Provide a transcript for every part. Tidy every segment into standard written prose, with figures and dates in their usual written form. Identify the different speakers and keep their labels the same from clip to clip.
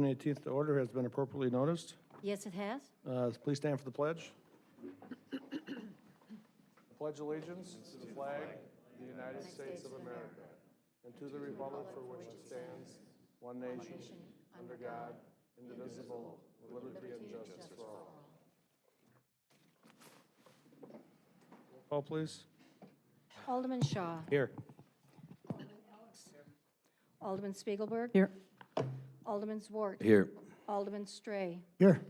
Speaker 1: 18th to order has been appropriately noticed.
Speaker 2: Yes, it has.
Speaker 1: Please stand for the pledge. Pledge allegiance to the flag of the United States of America and to the republic for which it stands, one nation, under God, indivisible, with liberty and justice for all. Roll call, please.
Speaker 2: Alderman Shaw.
Speaker 1: Here.
Speaker 2: Alderman Spiegelberg.
Speaker 3: Here.
Speaker 2: Alderman Zwart.
Speaker 4: Here.
Speaker 2: Alderman Stray.
Speaker 3: Here.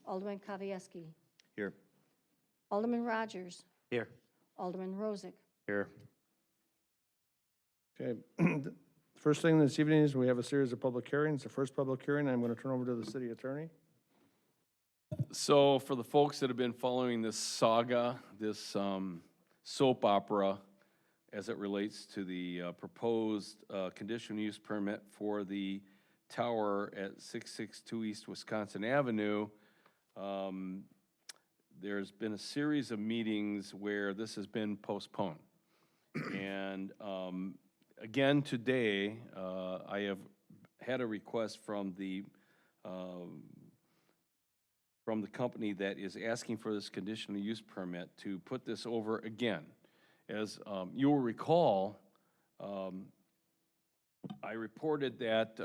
Speaker 2: Alderman Kavieski.
Speaker 4: Here.
Speaker 2: Alderman Rogers.
Speaker 4: Here.
Speaker 2: Alderman Rozak.
Speaker 4: Here.
Speaker 1: Okay. First thing this evening is we have a series of public hearings. The first public hearing, I'm going to turn over to the city attorney.
Speaker 5: So for the folks that have been following this saga, this soap opera, as it relates to the proposed conditional use permit for the tower at 662 East Wisconsin Avenue, there's been a series of meetings where this has been postponed. And again, today, I have had a request from the company that is asking for this conditional use permit to put this over again. As you will recall, I reported that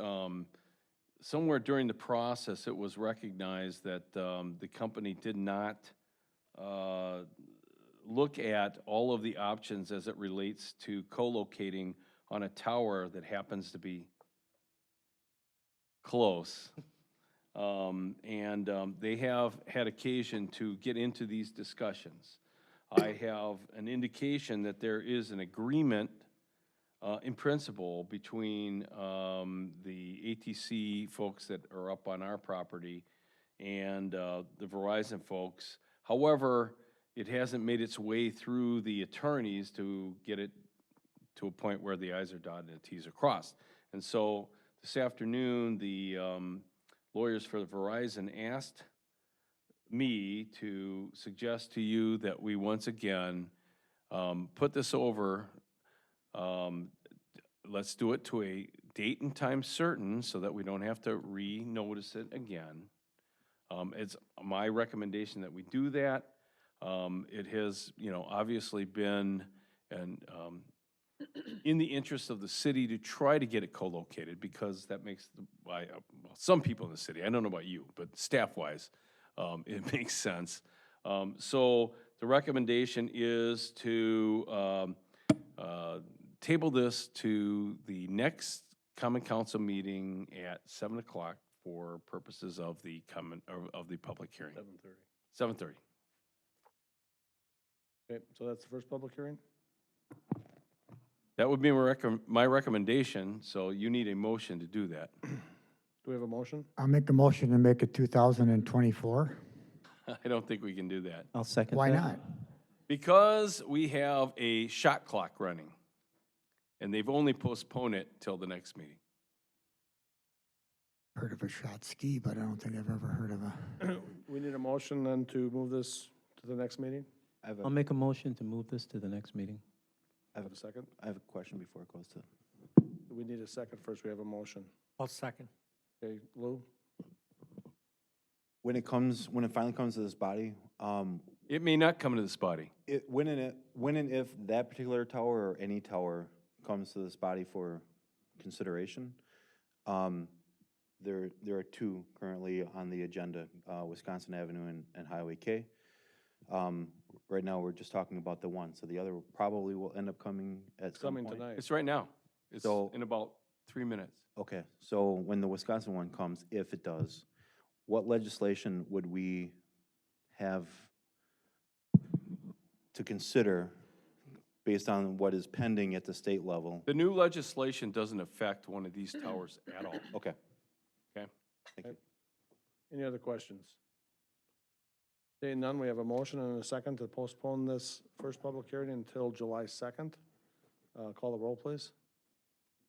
Speaker 5: somewhere during the process, it was recognized that the company did not look at all of the options as it relates to co-locating on a tower that happens to be close. They have had occasion to get into these discussions. I have an indication that there is an agreement in principle between the ATC folks that are up on our property and the Verizon folks. However, it hasn't made its way through the attorneys to get it to a point where the I's are dotted and the T's are crossed. And so this afternoon, the lawyers for the Verizon asked me to suggest to you that we once again put this over. Let's do it to a date and time certain so that we don't have to re-notice it again. It's my recommendation that we do that. It has, obviously been in the interest of the city to try to get it co-located because that makes some people in the city, I don't know about you, but staff-wise, it makes sense. So the recommendation is to table this to the next common council meeting at 7 o'clock for purposes of the public hearing.
Speaker 1: 7:30.
Speaker 5: 7:30.
Speaker 1: Okay, so that's the first public hearing?
Speaker 5: That would be my recommendation, so you need a motion to do that.
Speaker 1: Do we have a motion?
Speaker 3: I'll make a motion to make it 2024.
Speaker 5: I don't think we can do that.
Speaker 4: I'll second
Speaker 3: Why
Speaker 4: that.
Speaker 3: not?
Speaker 5: Because we have a shot clock running, and they've only postponed it till the next meeting.
Speaker 3: Heard of a shot ski, but I don't think I've ever heard of a.
Speaker 1: We need a motion then to move this to the next meeting?
Speaker 4: I'll make a motion to move this to the next meeting.
Speaker 1: I have a second.
Speaker 4: I have a question before it goes to.
Speaker 1: We need a second first. We have a motion.
Speaker 6: I'll second.
Speaker 1: Okay, Lou?
Speaker 7: When it finally comes to this body,
Speaker 5: It may not come to this body.
Speaker 7: when and if that particular tower or any tower comes to this body for consideration, there are two currently on the agenda, Wisconsin Avenue and Highway K. Right now, we're just talking about the one, so the other probably will end up coming at some
Speaker 1: Coming
Speaker 7: point.
Speaker 1: tonight.
Speaker 5: It's right now. It's
Speaker 7: So-
Speaker 5: in about 3 minutes.
Speaker 7: Okay, so when the Wisconsin one comes, if it does, what legislation would we have to consider based on what is pending at the state level?
Speaker 5: The new legislation doesn't affect one of these towers at all.
Speaker 7: Okay.
Speaker 5: Okay.
Speaker 7: Thank you.
Speaker 1: Any other questions? Seeing none, we have a motion and a second to postpone this first public hearing until July 2nd. Call the roll, please.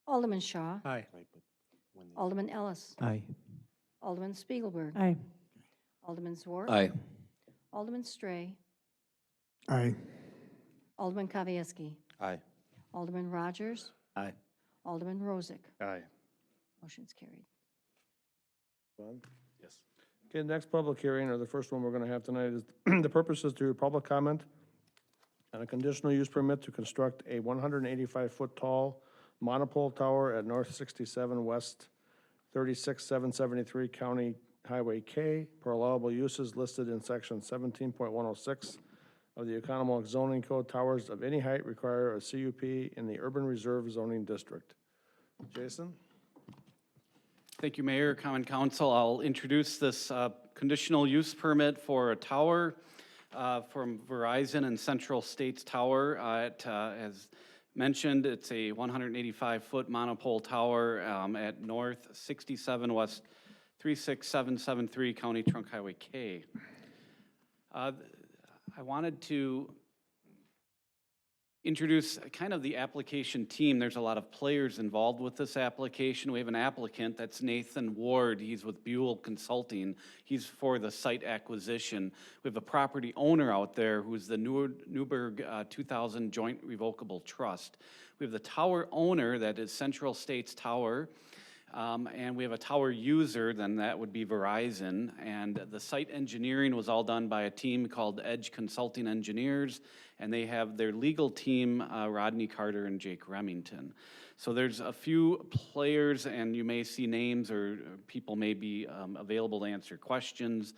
Speaker 2: Alderman Shaw.
Speaker 6: Aye.
Speaker 7: Right, but when the-
Speaker 2: Alderman Ellis.
Speaker 4: Aye.
Speaker 2: Alderman Spiegelberg.
Speaker 3: Aye.
Speaker 2: Alderman Zwart.
Speaker 4: Aye.
Speaker 2: Alderman Stray.
Speaker 3: Aye.
Speaker 2: Alderman Kavieski.
Speaker 7: Aye.
Speaker 2: Alderman Rogers.
Speaker 4: Aye.
Speaker 2: Alderman Rozak.
Speaker 1: Aye.
Speaker 2: Motion's carried.
Speaker 1: On.
Speaker 6: Yes.
Speaker 1: Okay, next public hearing, or the first one we're gonna have tonight is, the purpose is to public comment on a conditional use permit to construct a 185-foot tall monopole tower at North 67 West 36,773 County Highway K per allowable uses listed in section 17.106 of the Economic Zoning Code. Towers of any height require a CUP in the Urban Reserve zoning district. Jason?
Speaker 8: Thank you, Mayor, Common Council. I'll introduce this conditional use permit for a tower from Verizon and Central States Tower. As mentioned, it's a 185-foot monopole tower at North 67 West 36773 County Trunk Highway K. I wanted to introduce kind of the application team. There's a lot of players involved with this application. We have an applicant, that's Nathan Ward. He's with Buell Consulting. He's for the site acquisition. We have a property owner out there who's the Newburgh 2000 Joint Revocable Trust. We have the tower owner, that is Central States Tower. And we have a tower user, then that would be Verizon. And the site engineering was all done by a team called Edge Consulting Engineers, and they have their legal team, Rodney Carter and Jake Remington. So there's a few players, and you may see names or people may be available to answer questions.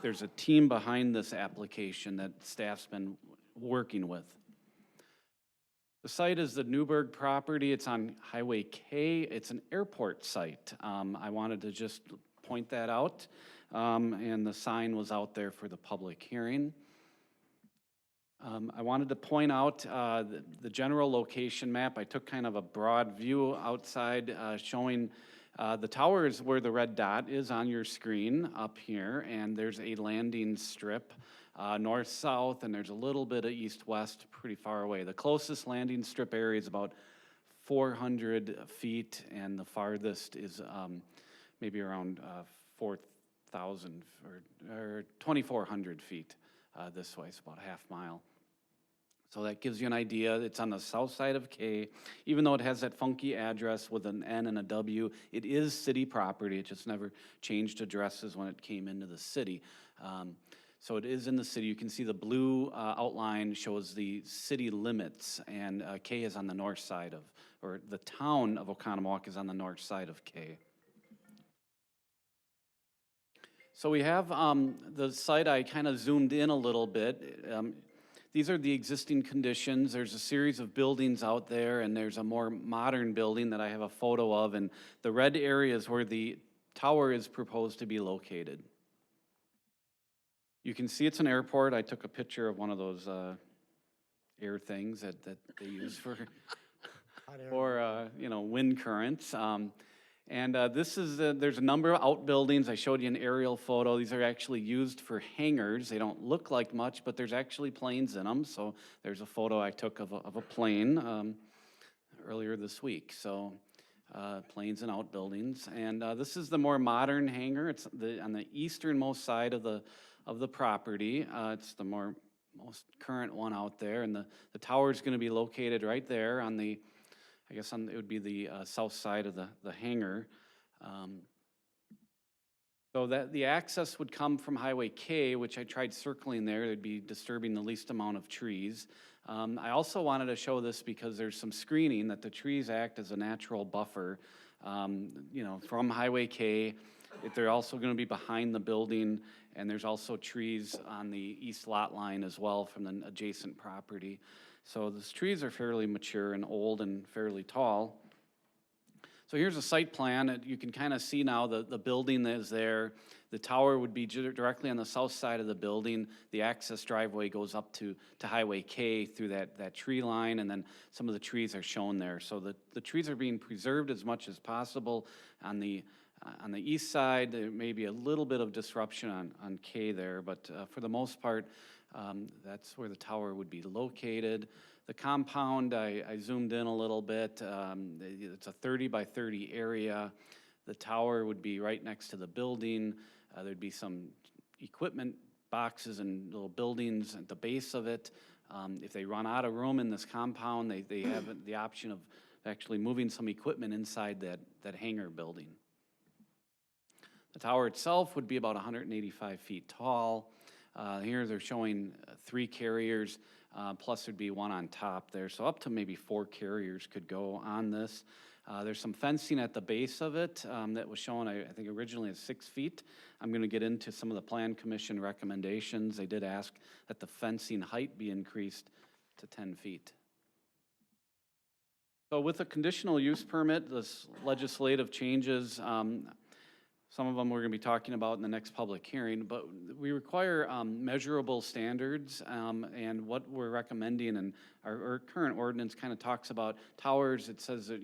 Speaker 8: There's a team behind this application that staff's been working with. The site is the Newburgh property. It's on Highway K. It's an airport site. I wanted to just point that out. And the sign was out there for the public hearing. I wanted to point out the general location map. I took kind of a broad view outside showing the tower is where the red dot is on your screen up here, and there's a landing strip north-south, and there's a little bit of east-west pretty far away. The closest landing strip area is about 400 feet, and the farthest is maybe around 4,000 or 2,400 feet this way. It's about a half mile. So that gives you an idea. It's on the south side of K. Even though it has that funky address with an N and a W, it is city property. It just never changed addresses when it came into the city. So it is in the city. You can see the blue outline shows the city limits, and K is on the north side of, or the town of Oconomowoc is on the north side of K. So we have the site. I kind of zoomed in a little bit. These are the existing conditions. There's a series of buildings out there, and there's a more modern building that I have a photo of, and the red area is where the tower is proposed to be located. You can see it's an airport. I took a picture of one of those air things that they use for you know, wind currents. And this is, there's a number of outbuildings. I showed you an aerial photo. These are actually used for hangars. They don't look like much, but there's actually planes in them. So there's a photo I took of a plane earlier this week. So planes and outbuildings. And this is the more modern hangar. It's on the easternmost side of the property. It's the most current one out there. And the tower is going to be located right there on the, I guess it would be the south side of the hangar. So that the access would come from Highway K, which I tried circling there. It'd be disturbing the least amount of trees. I also wanted to show this because there's some screening that the trees act as a natural buffer, you know, from Highway K. They're also going to be behind the building, and there's also trees on the east lot line as well from the adjacent property. So these trees are fairly mature and old and fairly tall. So here's a site plan. You can kind of see now the building that is there. The tower would be directly on the south side of the building. The access driveway goes up to Highway K through that tree line, and then some of the trees are shown there. So the trees are being preserved as much as possible. On the east side, there may be a little bit of disruption on K there, but for the most part, that's where the tower would be located. The compound, I zoomed in a little bit. It's a 30 by 30 area. The tower would be right next to the building. There'd be some equipment boxes and little buildings at the base of it. If they run out of room in this compound, they have the option of actually moving some equipment inside that hangar building. The tower itself would be about 185 feet tall. Here they're showing 3 carriers, plus there'd be one on top there. So up to maybe 4 carriers could go on this. There's some fencing at the base of it that was shown, I think originally at 6 feet. I'm going to get into some of the Plan Commission recommendations. They did ask that the fencing height be increased to 10 feet. So with a conditional use permit, this legislative changes, some of them we're going to be talking about in the next public hearing, but we require measurable standards, and what we're recommending, and our current ordinance kind of talks about towers. It says that,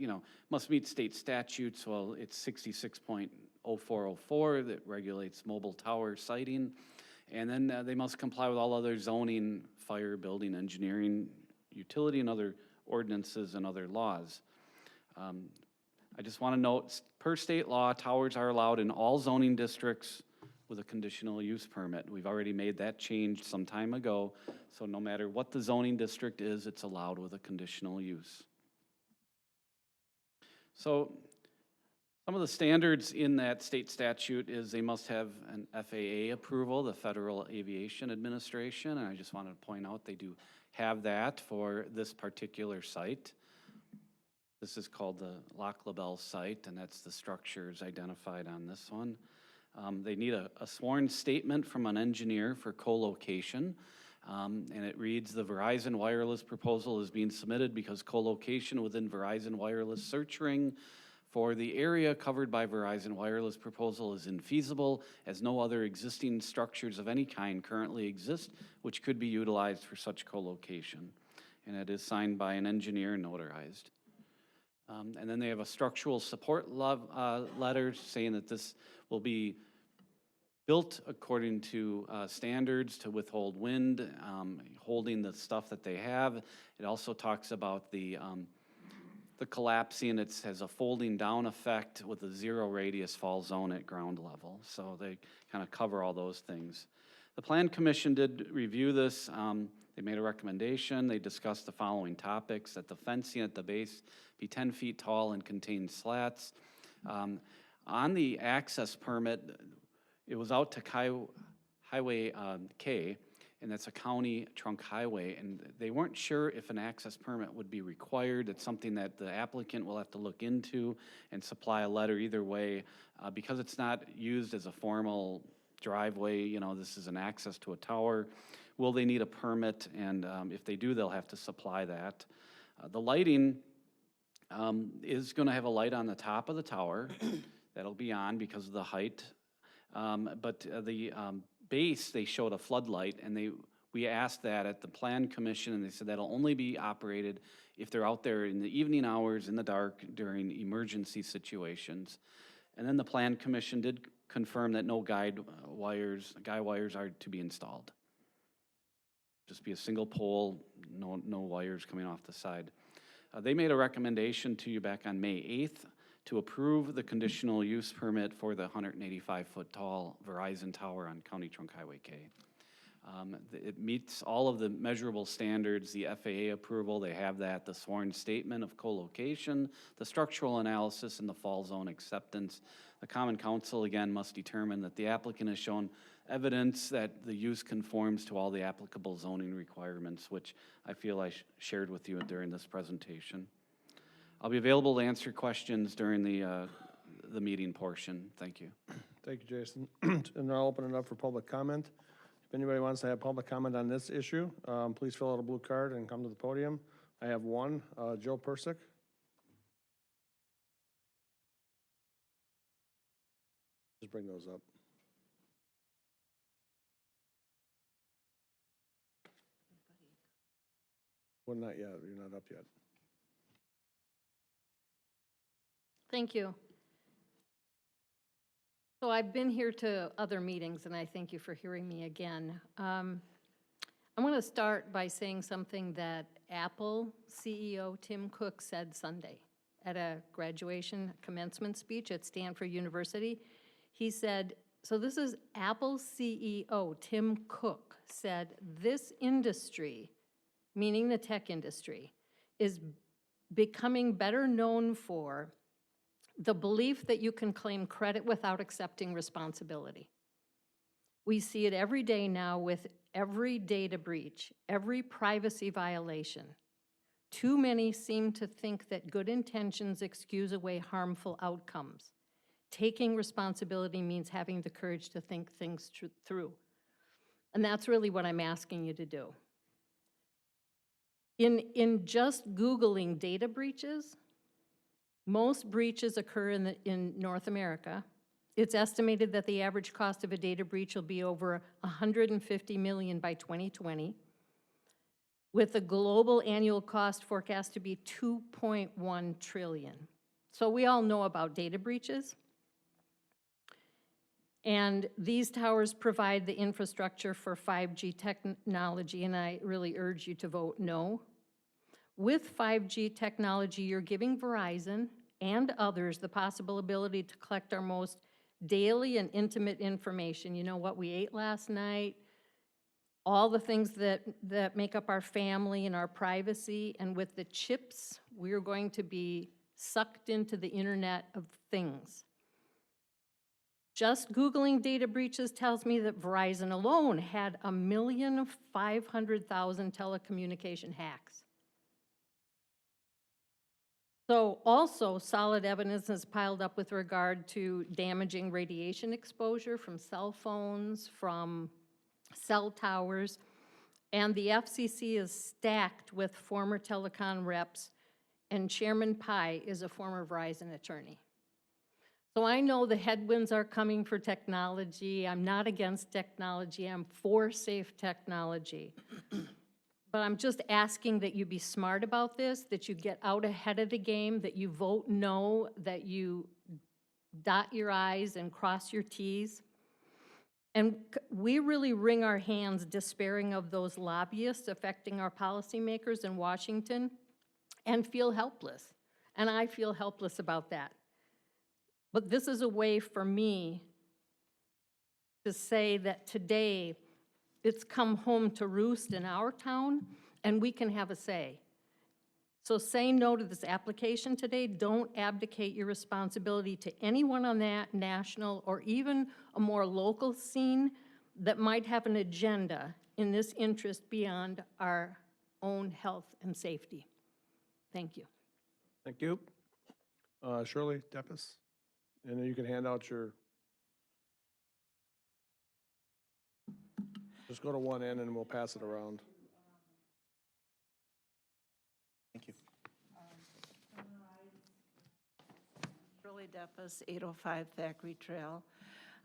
Speaker 8: must meet state statutes. Well, it's 66.0404 that regulates mobile tower siting, and then they must comply with all other zoning, fire, building, engineering, utility, and other ordinances and other laws. I just want to note, per state law, towers are allowed in all zoning districts with a conditional use permit. We've already made that change some time ago, so no matter what the zoning district is, it's allowed with a conditional use. So some of the standards in that state statute is they must have an FAA approval, the Federal Aviation Administration, and I just wanted to point out they do have that for this particular site. This is called the Lac La Belle site, and that's the structures identified on this one. They need a sworn statement from an engineer for co-location, and it reads, the Verizon Wireless proposal is being submitted because co-location within Verizon Wireless search ring for the area covered by Verizon Wireless proposal is infeasible, as no other existing structures of any kind currently exist, which could be utilized for such co-location. And it is signed by an engineer and notarized. And then they have a structural support letter saying that this will be built according to standards to withhold wind, holding the stuff that they have. It also talks about the collapsing. It has a folding down effect with a 0 radius fall zone at ground level. So they kind of cover all those things. The Plan Commission did review this. They made a recommendation. They discussed the following topics: that the fencing at the base be 10 feet tall and contain slats. On the access permit, it was out to Highway K, and that's a county trunk highway, and they weren't sure if an access permit would be required. It's something that the applicant will have to look into and supply a letter either way. Because it's not used as a formal driveway, this is an access to a tower, will they need a permit? And if they do, they'll have to supply that. The lighting is going to have a light on the top of the tower. That'll be on because of the height. But the base, they showed a floodlight, and we asked that at the Plan Commission, and they said that'll only be operated if they're out there in the evening hours in the dark during emergency situations. And then the Plan Commission did confirm that no guy wires are to be installed. Just be a single pole, no wires coming off the side. They made a recommendation to you back on May 8th to approve the conditional use permit for the 185-foot tall Verizon tower on County Trunk Highway K. It meets all of the measurable standards, the FAA approval, they have that, the sworn statement of co-location, the structural analysis, and the fall zone acceptance. The Common Council, again, must determine that the applicant has shown evidence that the use conforms to all the applicable zoning requirements, which I feel I shared with you during this presentation. I'll be available to answer questions during the meeting portion. Thank you.
Speaker 1: Thank you, Jason. And I'll open it up for public comment. If anybody wants to have public comment on this issue, please fill out a blue card and come to the podium. I have one, Joe Persick. Just bring those up. Well, not yet. You're not up yet.
Speaker 6: Thank you. So I've been here to other meetings, and I thank you for hearing me again. I want to start by saying something that Apple CEO Tim Cook said Sunday at a graduation commencement speech at Stanford University. He said, so this is Apple CEO Tim Cook said, this industry, meaning the tech industry, is becoming better known for the belief that you can claim credit without accepting responsibility. We see it every day now with every data breach, every privacy violation. Too many seem to think that good intentions excuse away harmful outcomes. Taking responsibility means having the courage to think things through. And that's really what I'm asking you to do. In just Googling data breaches, most breaches occur in North America. It's estimated that the average cost of a data breach will be over $150 million by 2020, with the global annual cost forecast to be $2.1 trillion. So we all know about data breaches. And these towers provide the infrastructure for 5G technology, and I really urge you to vote no. With 5G technology, you're giving Verizon and others the possible ability to collect our most daily and intimate information. You know, what we ate last night, all the things that make up our family and our privacy. And with the chips, we're going to be sucked into the Internet of Things. Just Googling data breaches tells me that Verizon alone had 1,500,000 telecommunication hacks. So also, solid evidence is piled up with regard to damaging radiation exposure from cell phones, from cell towers, and the FCC is stacked with former telecom reps, and Chairman Pai is a former Verizon attorney. So I know the headwinds are coming for technology. I'm not against technology. I'm for safe technology. But I'm just asking that you be smart about this, that you get out ahead of the game, that you vote no, that you dot your I's and cross your T's. And we really wring our hands despairing of those lobbyists affecting our policymakers in Washington and feel helpless. And I feel helpless about that. But this is a way for me to say that today it's come home to roost in our town and we can have a say. So say no to this application today. Don't abdicate your responsibility to anyone on that national or even a more local scene that might have an agenda in this interest beyond our own health and safety. Thank you.
Speaker 1: Thank you. Shirley Deppis? And then you can hand out your, just go to one end and we'll pass it around.
Speaker 7: Thank you.
Speaker 9: Shirley Deppis, 805 Thackeray Trail.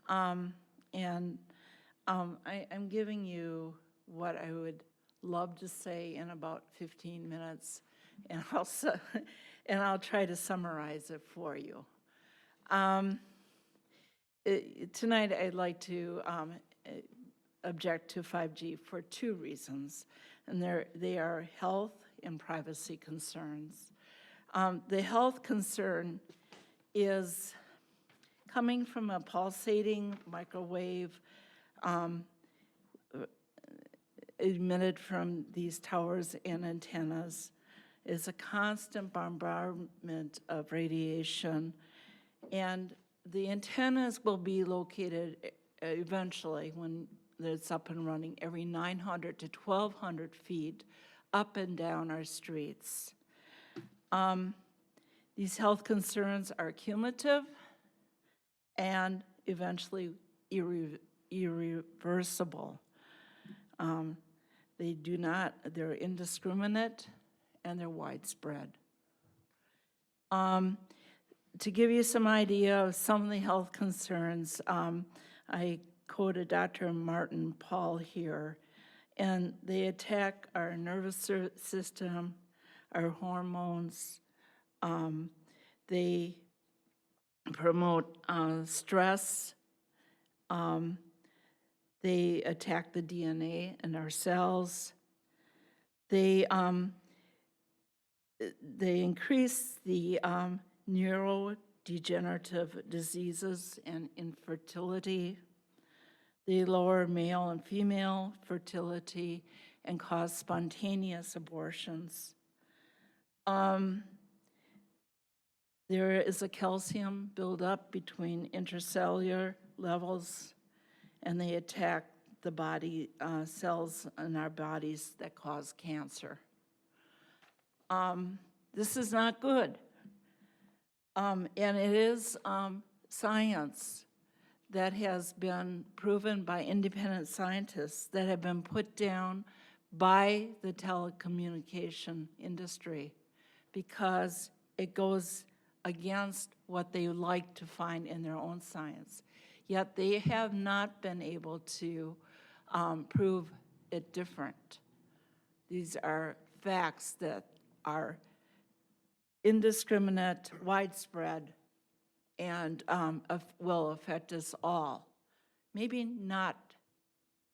Speaker 9: I'm giving you what I would love to say in about 15 minutes, and I'll try to summarize it for you. Tonight, I'd like to object to 5G for two reasons, and they are health and privacy concerns. The health concern is coming from a pulsating microwave emitted from these towers and antennas, is a constant bombardment of radiation. And the antennas will be located eventually, when it's up and running, every 900 to 1,200 feet up and down our streets. These health concerns are cumulative and eventually irreversible. They're indiscriminate and they're widespread. To give you some idea of some of the health concerns, I quoted Dr. Martin Paul here, and they attack our nervous system, our hormones. They promote stress. They attack the DNA in our cells. They increase the neurodegenerative diseases and infertility. They lower male and female fertility and cause spontaneous abortions. There is a calcium buildup between intercellular levels, and they attack the body cells in our bodies that cause cancer. This is not good. And it is science that has been proven by independent scientists that have been put down by the telecommunication industry because it goes against what they like to find in their own science. Yet they have not been able to prove it different. These are facts that are indiscriminate, widespread, and will affect us all. Maybe not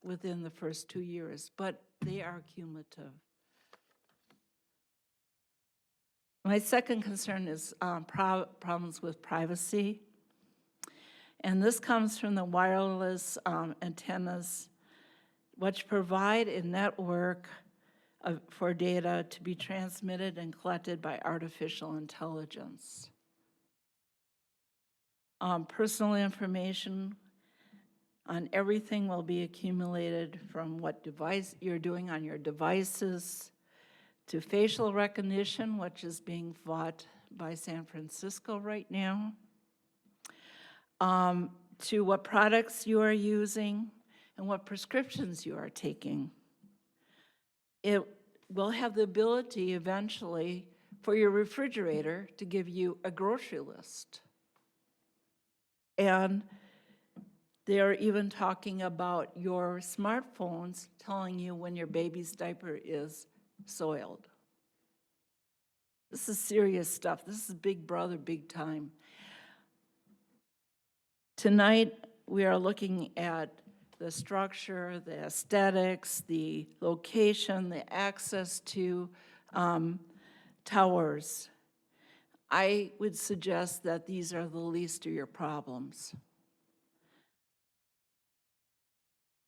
Speaker 9: within the first 2 years, but they are cumulative. My second concern is problems with privacy. And this comes from the wireless antennas, which provide a network for data to be transmitted and collected by artificial intelligence. Personal information on everything will be accumulated from what device you're doing on your devices to facial recognition, which is being fought by San Francisco right now, to what products you are using and what prescriptions you are taking. It will have the ability eventually for your refrigerator to give you a grocery list. And they're even talking about your smartphones telling you when your baby's diaper is soiled. This is serious stuff. This is Big Brother, big time. Tonight, we are looking at the structure, the aesthetics, the location, the access to towers. I would suggest that these are the least of your problems.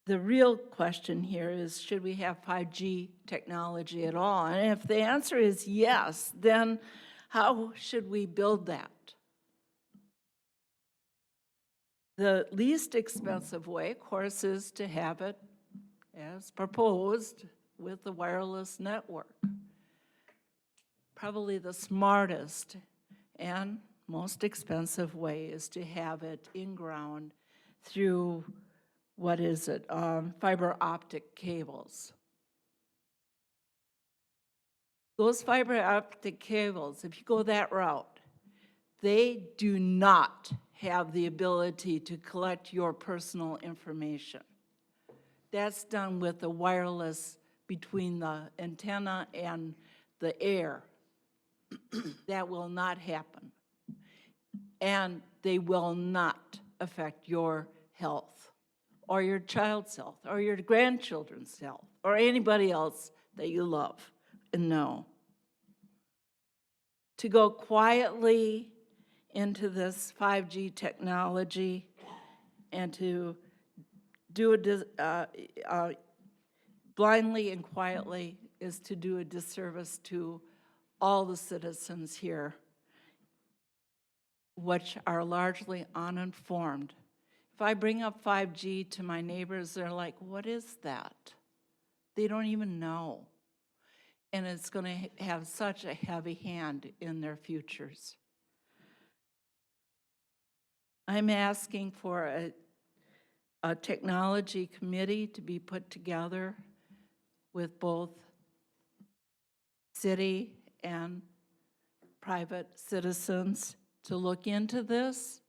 Speaker 9: The real question here is, should we have 5G technology at all? And if the answer is yes, then how should we build that? The least expensive way, of course, is to have it as proposed with the wireless network. Probably the smartest and most expensive way is to have it in-ground through, what is it, fiber optic cables. Those fiber optic cables, if you go that route, they do not have the ability to collect your personal information. That's done with the wireless between the antenna and the air. That will not happen. And they will not affect your health or your child's health or your grandchildren's health or anybody else that you love and know. To go quietly into this 5G technology and to do it blindly and quietly is to do a disservice to all the citizens here, which are largely uninformed. If I bring up 5G to my neighbors, they're like, what is that? They don't even know. And it's going to have such a heavy hand in their futures. I'm asking for a technology committee to be put together with both city and private citizens to look into this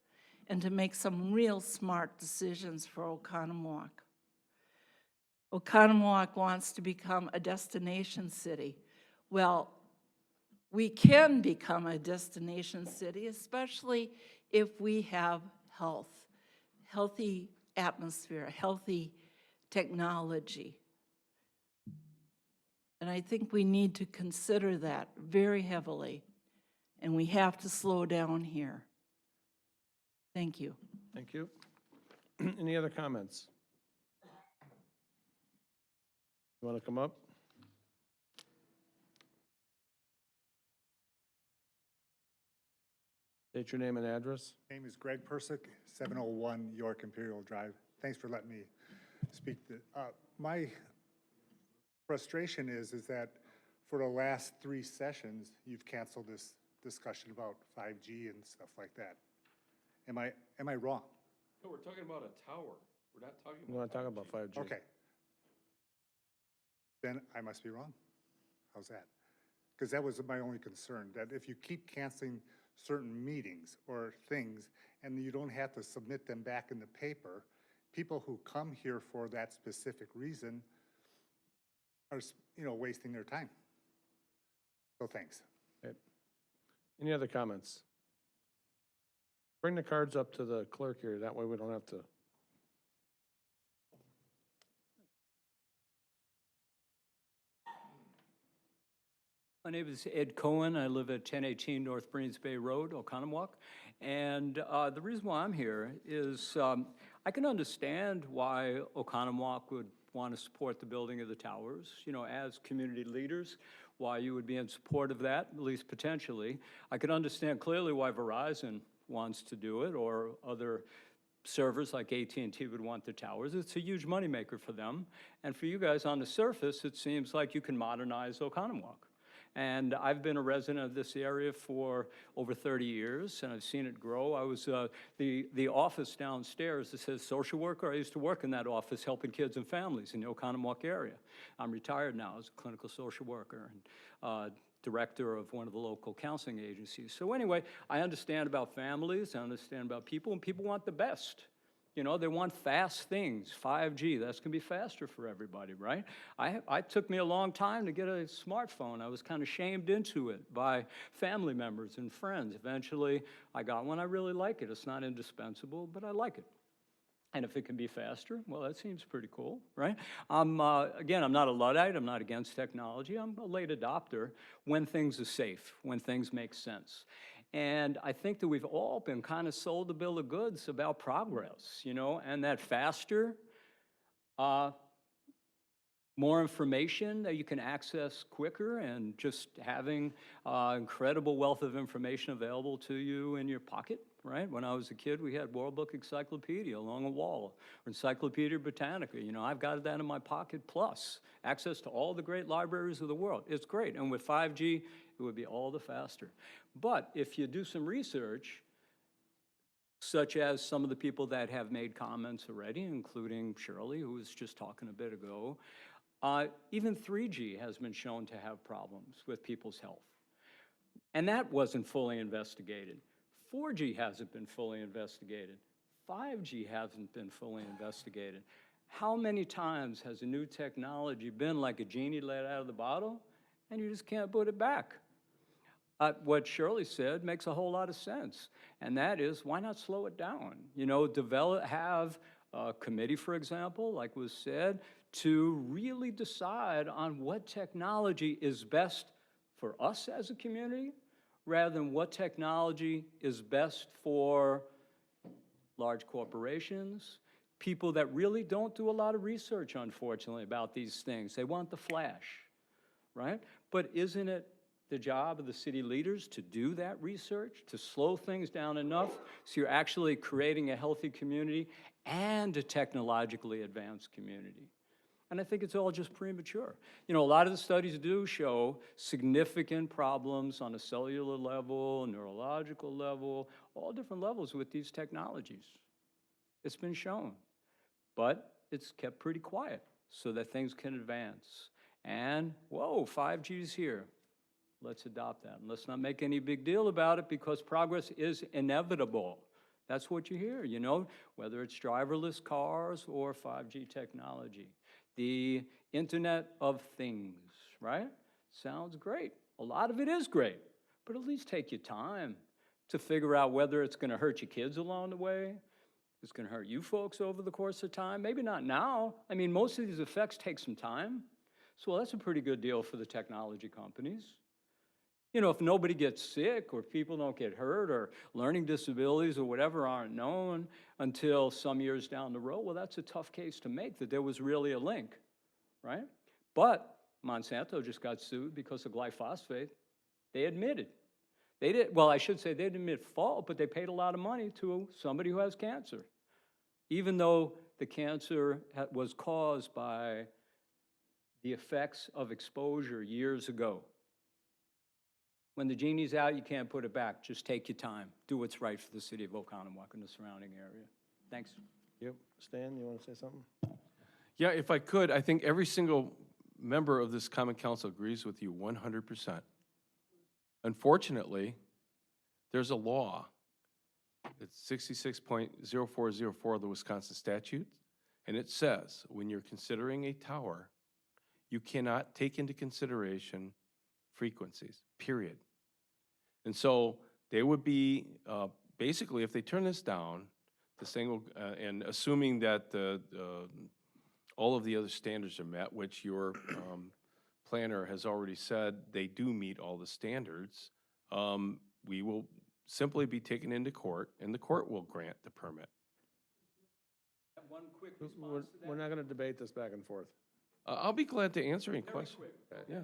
Speaker 9: and to make some real smart decisions for Oconomowoc. Oconomowoc wants to become a destination city. Well, we can become a destination city, especially if we have health, healthy atmosphere, healthy technology. And I think we need to consider that very heavily, and we have to slow down here. Thank you.
Speaker 1: Thank you. Any other comments? You want to come up? State your name and address.
Speaker 10: Name is Greg Persick, 701 York Imperial Drive. Thanks for letting me speak. My frustration is that for the last 3 sessions, you've canceled this discussion about 5G and stuff like that. Am I wrong?
Speaker 5: No, we're talking about a tower. We're not talking
Speaker 1: We want to talk about 5G.
Speaker 10: Okay. Then I must be wrong. How's that? Because that was my only concern, that if you keep canceling certain meetings or things, and you don't have to submit them back in the paper, people who come here for that specific reason are, wasting their time. So thanks.
Speaker 1: Okay. Any other comments? Bring the cards up to the clerk here, that way we don't have to.
Speaker 11: My name is Ed Cohen. I live at 1018 North Breens Bay Road, Oconomowoc. And the reason why I'm here is I can understand why Oconomowoc would want to support the building of the towers, as community leaders, why you would be in support of that, at least potentially. I can understand clearly why Verizon wants to do it, or other servers like AT&T would want the towers. It's a huge moneymaker for them. And for you guys on the surface, it seems like you can modernize Oconomowoc. And I've been a resident of this area for over 30 years, and I've seen it grow. I was the office downstairs that says social worker. I used to work in that office helping kids and families in the Oconomowoc area. I'm retired now as a clinical social worker and director of one of the local counseling agencies. So anyway, I understand about families, I understand about people, and people want the best. They want fast things, 5G, that's gonna be faster for everybody, right? I took me a long time to get a smartphone. I was kind of shamed into it by family members and friends. Eventually, I got one. I really like it. It's not indispensable, but I like it. And if it can be faster, well, that seems pretty cool, right? Again, I'm not a Luddite. I'm not against technology. I'm a late adopter when things are safe, when things make sense. And I think that we've all been kind of sold a bill of goods about progress, and that faster, more information that you can access quicker, and just having incredible wealth of information available to you in your pocket, right? When I was a kid, we had World Book Encyclopedia along a wall, or Encyclopedia Britannica. I've got that in my pocket, plus access to all the great libraries of the world. It's great, and with 5G, it would be all the faster. But if you do some research, such as some of the people that have made comments already, including Shirley, who was just talking a bit ago, even 3G has been shown to have problems with people's health. And that wasn't fully investigated. 4G hasn't been fully investigated. 5G hasn't been fully investigated. How many times has a new technology been like a genie let out of the bottle, and you just can't put it back? What Shirley said makes a whole lot of sense, and that is, why not slow it down? Have a committee, for example, like was said, to really decide on what technology is best for us as a community, rather than what technology is best for large corporations, people that really don't do a lot of research, unfortunately, about these things. They want the flash, right? But isn't it the job of the city leaders to do that research, to slow things down enough so you're actually creating a healthy community and a technologically advanced community? And I think it's all just premature. A lot of the studies do show significant problems on a cellular level, neurological level, all different levels with these technologies. It's been shown, but it's kept pretty quiet so that things can advance. And, whoa, 5G's here. Let's adopt that. And let's not make any big deal about it, because progress is inevitable. That's what you hear, whether it's driverless cars or 5G technology. The Internet of Things, right? Sounds great. A lot of it is great, but at least take your time to figure out whether it's going to hurt your kids along the way, it's going to hurt you folks over the course of time. Maybe not now. I mean, most of these effects take some time. So that's a pretty good deal for the technology companies. If nobody gets sick, or people don't get hurt, or learning disabilities or whatever aren't known until some years down the road, well, that's a tough case to make, that there was really a link, right? But Monsanto just got sued because of glyphosate. They admitted They did, well, I should say they didn't admit fault, but they paid a lot of money to somebody who has cancer. Even though the cancer was caused by the effects of exposure years ago. When the genie's out, you can't put it back. Just take your time. Do what's right for the city of Oconomowoc and the surrounding area. Thanks.
Speaker 1: Yep. Stan, you want to say something?
Speaker 5: Yeah, if I could, I think every single member of this common council agrees with you 100%. Unfortunately, there's a law. It's 66.0404 of the Wisconsin statute, and it says when you're considering a tower, you cannot take into consideration frequencies, period. And so they would be, basically, if they turn this down, this thing will, and assuming that all of the other standards are met, which your planner has already said they do meet all the standards, we will simply be taken into court, and the court will grant the permit.
Speaker 11: One quick
Speaker 1: We're
Speaker 11: response to that.
Speaker 1: we're not going to debate this back and forth.
Speaker 5: I'll be glad to answer any
Speaker 11: Very
Speaker 5: questions.
Speaker 11: quick.
Speaker 5: Yeah.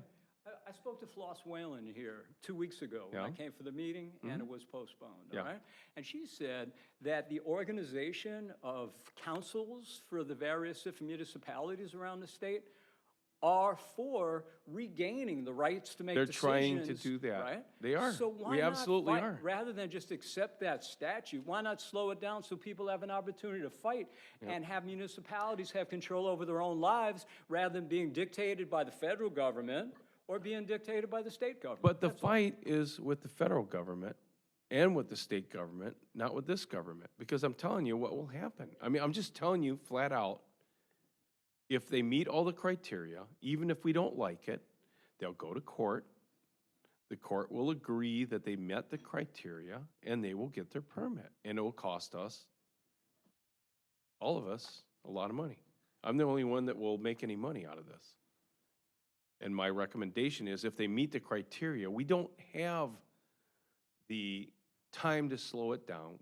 Speaker 11: I spoke to Floss Whalen here 2 weeks ago. When I
Speaker 5: Yeah.
Speaker 11: came for the meeting, and it was postponed,
Speaker 5: Yeah.
Speaker 11: all right? And she said that the organization of councils for the various different municipalities around the state are for regaining the rights to make
Speaker 5: They're
Speaker 11: decisions.
Speaker 5: trying to do that.
Speaker 11: Right?
Speaker 5: They are.
Speaker 11: So why
Speaker 5: We
Speaker 11: not
Speaker 5: absolutely
Speaker 11: fight-
Speaker 5: are.
Speaker 11: Rather than just accept that statute, why not slow it down so people have an opportunity to fight and have municipalities have control over their own lives rather than being dictated by the federal government or being dictated by the state government?
Speaker 5: But the
Speaker 11: That's all.
Speaker 5: fight is with the federal government and with the state government, not with this government. Because I'm telling you what will happen. I mean, I'm just telling you flat out, if they meet all the criteria, even if we don't like it, they'll go to court. The court will agree that they met the criteria, and they will get their permit. And it will cost us, all of us, a lot of money. I'm the only one that will make any money out of this. And my recommendation is if they meet the criteria, we don't have the time to slow it down.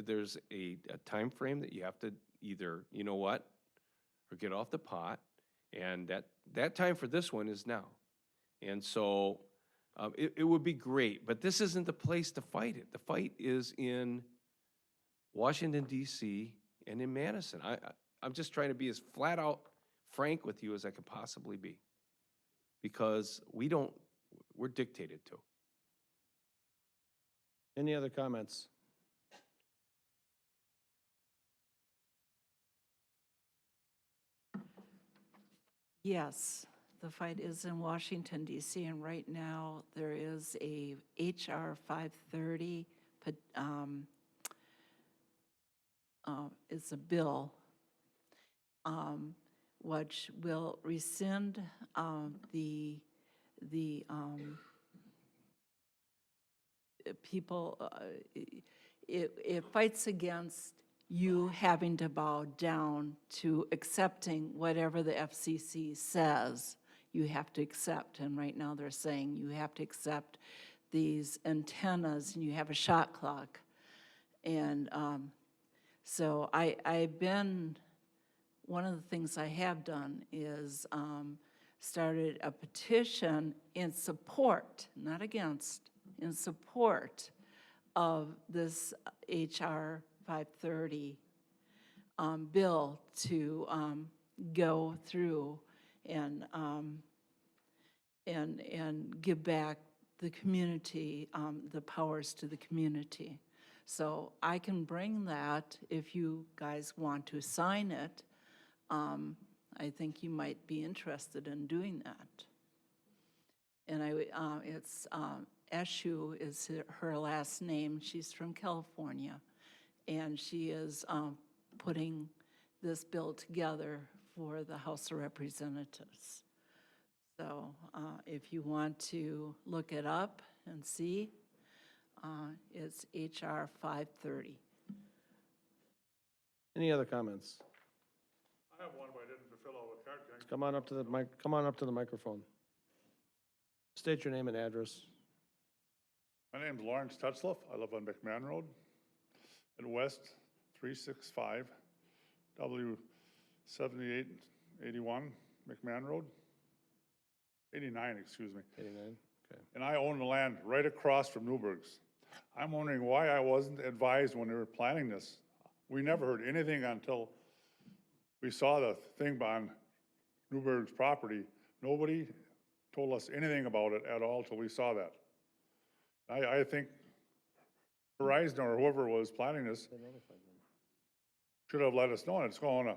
Speaker 5: There's a time frame that you have to either, you know what, or get off the pot. And that time for this one is now. And so it would be great, but this isn't the place to fight it. The fight is in Washington, D.C. and in Madison. I'm just trying to be as flat out frank with you as I could possibly be. Because we're dictated to.
Speaker 1: Any other comments?
Speaker 9: Yes, the fight is in Washington DC, and right now there is a HR 530, it's a bill which will rescind people, it fights against you having to bow down to accepting whatever the FCC says you have to accept. And right now they're saying you have to accept these antennas and you have a shot clock. And so I've been, one of the things I have done is started a petition in support, not against, in support of this HR 530 bill to go through and give back the community, the powers to the community. So I can bring that if you guys want to sign it. I think you might be interested in doing that. And it's Eshu is her last name. She's from California, and she is putting this bill together for the House of Representatives. So if you want to look it up and see, it's HR 530.
Speaker 1: Any other comments?
Speaker 10: I have one, but I didn't fill out a card.
Speaker 1: Come on up to the mic, come on up to the microphone. State your name and address.
Speaker 10: My name's Lawrence Tutzloff. I live on McMahon Road at West 365 W 7881 McMahon Road. 89, excuse me.
Speaker 1: 89, okay.
Speaker 10: And I own the land right across from Newberg's.
Speaker 12: I'm wondering why I wasn't advised when they were planning this. We never heard anything until we saw the thing on Newberg's property. Nobody told us anything about it at all till we saw that. I think Verizon or whoever was planning this should have let us know, and it's going to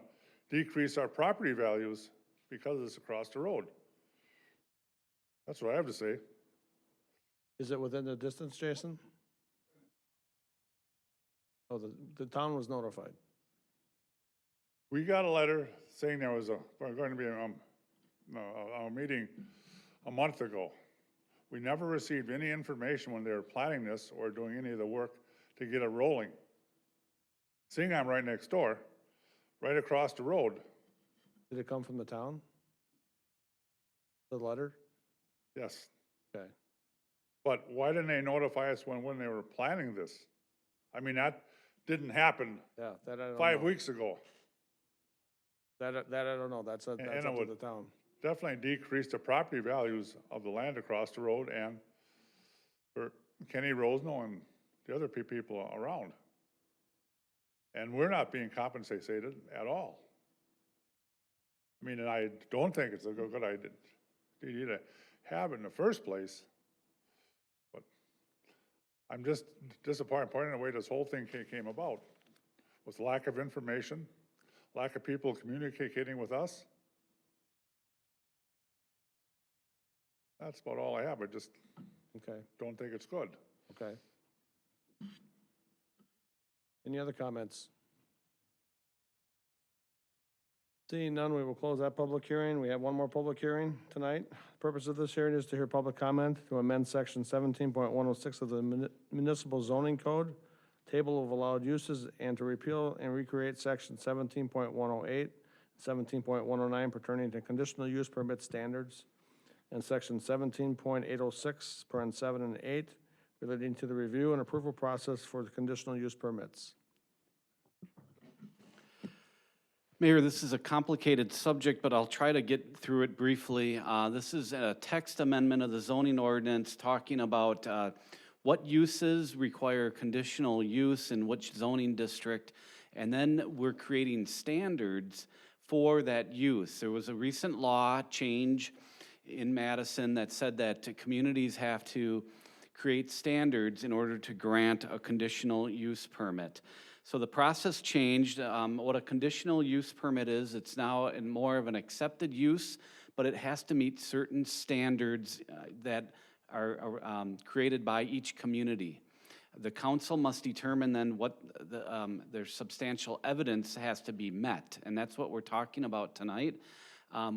Speaker 12: decrease our property values because it's across the road. That's what I have to say.
Speaker 1: Is it within the distance, Jason? Oh, the town was notified.
Speaker 12: We got a letter saying there was going to be a meeting a month ago. We never received any information when they were planning this or doing any of the work to get it rolling. Seeing I'm right next door, right across the road.
Speaker 1: Did it come from the town? The letter?
Speaker 12: Yes.
Speaker 1: Okay.
Speaker 12: But why didn't they notify us when they were planning this? I mean, that didn't happen
Speaker 1: Yeah, that I don't know.
Speaker 12: 5 weeks ago.
Speaker 1: That I don't know. That's up
Speaker 12: And
Speaker 1: to
Speaker 12: it would
Speaker 1: the town.
Speaker 12: definitely decrease the property values of the land across the road and for Kenny Rosno and the other people around. And we're not being compensated at all. I mean, and I don't think it's a good idea to have it in the first place. But I'm just disappointed in the way this whole thing came about, with lack of information, lack of people communicating with us. That's about all I have. I just
Speaker 1: Okay,
Speaker 12: don't think it's good.
Speaker 1: okay. Any other comments? Seeing none, we will close that public hearing. We have one more public hearing tonight. Purpose of this hearing is to hear public comment to amend section 17.106 of the municipal zoning code, table of allowed uses, and to repeal and recreate section 17.108, 17.109 pertaining to conditional use permit standards, and section 17.806, parent 7 and 8, relating to the review and approval process for the conditional use permits.
Speaker 8: Mayor, this is a complicated subject, but I'll try to get through it briefly. This is a text amendment of the zoning ordinance talking about what uses require conditional use in which zoning district, and then we're creating standards for that use. There was a recent law change in Madison that said that communities have to create standards in order to grant a conditional use permit. So the process changed. What a conditional use permit is, it's now in more of an accepted use, but it has to meet certain standards that are created by each community. The council must determine then what their substantial evidence has to be met, and that's what we're talking about tonight.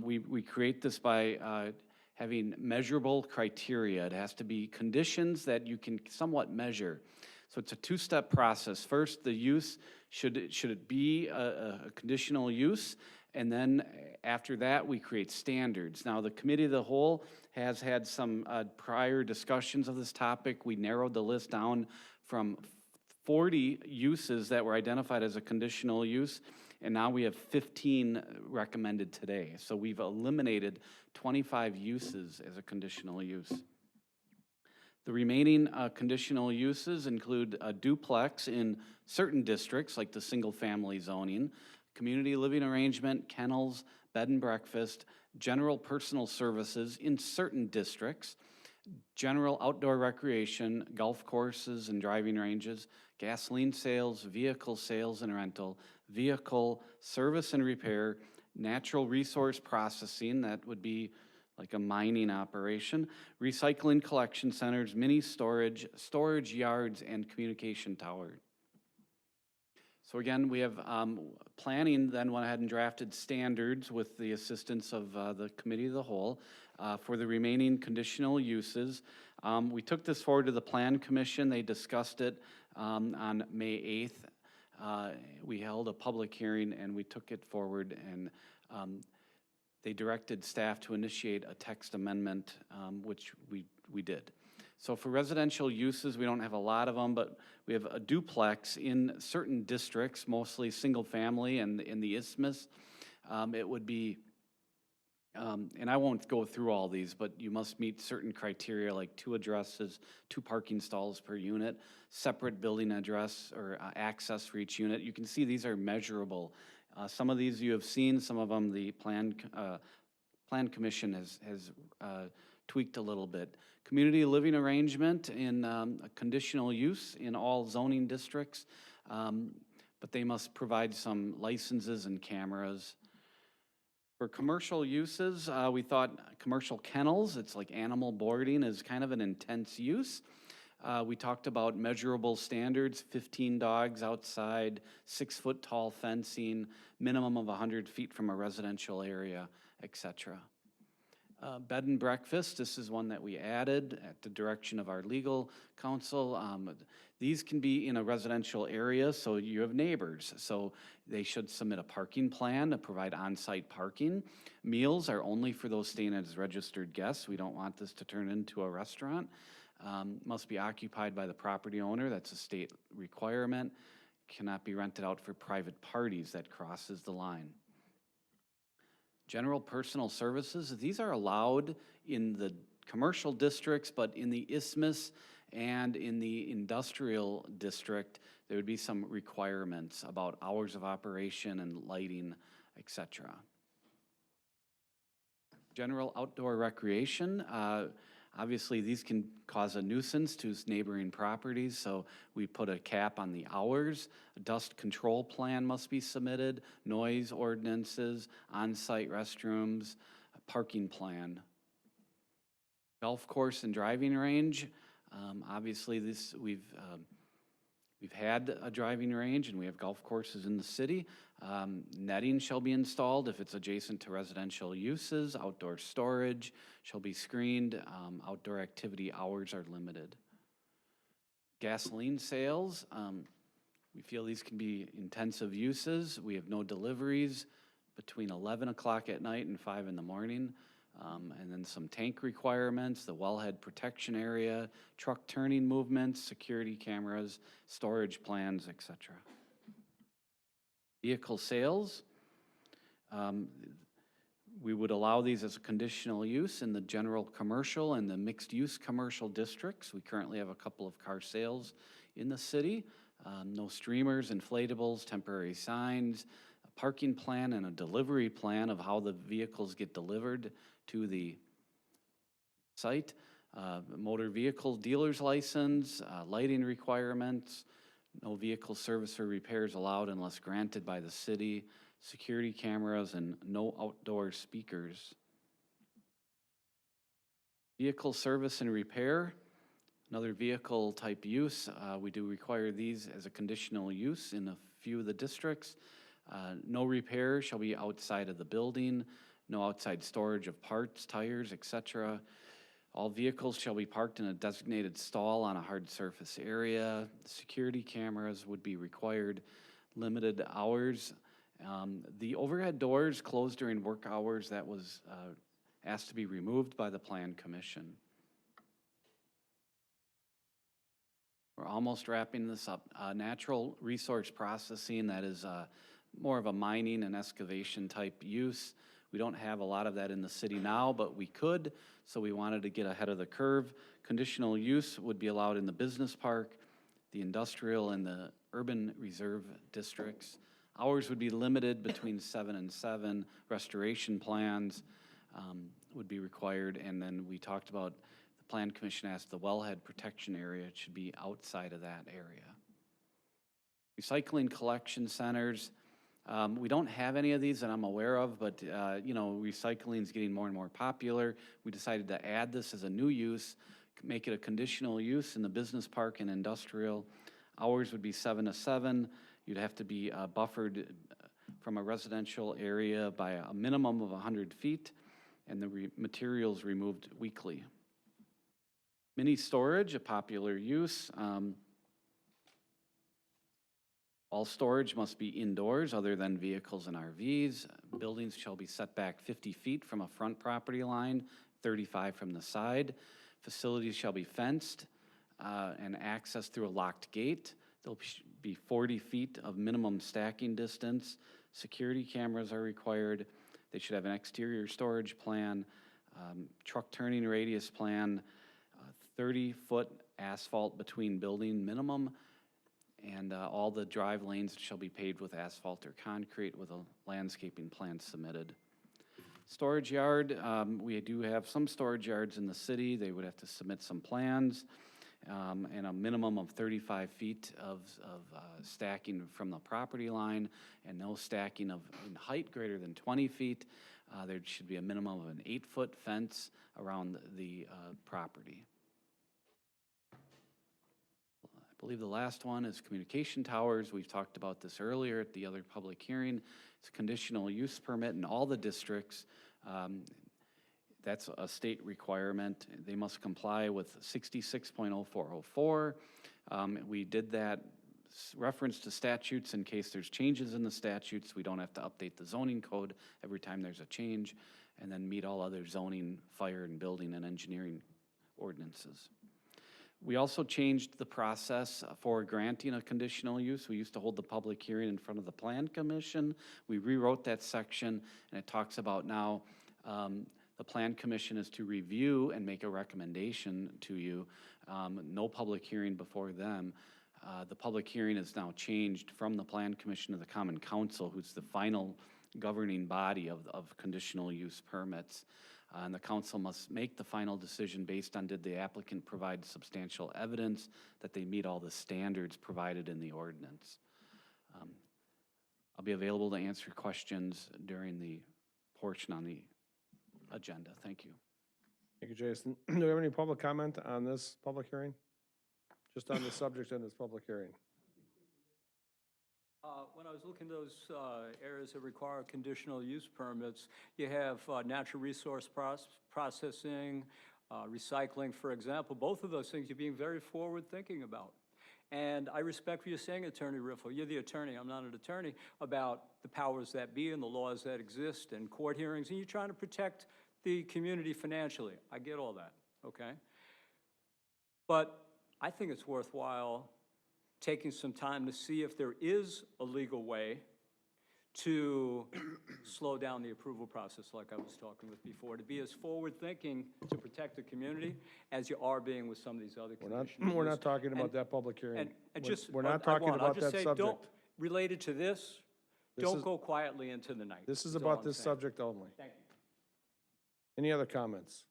Speaker 8: We create this by having measurable criteria. It has to be conditions that you can somewhat measure. So it's a two-step process. First, the use, should it be a conditional use? And then after that, we create standards. Now, the Committee of the Whole has had some prior discussions of this topic. We narrowed the list down from 40 uses that were identified as a conditional use, and now we have 15 recommended today. So we've eliminated 25 uses as a conditional use. The remaining conditional uses include a duplex in certain districts, like the single-family zoning, community living arrangement, kennels, bed and breakfast, general personal services in certain districts, general outdoor recreation, golf courses and driving ranges, gasoline sales, vehicle sales and rental, vehicle service and repair, natural resource processing, that would be like a mining operation, recycling collection centers, mini storage, storage yards, and communication tower. So again, we have planning then went ahead and drafted standards with the assistance of the Committee of the Whole for the remaining conditional uses. We took this forward to the Plan Commission. They discussed it on May 8th. We held a public hearing and we took it forward, and they directed staff to initiate a text amendment, which we did. So for residential uses, we don't have a lot of them, but we have a duplex in certain districts, mostly single family and in the isthmus. It would be And I won't go through all these, but you must meet certain criteria like 2 addresses, 2 parking stalls per unit, separate building address or access for each unit. You can see these are measurable. Some of these you have seen, some of them the Plan Commission has tweaked a little bit. Community living arrangement in a conditional use in all zoning districts, but they must provide some licenses and cameras. For commercial uses, we thought commercial kennels, it's like animal boarding, is kind of an intense use. We talked about measurable standards, 15 dogs outside, 6-foot tall fencing, minimum of 100 feet from a residential area, etc. Bed and breakfast, this is one that we added at the direction of our legal counsel. These can be in a residential area, so you have neighbors. So they should submit a parking plan to provide on-site parking. Meals are only for those staying as registered guests. We don't want this to turn into a restaurant. Must be occupied by the property owner, that's a state requirement. Cannot be rented out for private parties, that crosses the line. General personal services, these are allowed in the commercial districts, but in the isthmus and in the industrial district, there would be some requirements about hours of operation and lighting, etc. General outdoor recreation, obviously these can cause a nuisance to neighboring properties, so we put a cap on the hours. A dust control plan must be submitted, noise ordinances, on-site restrooms, a parking plan. Golf course and driving range, obviously we've had a driving range and we have golf courses in the city. Netting shall be installed if it's adjacent to residential uses. Outdoor storage shall be screened. Outdoor activity hours are limited. Gasoline sales, we feel these can be intensive uses. We have no deliveries between 11 o'clock at night and 5 in the morning. And then some tank requirements, the wellhead protection area, truck turning movements, security cameras, storage plans, etc. Vehicle sales, we would allow these as a conditional use in the general commercial and the mixed use commercial districts. We currently have a couple of car sales in the city. No streamers, inflatables, temporary signs, a parking plan and a delivery plan of how the vehicles get delivered to the site. Motor vehicle dealer's license, lighting requirements, no vehicle service or repairs allowed unless granted by the city, security cameras, and no outdoor speakers. Vehicle service and repair, another vehicle type use. We do require these as a conditional use in a few of the districts. No repair shall be outside of the building, no outside storage of parts, tires, etc. All vehicles shall be parked in a designated stall on a hard surface area. Security cameras would be required. Limited hours. The overhead doors closed during work hours, that was asked to be removed by the Plan Commission. We're almost wrapping this up. Natural resource processing, that is more of a mining and excavation type use. We don't have a lot of that in the city now, but we could, so we wanted to get ahead of the curve. Conditional use would be allowed in the business park, the industrial, and the urban reserve districts. Hours would be limited between 7 and 7. Restoration plans would be required, and then we talked about the Plan Commission asked the wellhead protection area, it should be outside of that area. Recycling collection centers. We don't have any of these that I'm aware of, but you know, recycling is getting more and more popular. We decided to add this as a new use, make it a conditional use in the business park and industrial. Hours would be 7 to 7. You'd have to be buffered from a residential area by a minimum of 100 feet, and the materials removed weekly. Mini storage, a popular use. All storage must be indoors other than vehicles and RVs. Buildings shall be set back 50 feet from a front property line, 35 from the side. Facilities shall be fenced and accessed through a locked gate. There'll be 40 feet of minimum stacking distance. Security cameras are required. They should have an exterior storage plan, truck turning radius plan, 30-foot asphalt between building minimum, and all the drive lanes shall be paved with asphalt or concrete with a landscaping plan submitted. Storage yard, we do have some storage yards in the city. They would have to submit some plans, and a minimum of 35 feet of stacking from the property line, and no stacking in height greater than 20 feet. There should be a minimum of an 8-foot fence around the property. I believe the last one is communication towers. We've talked about this earlier at the other public hearing. It's a conditional use permit in all the districts. That's a state requirement. They must comply with 66.0404. We did that reference to statutes in case there's changes in the statutes. We don't have to update the zoning code every time there's a change, and then meet all other zoning, fire, and building and engineering ordinances. We also changed the process for granting a conditional use. We used to hold the public hearing in front of the Plan Commission. We rewrote that section, and it talks about now the Plan Commission is to review and make a recommendation to you. No public hearing before them. The public hearing is now changed from the Plan Commission to the Common Council, who's the final governing body of conditional use permits. And the council must make the final decision based on did the applicant provide substantial evidence that they meet all the standards provided in the ordinance. I'll be available to answer questions during the portion on the agenda. Thank you.
Speaker 1: Thank you, Jason. Do we have any public comment on this public hearing? Just on the subject in this public hearing?
Speaker 11: When I was looking at those areas that require conditional use permits, you have natural resource processing, recycling, for example. Both of those things you're being very forward-thinking about. And I respect what you're saying, Attorney Riffle. You're the attorney, I'm not an attorney, about the powers that be and the laws that exist and court hearings, and you're trying to protect the community financially. I get all that, okay? But I think it's worthwhile taking some time to see if there is a legal way to slow down the approval process like I was talking with before, to be as forward-thinking to protect the community as you are being with some of these other conditions.
Speaker 1: We're not talking about that public hearing.
Speaker 11: And just,
Speaker 1: We're not talking about that subject.
Speaker 11: don't, related to this, don't go quietly into the night.
Speaker 1: This is
Speaker 11: all
Speaker 1: about
Speaker 11: I'm
Speaker 1: this
Speaker 11: saying.
Speaker 1: subject only.
Speaker 11: Thank you.
Speaker 1: Any other comments?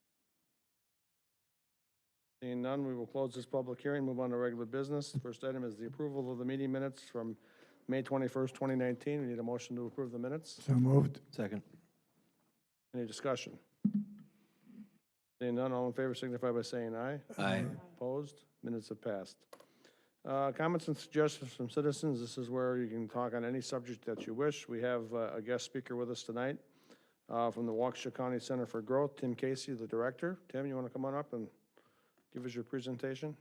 Speaker 1: Seeing none, we will close this public hearing, move on to regular business. First item is the approval of the meeting minutes from May 21st, 2019. We need a motion to approve the minutes.
Speaker 3: So moved.
Speaker 4: Second.
Speaker 1: Any discussion? Seeing none, all in favor signify by saying aye.
Speaker 4: Aye.
Speaker 1: Opposed? Minutes have passed. Comments and suggestions from citizens. This is where you can talk on any subject that you wish. We have a guest speaker with us tonight from the Waukesha County Center for Growth, Tim Casey, the director. Tim, you want to come on up and give us your presentation?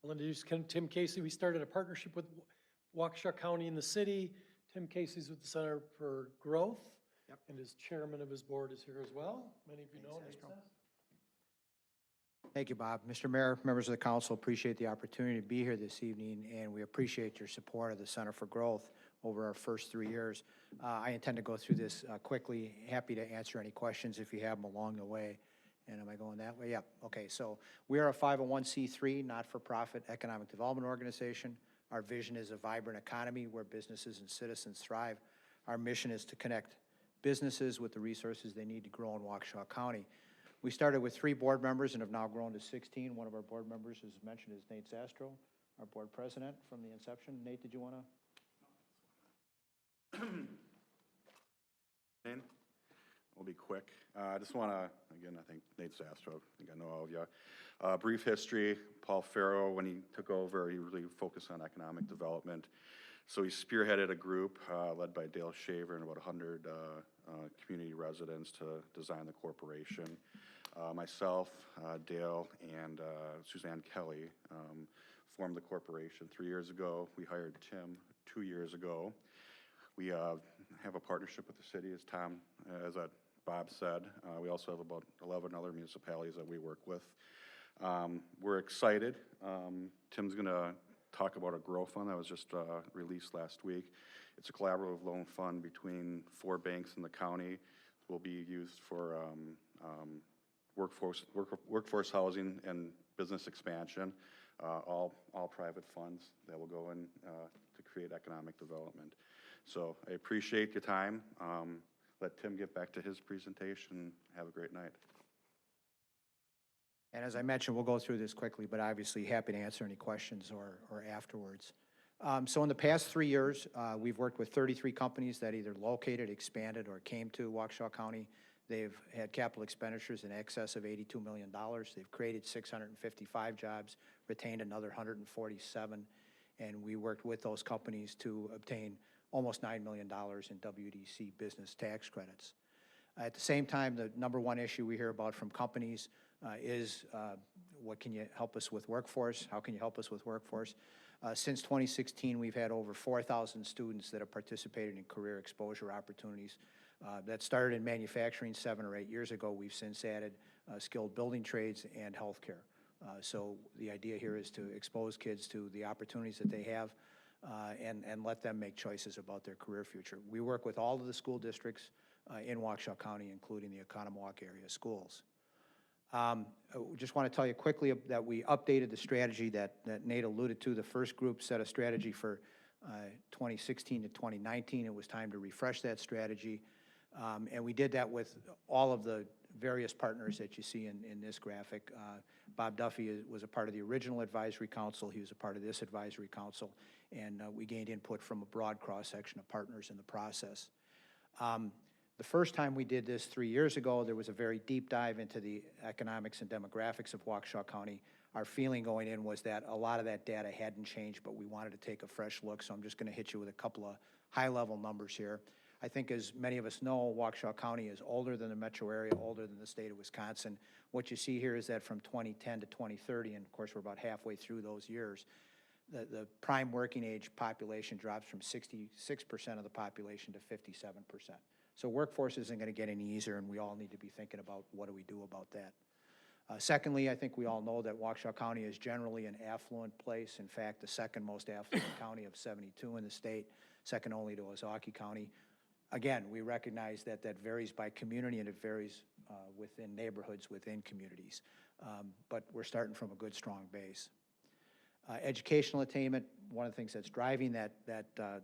Speaker 13: I'll introduce Tim Casey. We started a partnership with Waukesha County and the city. Tim Casey's with the Center for Growth. Yep. And his chairman of his board is here as well. Many of you know Nate Sastro.
Speaker 14: Thank you, Bob. Mr. Mayor, members of the council, appreciate the opportunity to be here this evening, and we appreciate your support of the Center for Growth over our first 3 years. I intend to go through this quickly. Happy to answer any questions if you have them along the way. And am I going that way? Yep. Okay, so we are a 501c3, not-for-profit economic development organization. Our vision is a vibrant economy where businesses and citizens thrive. Our mission is to connect businesses with the resources they need to grow in Waukesha County. We started with 3 board members and have now grown to 16. One of our board members, as mentioned, is Nate Sastro, our board president from the inception. Nate, did you want to?
Speaker 15: We'll be quick. I just want to, again, I think Nate Sastro, I think I know all of you. Brief history, Paul Farrow, when he took over, he really focused on economic development. So he spearheaded a group led by Dale Shaver and about 100 community residents to design the corporation. Myself, Dale, and Suzanne Kelly formed the corporation 3 years ago. We hired Tim 2 years ago. We have a partnership with the city, as Bob said. We also have about 11 other municipalities that we work with. We're excited. Tim's going to talk about a Grow Fund that was just released last week. It's a collaborative loan fund between 4 banks in the county. will be used for workforce housing and business expansion, all private funds that will go in to create economic development. So I appreciate your time. Let Tim get back to his presentation. Have a great night.
Speaker 14: And as I mentioned, we'll go through this quickly, but obviously happy to answer any questions or afterwards. So in the past 3 years, we've worked with 33 companies that either located, expanded, or came to Waukesha County. They've had capital expenditures in excess of $82 million. They've created 655 jobs, retained another 147, and we worked with those companies to obtain almost $9 million in WDC business tax credits. At the same time, the number one issue we hear about from companies is what can you help us with workforce? How can you help us with workforce? Since 2016, we've had over 4,000 students that have participated in career exposure opportunities. That started in manufacturing 7 or 8 years ago. We've since added skilled building trades and healthcare. So the idea here is to expose kids to the opportunities that they have and let them make choices about their career future. We work with all of the school districts in Waukesha County, including the Oconomowoc area schools. I just want to tell you quickly that we updated the strategy that Nate alluded to. The first group set a strategy for 2016 to 2019. It was time to refresh that strategy. And we did that with all of the various partners that you see in this graphic. Bob Duffy was a part of the original advisory council. He was a part of this advisory council. And we gained input from a broad cross-section of partners in the process. The first time we did this 3 years ago, there was a very deep dive into the economics and demographics of Waukesha County. Our feeling going in was that a lot of that data hadn't changed, but we wanted to take a fresh look, so I'm just going to hit you with a couple of high-level numbers here. I think as many of us know, Waukesha County is older than the metro area, older than the state of Wisconsin. What you see here is that from 2010 to 2030, and of course we're about halfway through those years, the prime working age population drops from 66% of the population to 57%. So workforce isn't going to get any easier, and we all need to be thinking about what do we do about that. Secondly, I think we all know that Waukesha County is generally an affluent place. In fact, the second most affluent county of 72 in the state, second only to Ozaukee County. Again, we recognize that that varies by community and it varies within neighborhoods, within communities. But we're starting from a good, strong base. Educational attainment, one of the things that's driving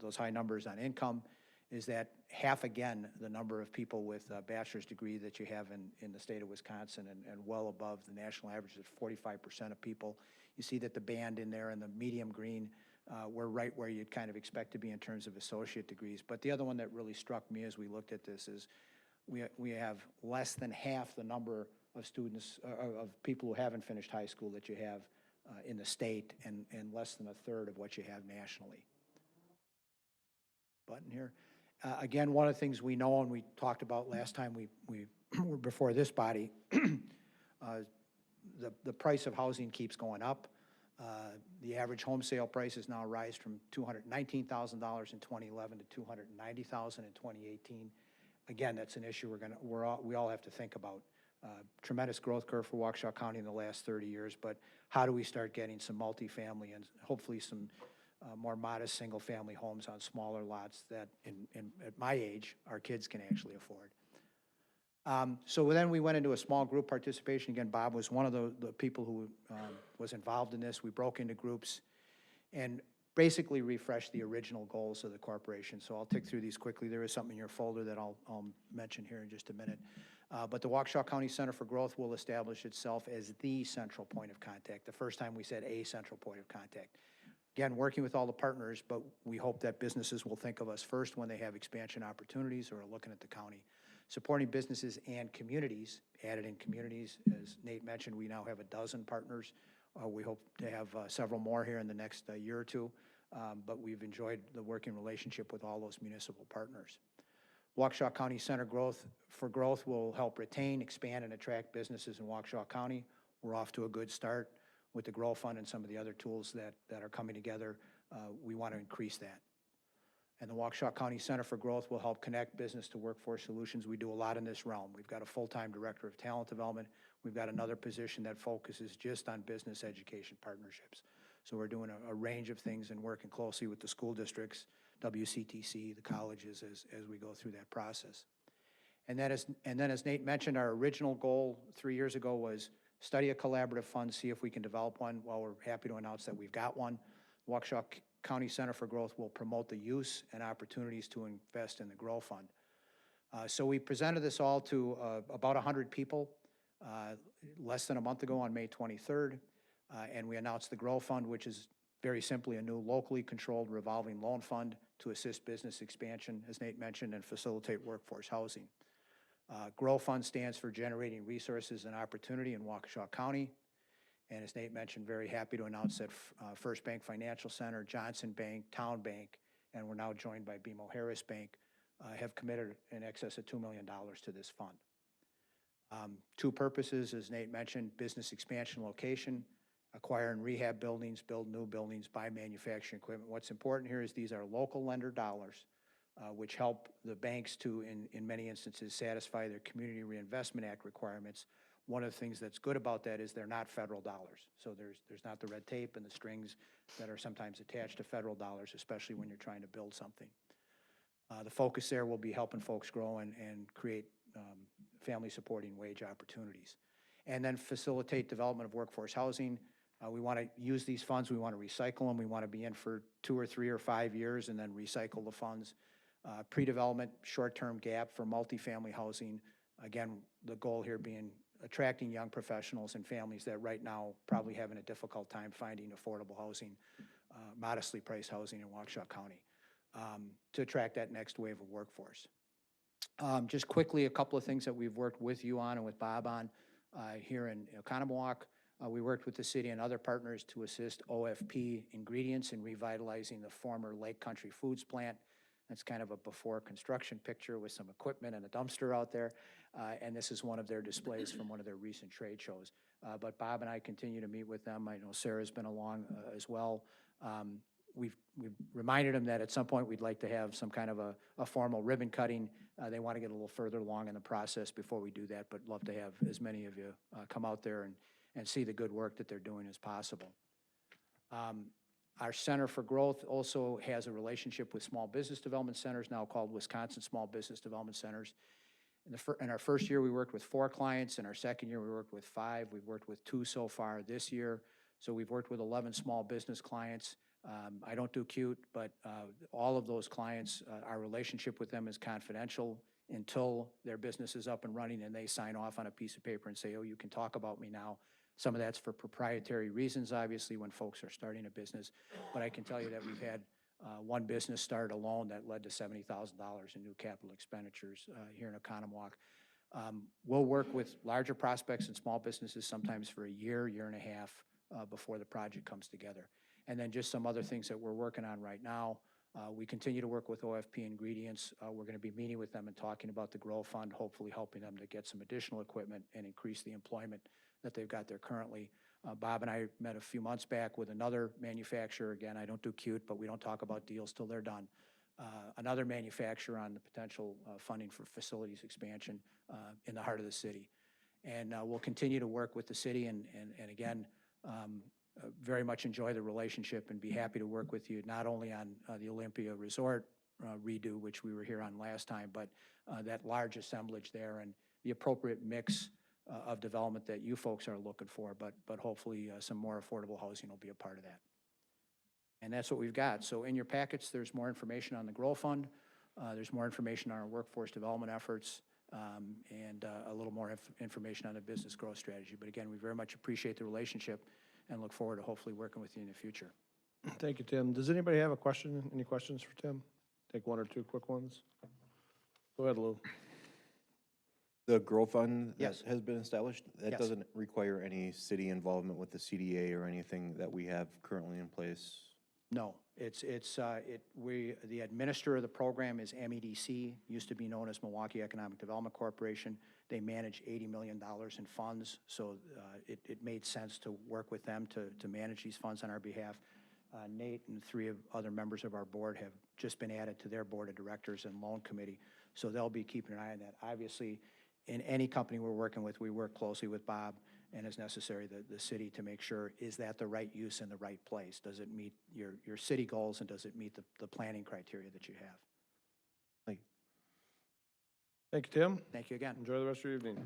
Speaker 14: those high numbers on income is that half again the number of people with a bachelor's degree that you have in the state of Wisconsin and well above the national average is 45% of people. You see that the band in there in the medium green, we're right where you'd kind of expect to be in terms of associate degrees. But the other one that really struck me as we looked at this is we have less than half the number of students, of people who haven't finished high school that you have in the state and less than a third of what you have nationally. Button here. Again, one of the things we know and we talked about last time we were before this body, the price of housing keeps going up. The average home sale prices now rise from $219,000 in 2011 to $290,000 in 2018. Again, that's an issue we all have to think about. Tremendous growth curve for Waukesha County in the last 30 years, but how do we start getting some multifamily and hopefully some more modest single-family homes on smaller lots that, at my age, our kids can actually afford. So then we went into a small group participation. Again, Bob was one of the people who was involved in this. We broke into groups and basically refreshed the original goals of the corporation. So I'll tick through these quickly. There is something in your folder that I'll mention here in just a minute. But the Waukesha County Center for Growth will establish itself as the central point of contact. The first time we said a central point of contact. Again, working with all the partners, but we hope that businesses will think of us first when they have expansion opportunities or are looking at the county. Supporting businesses and communities, added in communities, as Nate mentioned, we now have 12 partners. We hope to have several more here in the next year or two, but we've enjoyed the working relationship with all those municipal partners. Waukesha County Center for Growth will help retain, expand, and attract businesses in Waukesha County. We're off to a good start with the Grow Fund and some of the other tools that are coming together. We want to increase that. And the Waukesha County Center for Growth will help connect business to workforce solutions. We do a lot in this realm. We've got a full-time director of talent development. We've got another position that focuses just on business education partnerships. So we're doing a range of things and working closely with the school districts, WCTC, the colleges as we go through that process. And then as Nate mentioned, our original goal 3 years ago was study a collaborative fund, see if we can develop one. Well, we're happy to announce that we've got one. Waukesha County Center for Growth will promote the use and opportunities to invest in the Grow Fund. So we presented this all to about 100 people less than a month ago on May 23rd, and we announced the Grow Fund, which is very simply a new locally controlled revolving loan fund to assist business expansion, as Nate mentioned, and facilitate workforce housing. Grow Fund stands for Generating Resources and Opportunity in Waukesha County. And as Nate mentioned, very happy to announce that First Bank Financial Center, Johnson Bank, Town Bank, and we're now joined by BMO Harris Bank, have committed in excess of $2 million to this fund. Two purposes, as Nate mentioned: business expansion location, acquire and rehab buildings, build new buildings, buy manufacturing equipment. What's important here is these are local lender dollars, which help the banks to, in many instances, satisfy their Community Reinvestment Act requirements. One of the things that's good about that is they're not federal dollars. So there's not the red tape and the strings that are sometimes attached to federal dollars, especially when you're trying to build something. The focus there will be helping folks grow and create family supporting wage opportunities. And then facilitate development of workforce housing. We want to use these funds, we want to recycle them, we want to be in for 2 or 3 or 5 years and then recycle the funds. Pre-development, short-term gap for multifamily housing. Again, the goal here being attracting young professionals and families that right now probably having a difficult time finding affordable housing, modestly priced housing in Waukesha County, to attract that next wave of workforce. Just quickly, a couple of things that we've worked with you on and with Bob on here in Oconomowoc. We worked with the city and other partners to assist OFP Ingredients in revitalizing the former Lake Country Foods plant. That's kind of a before construction picture with some equipment and a dumpster out there. And this is one of their displays from one of their recent trade shows. But Bob and I continue to meet with them. I know Sarah's been along as well. We've reminded them that at some point we'd like to have some kind of a formal ribbon cutting. They want to get a little further along in the process before we do that, but love to have as many of you come out there and see the good work that they're doing as possible. Our Center for Growth also has a relationship with small business development centers, now called Wisconsin Small Business Development Centers. In our first year, we worked with 4 clients. In our second year, we worked with 5. We've worked with 2 so far this year. So we've worked with 11 small business clients. I don't do cute, but all of those clients, our relationship with them is confidential until their business is up and running and they sign off on a piece of paper and say, oh, you can talk about me now. Some of that's for proprietary reasons, obviously, when folks are starting a business. But I can tell you that we've had one business start alone that led to $70,000 in new capital expenditures here in Oconomowoc. We'll work with larger prospects and small businesses sometimes for a year, year and a half before the project comes together. And then just some other things that we're working on right now. We continue to work with OFP Ingredients. We're going to be meeting with them and talking about the Grow Fund, hopefully helping them to get some additional equipment and increase the employment that they've got there currently. Bob and I met a few months back with another manufacturer. Again, I don't do cute, but we don't talk about deals till they're done. Another manufacturer on the potential funding for facilities expansion in the heart of the city. And we'll continue to work with the city and again, very much enjoy the relationship and be happy to work with you, not only on the Olympia Resort redo, which we were here on last time, but that large assemblage there and the appropriate mix of development that you folks are looking for, but hopefully some more affordable housing will be a part of that. And that's what we've got. So in your packets, there's more information on the Grow Fund. There's more information on our workforce development efforts and a little more information on the business growth strategy. But again, we very much appreciate the relationship and look forward to hopefully working with you in the future.
Speaker 1: Thank you, Tim. Does anybody have a question? Any questions for Tim? Take 1 or 2 quick ones. Go ahead, Lou.
Speaker 7: The Grow Fund that
Speaker 14: Yes.
Speaker 7: has been established, that
Speaker 14: Yes.
Speaker 7: doesn't require any city involvement with the CDA or anything that we have currently in place?
Speaker 14: No, the administrator of the program is MEDC, used to be known as Milwaukee Economic Development Corporation. They manage $80 million in funds, so it made sense to work with them to manage these funds on our behalf. Nate and 3 other members of our board have just been added to their board of directors and loan committee, so they'll be keeping an eye on that. Obviously, in any company we're working with, we work closely with Bob and as necessary, the city to make sure, is that the right use in the right place? Does it meet your city goals and does it meet the planning criteria that you have?
Speaker 1: Thank you, Tim.
Speaker 14: Thank you again.
Speaker 1: Enjoy the rest of your evening.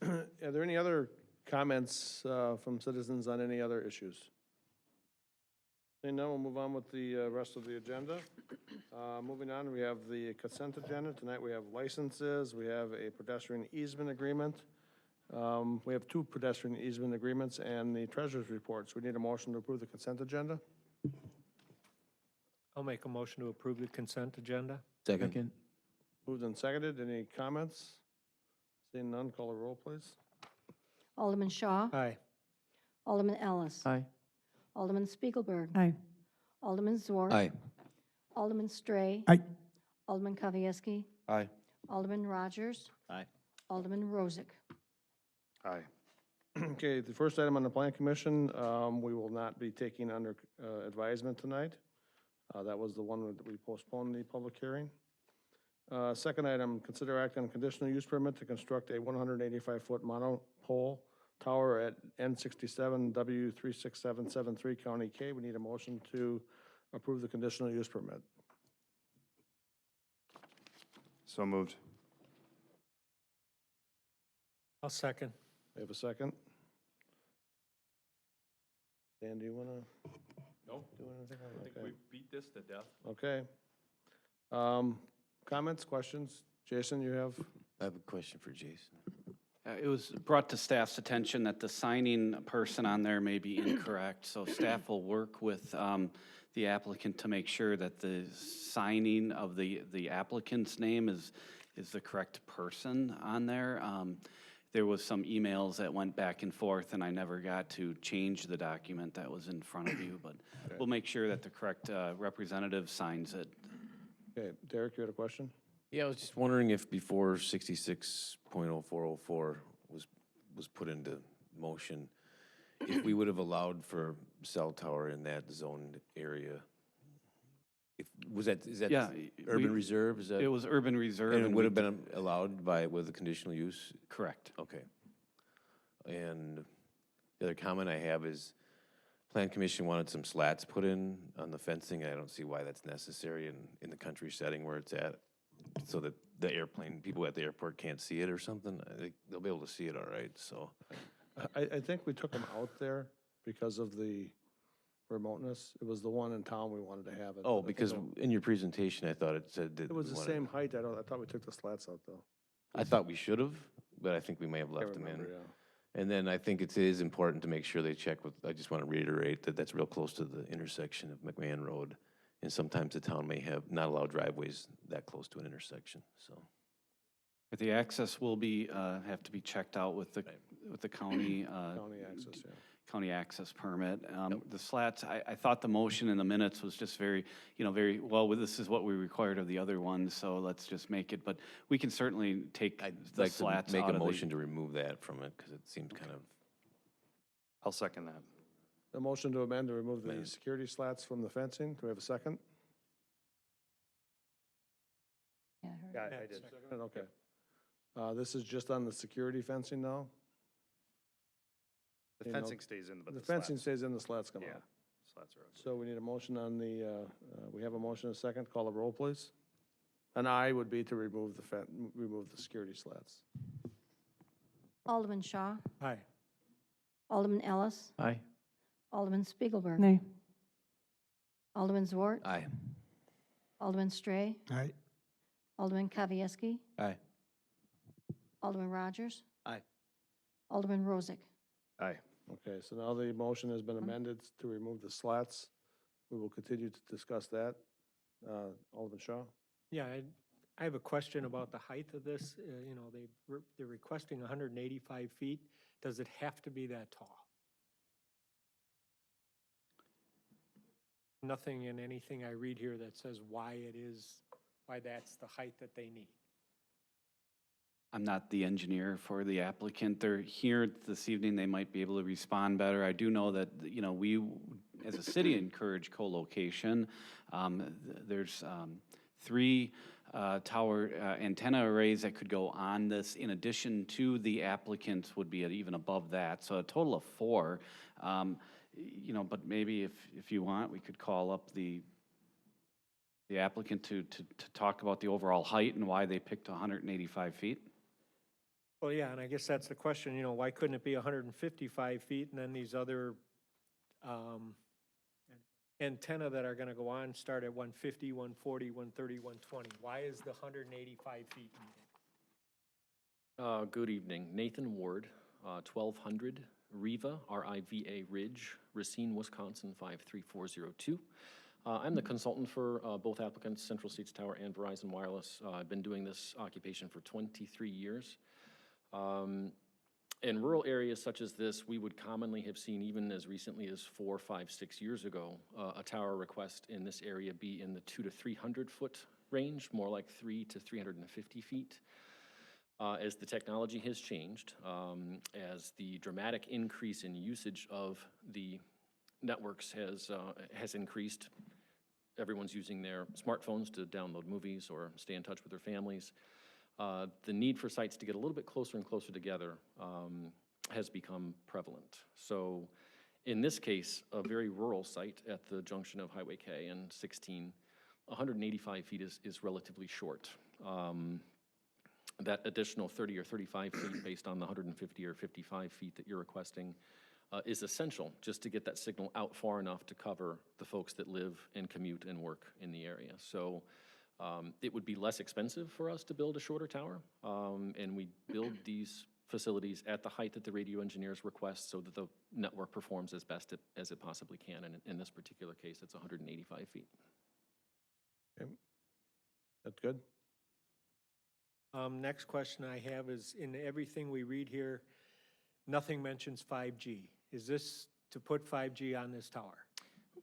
Speaker 1: Are there any other comments from citizens on any other issues? Seeing none, we'll move on with the rest of the agenda. Moving on, we have the consent agenda. Tonight we have licenses, we have a pedestrian easement agreement. We have 2 pedestrian easement agreements and the treasurer's reports. We need a motion to approve the consent agenda.
Speaker 11: I'll make a motion to approve the consent agenda.
Speaker 4: Second.
Speaker 1: Moved and seconded. Any comments? Seeing none, call the roll, please.
Speaker 2: Alderman Shaw.
Speaker 11: Aye.
Speaker 2: Alderman Ellis.
Speaker 4: Aye.
Speaker 2: Alderman Spiegelberg.
Speaker 9: Aye.
Speaker 2: Alderman Zwart.
Speaker 4: Aye.
Speaker 2: Alderman Stray.
Speaker 3: Aye.
Speaker 2: Alderman Kavieski.
Speaker 7: Aye.
Speaker 2: Alderman Rogers.
Speaker 4: Aye.
Speaker 2: Alderman Rozak.
Speaker 15: Aye.
Speaker 1: Okay, the first item on the Plan Commission, we will not be taking under advisement tonight. That was the one that we postponed the public hearing. Second item, consider act on conditional use permit to construct a 185-foot monopole tower at N67 W36773 County K. We need a motion to approve the conditional use permit.
Speaker 15: So moved.
Speaker 11: I'll second.
Speaker 1: We have a second. Dan, do you want to
Speaker 5: No,
Speaker 1: do anything?
Speaker 5: I think
Speaker 1: Okay.
Speaker 5: we beat this to death.
Speaker 1: Okay. Comments, questions? Jason, you have?
Speaker 4: I have a question for Jason.
Speaker 8: It was brought to staff's attention that the signing person on there may be incorrect, so staff will work with the applicant to make sure that the signing of the applicant's name is the correct person on there. There was some emails that went back and forth, and I never got to change the document that was in front of you, but we'll make sure that the correct representative signs it.
Speaker 1: Okay, Derek, you had a question?
Speaker 16: Yeah, I was just wondering if before 66.0404 was put into motion, if we would have allowed for cell tower in that zoned area. Is that
Speaker 8: Yeah,
Speaker 16: urban reserve? Is that?
Speaker 8: It was urban reserve.
Speaker 16: And it
Speaker 8: we
Speaker 16: would have been allowed with a conditional use?
Speaker 8: Correct.
Speaker 16: Okay. And the other comment I have is, Plan Commission wanted some slats put in on the fencing. I don't see why that's necessary in the country setting where it's at, so that the people at the airport can't see it or something. I think they'll be able to see it all right, so.
Speaker 1: I think we took them out there because of the remoteness. It was the one in town we wanted to have it.
Speaker 16: Oh,
Speaker 1: but I think
Speaker 16: because in your presentation, I thought it said that.
Speaker 1: it was
Speaker 16: we
Speaker 1: the
Speaker 16: wanted-
Speaker 1: same height. I thought we took the slats out, though.
Speaker 16: I thought we should have, but I think we may have
Speaker 1: I
Speaker 16: left them in.
Speaker 1: remember, yeah.
Speaker 16: And then I think it is important to make sure they check with, I just want to reiterate that that's real close to the intersection of McMahon Road. And sometimes the town may not allow driveways that close to an intersection, so.
Speaker 8: But the access will be, have to be checked out with the county.
Speaker 1: County access, yeah.
Speaker 8: County access permit. The slats, I thought the motion in the minutes was just very, very, well, this is what we required of the other ones, so let's just make it, but we can certainly take
Speaker 16: I'd
Speaker 8: the
Speaker 16: like to
Speaker 8: slats
Speaker 16: make
Speaker 8: out
Speaker 16: a
Speaker 8: of
Speaker 16: motion to remove that from it, because it seems kind of,
Speaker 15: I'll second that.
Speaker 1: The motion to amend to remove the
Speaker 16: Amend.
Speaker 1: security slats from the fencing. Do we have a second?
Speaker 2: Yeah, I heard.
Speaker 15: Yeah,
Speaker 11: Yeah,
Speaker 15: I did.
Speaker 1: Second, okay. This is just on the security fencing now?
Speaker 15: The
Speaker 1: You know,
Speaker 15: fencing stays in, but
Speaker 1: The
Speaker 15: the
Speaker 1: fencing
Speaker 15: slats.
Speaker 1: stays in, the slats come
Speaker 15: Yeah,
Speaker 1: out.
Speaker 15: slats are out.
Speaker 1: So we need a motion on the, we have a motion and a second. Call the roll, please. An aye would be to remove remove the security slats.
Speaker 2: Alderman Shaw.
Speaker 11: Aye.
Speaker 2: Alderman Ellis.
Speaker 4: Aye.
Speaker 2: Alderman Spiegelberg.
Speaker 9: Nay.
Speaker 2: Alderman Zwart.
Speaker 16: aye.
Speaker 2: Alderman Stray.
Speaker 3: Aye.
Speaker 2: Alderman Kavieski.
Speaker 4: Aye.
Speaker 2: Alderman Rogers.
Speaker 4: Aye.
Speaker 2: Alderman Rozak.
Speaker 15: Aye.
Speaker 1: Okay, so now the motion has been amended to remove the slats. We will continue to discuss that. Alderman Shaw?
Speaker 11: Yeah, I have a question about the height of this. They're requesting 185 feet. Does it have to be that tall? Nothing in anything I read here that says why that's the height that they need.
Speaker 8: I'm not the engineer for the applicant. They're here this evening. They might be able to respond better. I do know that, we, as a city, encourage co-location. There's 3 tower antenna arrays that could go on this. In addition to the applicants would be at even above that. So a total of 4. But maybe if you want, we could call up the the applicant to talk about the overall height and why they picked 185 feet?
Speaker 14: Well, yeah, and I guess that's the question, you know, why couldn't it be 155 feet and then these other antenna that are gonna go on start at 150, 140, 130, 120? Why is the 185 feet needed?
Speaker 17: Good evening. Nathan Ward, 1200 Riva, R-I-V-A Ridge, Racine, Wisconsin, 53402. I'm the consultant for both applicants, Central States Tower and Verizon Wireless. I've been doing this occupation for 23 years. In rural areas such as this, we would commonly have seen, even as recently as 4, 5, 6 years ago, a tower request in this area be in the 200 to 300 foot range, more like 3 to 350 feet. As the technology has changed, as the dramatic increase in usage of the networks has increased, everyone's using their smartphones to download movies or stay in touch with their families. The need for sites to get a little bit closer and closer together has become prevalent. So in this case, a very rural site at the junction of Highway K and 16, 185 feet is relatively short. That additional 30 or 35 feet based on the 150 or 55 feet that you're requesting is essential just to get that signal out far enough to cover the folks that live and commute and work in the area. So it would be less expensive for us to build a shorter tower, and we build these facilities at the height that the radio engineers request so that the network performs as best as it possibly can, and in this particular case, it's 185 feet.
Speaker 1: Okay. That's good.
Speaker 14: Next question I have is, in everything we read here, nothing mentions 5G. Is this to put 5G on this tower?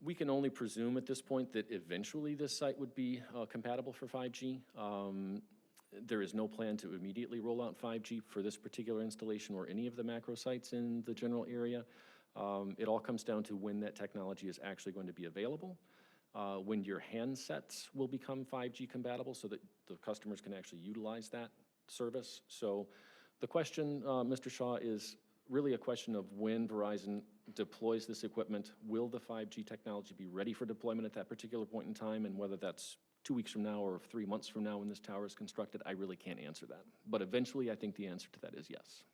Speaker 17: We can only presume at this point that eventually this site would be compatible for 5G. There is no plan to immediately roll out 5G for this particular installation or any of the macro sites in the general area. It all comes down to when that technology is actually going to be available, when your handsets will become 5G compatible so that the customers can actually utilize that service. So the question, Mr. Shaw, is really a question of when Verizon deploys this equipment. Will the 5G technology be ready for deployment at that particular point in time? And whether that's 2 weeks from now or 3 months from now when this tower is constructed, I really can't answer that. But eventually, I think the answer to that is yes.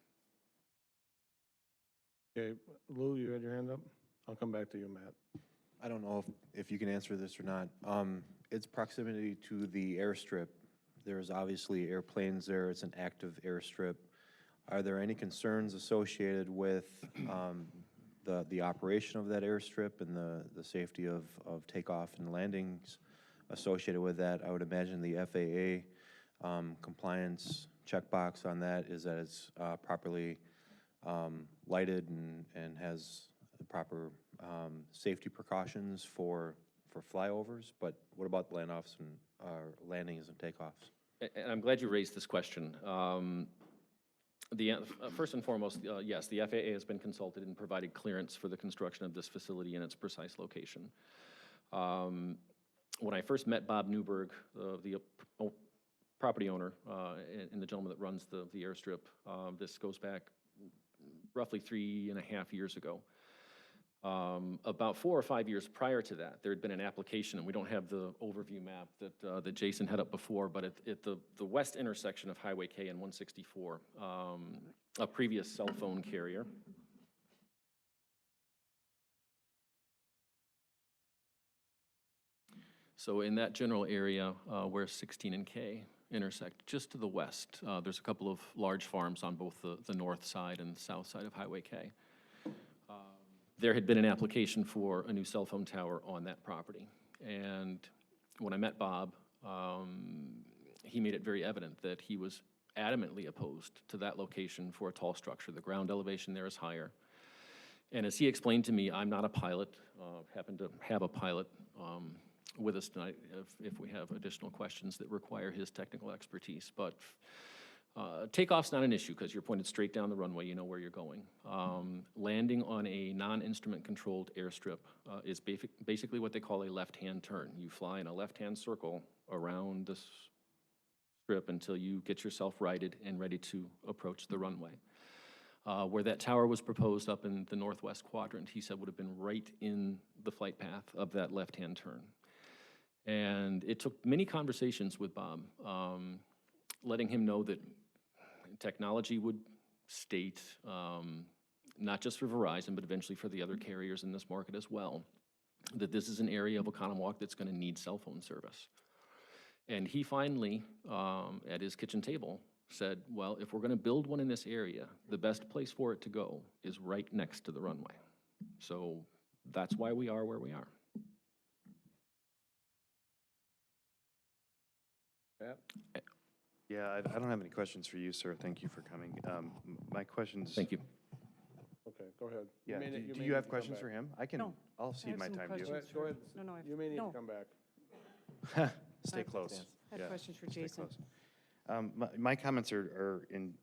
Speaker 1: Okay, Lou, you had your hand up? I'll come back to you, Matt.
Speaker 7: I don't know if you can answer this or not. Its proximity to the airstrip, there's obviously airplanes there, it's an active airstrip. Are there any concerns associated with the operation of that airstrip and the safety of takeoff and landings associated with that? I would imagine the FAA compliance checkbox on that is that it's properly lighted and has the proper safety precautions for flyovers, but what about landings and takeoffs?
Speaker 17: And I'm glad you raised this question. First and foremost, yes, the FAA has been consulted and provided clearance for the construction of this facility in its precise location. When I first met Bob Newberg, the property owner and the gentleman that runs the airstrip, this goes back roughly 3.5 years ago. About 4 or 5 years prior to that, there had been an application, and we don't have the overview map that Jason had up before, but at the west intersection of Highway K and 164, a previous cell phone carrier So in that general area where 16 and K intersect, just to the west, there's a couple of large farms on both the north side and south side of Highway K. There had been an application for a new cell phone tower on that property. And when I met Bob, he made it very evident that he was adamantly opposed to that location for a tall structure. The ground elevation there is higher. And as he explained to me, I'm not a pilot, happen to have a pilot with us tonight if we have additional questions that require his technical expertise. But takeoff's not an issue because you're pointed straight down the runway, you know where you're going. Landing on a non-instrument controlled airstrip is basically what they call a left-hand turn. You fly in a left-hand circle around the strip until you get yourself righted and ready to approach the runway. Where that tower was proposed up in the northwest quadrant, he said would have been right in the flight path of that left-hand turn. And it took many conversations with Bob, letting him know that technology would state, not just for Verizon, but eventually for the other carriers in this market as well, that this is an area of Oconomowoc that's going to need cell phone service. And he finally, at his kitchen table, said, well, if we're going to build one in this area, the best place for it to go is right next to the runway. So that's why we are where we are.
Speaker 1: Pat?
Speaker 7: Yeah, I don't have any questions for you, sir. Thank you for coming. My questions.
Speaker 17: Thank you.
Speaker 1: Okay, go ahead.
Speaker 7: Yeah,
Speaker 1: may
Speaker 7: do
Speaker 1: need-
Speaker 7: do
Speaker 1: may
Speaker 7: you
Speaker 1: need
Speaker 7: have
Speaker 1: to come
Speaker 7: questions
Speaker 1: back.
Speaker 7: for him?
Speaker 9: No,
Speaker 7: I'll cede
Speaker 9: have
Speaker 7: my
Speaker 9: some
Speaker 7: time to you.
Speaker 1: Go ahead, go ahead.
Speaker 9: No, no,
Speaker 1: You may need
Speaker 9: no.
Speaker 1: to come back.
Speaker 7: Stay
Speaker 9: have-
Speaker 7: close.
Speaker 9: I have
Speaker 7: Yeah,
Speaker 9: questions for
Speaker 7: stay
Speaker 9: Jason.
Speaker 7: close. My comments are in,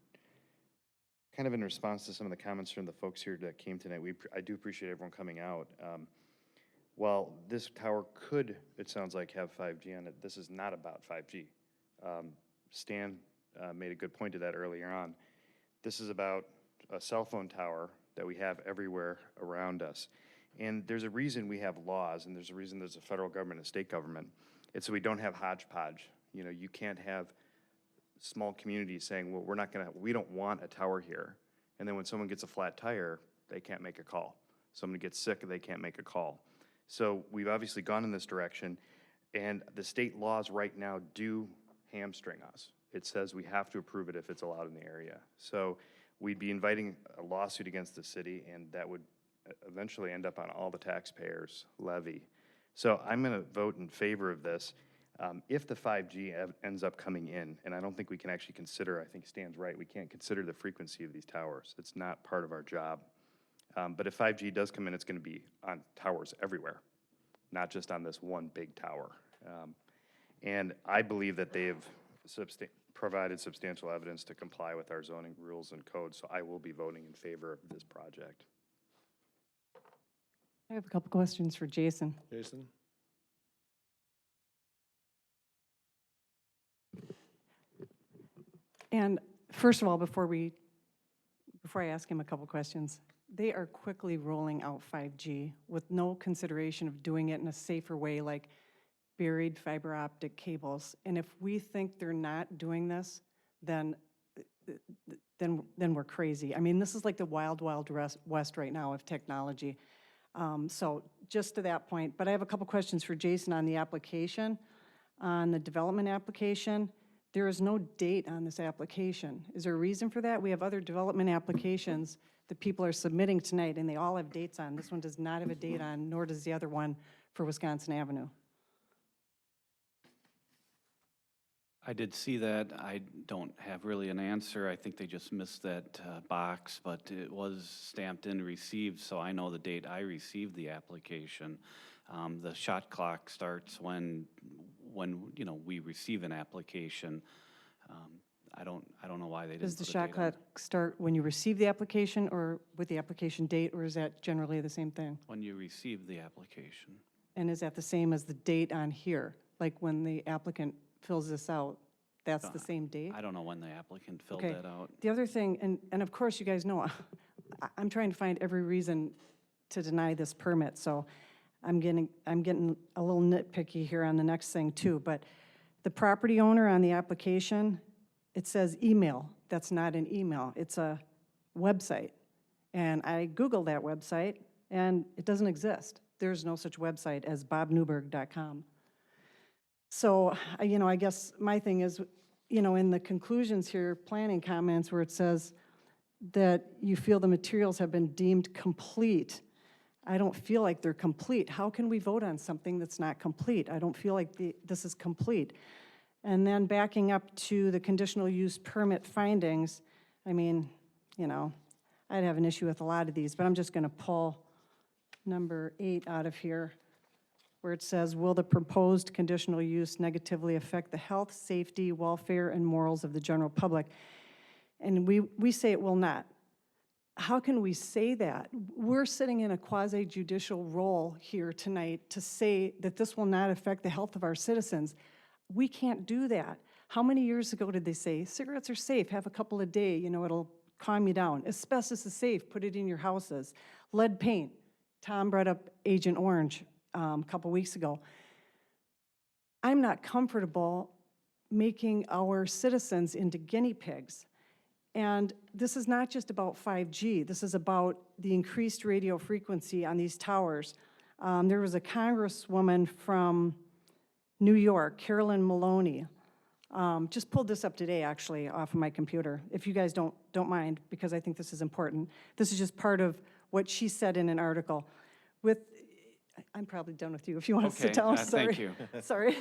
Speaker 7: kind of in response to some of the comments from the folks here that came tonight. I do appreciate everyone coming out. While this tower could, it sounds like, have 5G on it, this is not about 5G. Stan made a good point to that earlier on. This is about a cell phone tower that we have everywhere around us. And there's a reason we have laws, and there's a reason there's a federal government and state government. It's so we don't have hodgepodge. You know, you can't have small communities saying, well, we don't want a tower here. And then when someone gets a flat tire, they can't make a call. Someone gets sick, they can't make a call. So we've obviously gone in this direction, and the state laws right now do hamstring us. It says we have to approve it if it's allowed in the area. So we'd be inviting a lawsuit against the city, and that would eventually end up on all the taxpayers' levy. So I'm going to vote in favor of this. If the 5G ends up coming in, and I don't think we can actually consider, I think Stan's right, we can't consider the frequency of these towers. It's not part of our job. But if 5G does come in, it's going to be on towers everywhere, not just on this one big tower. And I believe that they have provided substantial evidence to comply with our zoning rules and codes, so I will be voting in favor of this project.
Speaker 18: I have a couple questions for Jason.
Speaker 1: Jason?
Speaker 18: And first of all, before I ask him a couple questions, they are quickly rolling out 5G with no consideration of doing it in a safer way, like buried fiber optic cables. And if we think they're not doing this, then we're crazy. I mean, this is like the wild, wild west right now of technology. So just to that point, but I have a couple questions for Jason on the application. On the development application, there is no date on this application. Is there a reason for that? We have other development applications that people are submitting tonight, and they all have dates on. This one does not have a date on, nor does the other one for Wisconsin Avenue.
Speaker 8: I did see that. I don't have really an answer. I think they just missed that box, but it was stamped and received, so I know the date I received the application. The shot clock starts when you know, we receive an application. I don't know why they didn't
Speaker 18: Does the
Speaker 8: put a
Speaker 18: shot
Speaker 8: date on
Speaker 18: clock start when you receive the application or with the application date, or is that generally the same thing?
Speaker 8: when you receive the application.
Speaker 18: And is that the same as the date on here? Like when the applicant fills this out, that's the same date?
Speaker 8: I don't know when the applicant filled
Speaker 18: Okay.
Speaker 8: that out.
Speaker 18: The other thing, and of course, you guys know, I'm trying to find every reason to deny this permit, so I'm getting a little nitpicky here on the next thing too, but the property owner on the application, it says email. That's not an email, it's a website. And I Googled that website, and it doesn't exist. There's no such website as bobnewberg.com. So, I guess my thing is, in the conclusions here, planning comments where it says that you feel the materials have been deemed complete, I don't feel like they're complete. How can we vote on something that's not complete? I don't feel like this is complete. And then backing up to the conditional use permit findings, I mean, I'd have an issue with a lot of these, but I'm just going to pull number 8 out of here, where it says, will the proposed conditional use negatively affect the health, safety, welfare, and morals of the general public? And we say it will not. How can we say that? We're sitting in a quasi-judicial role here tonight to say that this will not affect the health of our citizens. We can't do that. How many years ago did they say, cigarettes are safe, have a couple a day, it'll calm you down. Asbestos is safe, put it in your houses. Lead paint, Tom brought up Agent Orange a couple weeks ago. I'm not comfortable making our citizens into guinea pigs. And this is not just about 5G. This is about the increased radio frequency on these towers. There was a congresswoman from New York, Carolyn Maloney, just pulled this up today, actually, off of my computer, if you guys don't mind, because I think this is important. This is just part of what she said in an article. I'm probably done with you, if you want to sit down, sorry.
Speaker 8: Thank you.
Speaker 18: Sorry.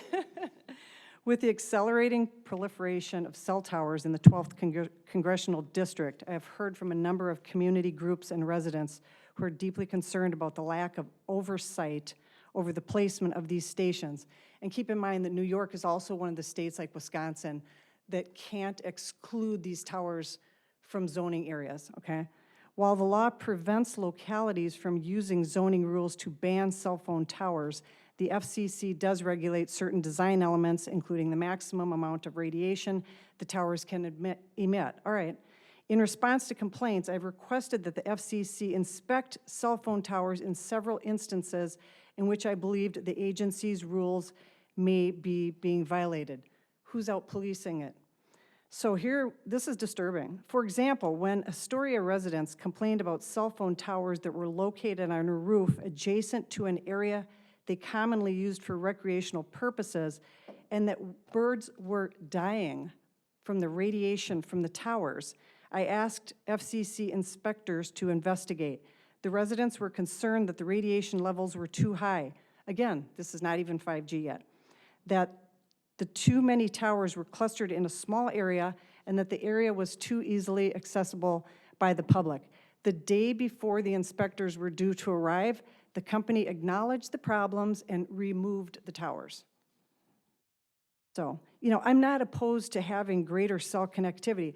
Speaker 18: With the accelerating proliferation of cell towers in the 12th Congressional District, I have heard from a number of community groups and residents who are deeply concerned about the lack of oversight over the placement of these stations. And keep in mind that New York is also one of the states, like Wisconsin, that can't exclude these towers from zoning areas, okay? While the law prevents localities from using zoning rules to ban cell phone towers, the FCC does regulate certain design elements, including the maximum amount of radiation the towers can emit. All right. In response to complaints, I've requested that the FCC inspect cell phone towers in several instances in which I believed the agency's rules may be being violated. Who's out policing it? So here, this is disturbing. For example, when Astoria residents complained about cell phone towers that were located on a roof adjacent to an area they commonly used for recreational purposes, and that birds were dying from the radiation from the towers, I asked FCC inspectors to investigate. The residents were concerned that the radiation levels were too high. Again, this is not even 5G yet. That the too many towers were clustered in a small area and that the area was too easily accessible by the public. The day before the inspectors were due to arrive, the company acknowledged the problems and removed the towers. So, you know, I'm not opposed to having greater cell connectivity,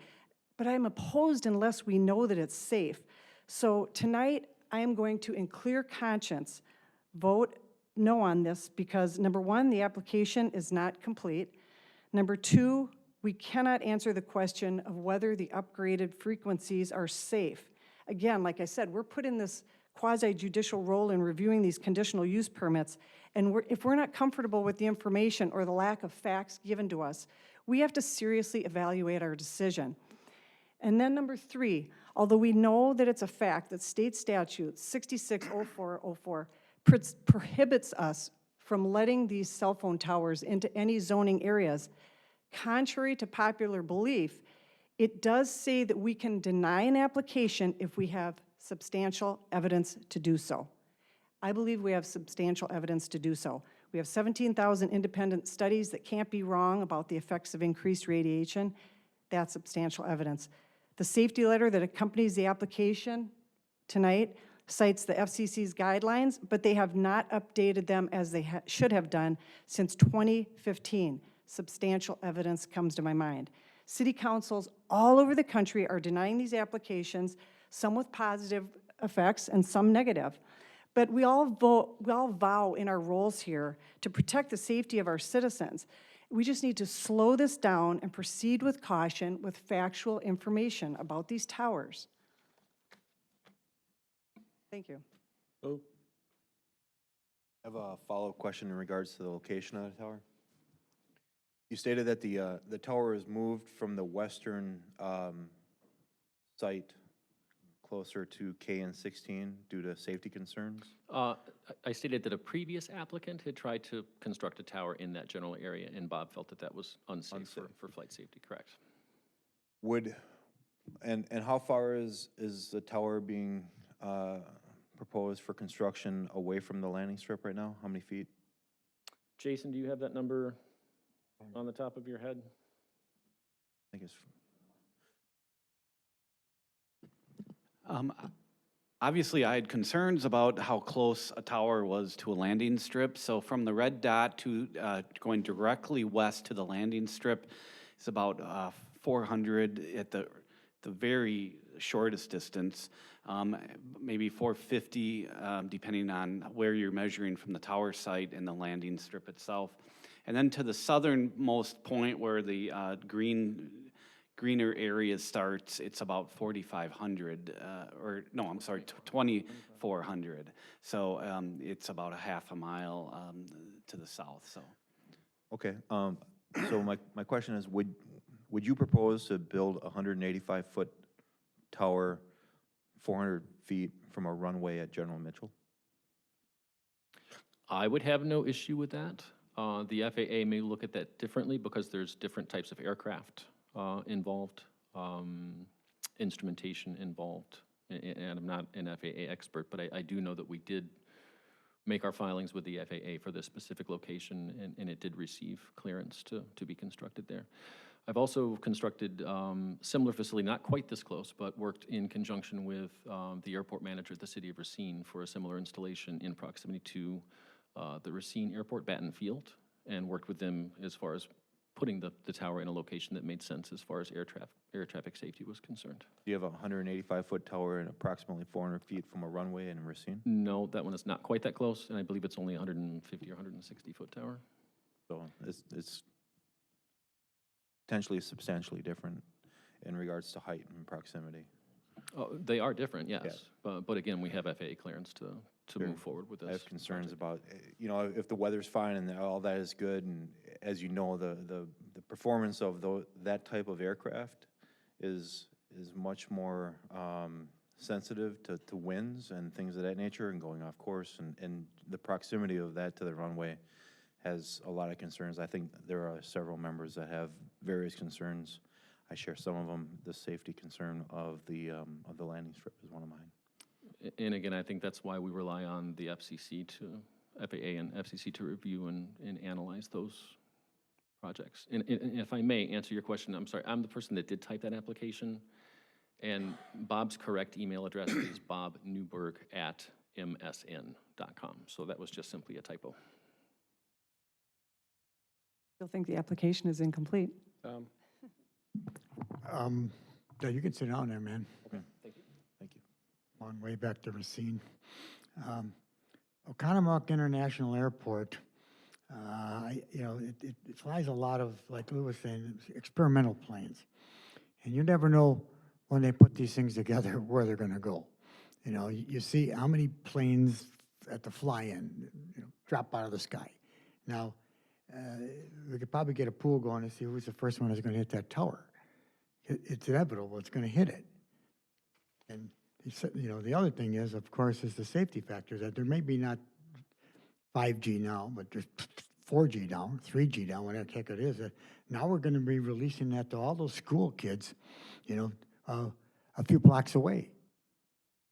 Speaker 18: but I'm opposed unless we know that it's safe. So tonight, I am going to, in clear conscience, vote no on this because, number one, the application is not complete. Number two, we cannot answer the question of whether the upgraded frequencies are safe. Again, like I said, we're put in this quasi-judicial role in reviewing these conditional use permits, and if we're not comfortable with the information or the lack of facts given to us, we have to seriously evaluate our decision. And then number three, although we know that it's a fact that state statute 660404 prohibits us from letting these cell phone towers into any zoning areas, contrary to popular belief, it does say that we can deny an application if we have substantial evidence to do so. I believe we have substantial evidence to do so. We have 17,000 independent studies that can't be wrong about the effects of increased radiation. That's substantial evidence. The safety letter that accompanies the application tonight cites the FCC's guidelines, but they have not updated them as they should have done since 2015. Substantial evidence comes to my mind. City councils all over the country are denying these applications, some with positive effects and some negative. But we all vow in our roles here to protect the safety of our citizens. We just need to slow this down and proceed with caution with factual information about these towers. Thank you.
Speaker 7: I have a follow-up question in regards to the location of the tower. You stated that the tower is moved from the western site closer to KN16 due to safety concerns?
Speaker 17: I stated that a previous applicant had tried to construct a tower in that general area, and Bob felt that that was unsafe. For flight safety, correct.
Speaker 7: And how far is the tower being proposed for construction away from the landing strip right now? How many feet?
Speaker 17: Jason, do you have that number on the top of your head?
Speaker 7: I think it's...
Speaker 8: Obviously, I had concerns about how close a tower was to a landing strip. So from the red dot to going directly west to the landing strip is about 400 at the very shortest distance, maybe 450 depending on where you're measuring from the tower site and the landing strip itself. And then to the southernmost point where the greener area starts, it's about 4,500, or no, I'm sorry, 2,400. So it's about a half a mile to the south. So.
Speaker 7: Okay, so my question is, would you propose to build a 185-foot tower 400 feet from a runway at General Mitchell?
Speaker 17: I would have no issue with that. The FAA may look at that differently because there's different types of aircraft involved, instrumentation involved, and I'm not an FAA expert, but I do know that we did make our filings with the FAA for this specific location, and it did receive clearance to be constructed there. I've also constructed similar facility, not quite this close, but worked in conjunction with the airport manager at the city of Racine for a similar installation in proximity to the Racine Airport Batten Field, and worked with them as far as putting the tower in a location that made sense as far as air traffic safety was concerned.
Speaker 7: Do you have a 185-foot tower and approximately 400 feet from a runway in Racine?
Speaker 17: No, that one is not quite that close, and I believe it's only 150 or 160-foot tower.
Speaker 7: So it's potentially substantially different in regards to height and proximity.
Speaker 17: Oh, they are different, yes.
Speaker 7: Yeah.
Speaker 17: But again, we have FAA clearance to move forward with this.
Speaker 7: I have concerns about, if the weather's fine and all that is good, and as you know, the performance of that type of aircraft is much more sensitive to winds and things of that nature and going off course, and the proximity of that to the runway has a lot of concerns. I think there are several members that have various concerns. I share some of them. The safety concern of the landing strip is one of mine.
Speaker 17: And again, I think that's why we rely on the FAA and FCC to review and analyze those projects. And if I may answer your question, I'm sorry, I'm the person that did type that application, and Bob's correct email address is bobnewberg@msn.com. So that was just simply a typo.
Speaker 18: Still think the application is incomplete.
Speaker 3: Yeah, you can sit down there, man.
Speaker 7: Okay, thank you. Thank you.
Speaker 3: Long way back to Racine. Oconomowoc International Airport, it flies a lot of, like Lou was saying, experimental planes. And you never know when they put these things together where they're going to go. You see how many planes at the fly-in, drop out of the sky. Now, we could probably get a pool going to see who's the first one that's going to hit that tower. It's inevitable, it's going to hit it. And, the other thing is, of course, is the safety factor, that there may be not 5G now, but there's 4G down, 3G down, whatever the heck it is. Now we're going to be releasing that to all those school kids, a few blocks away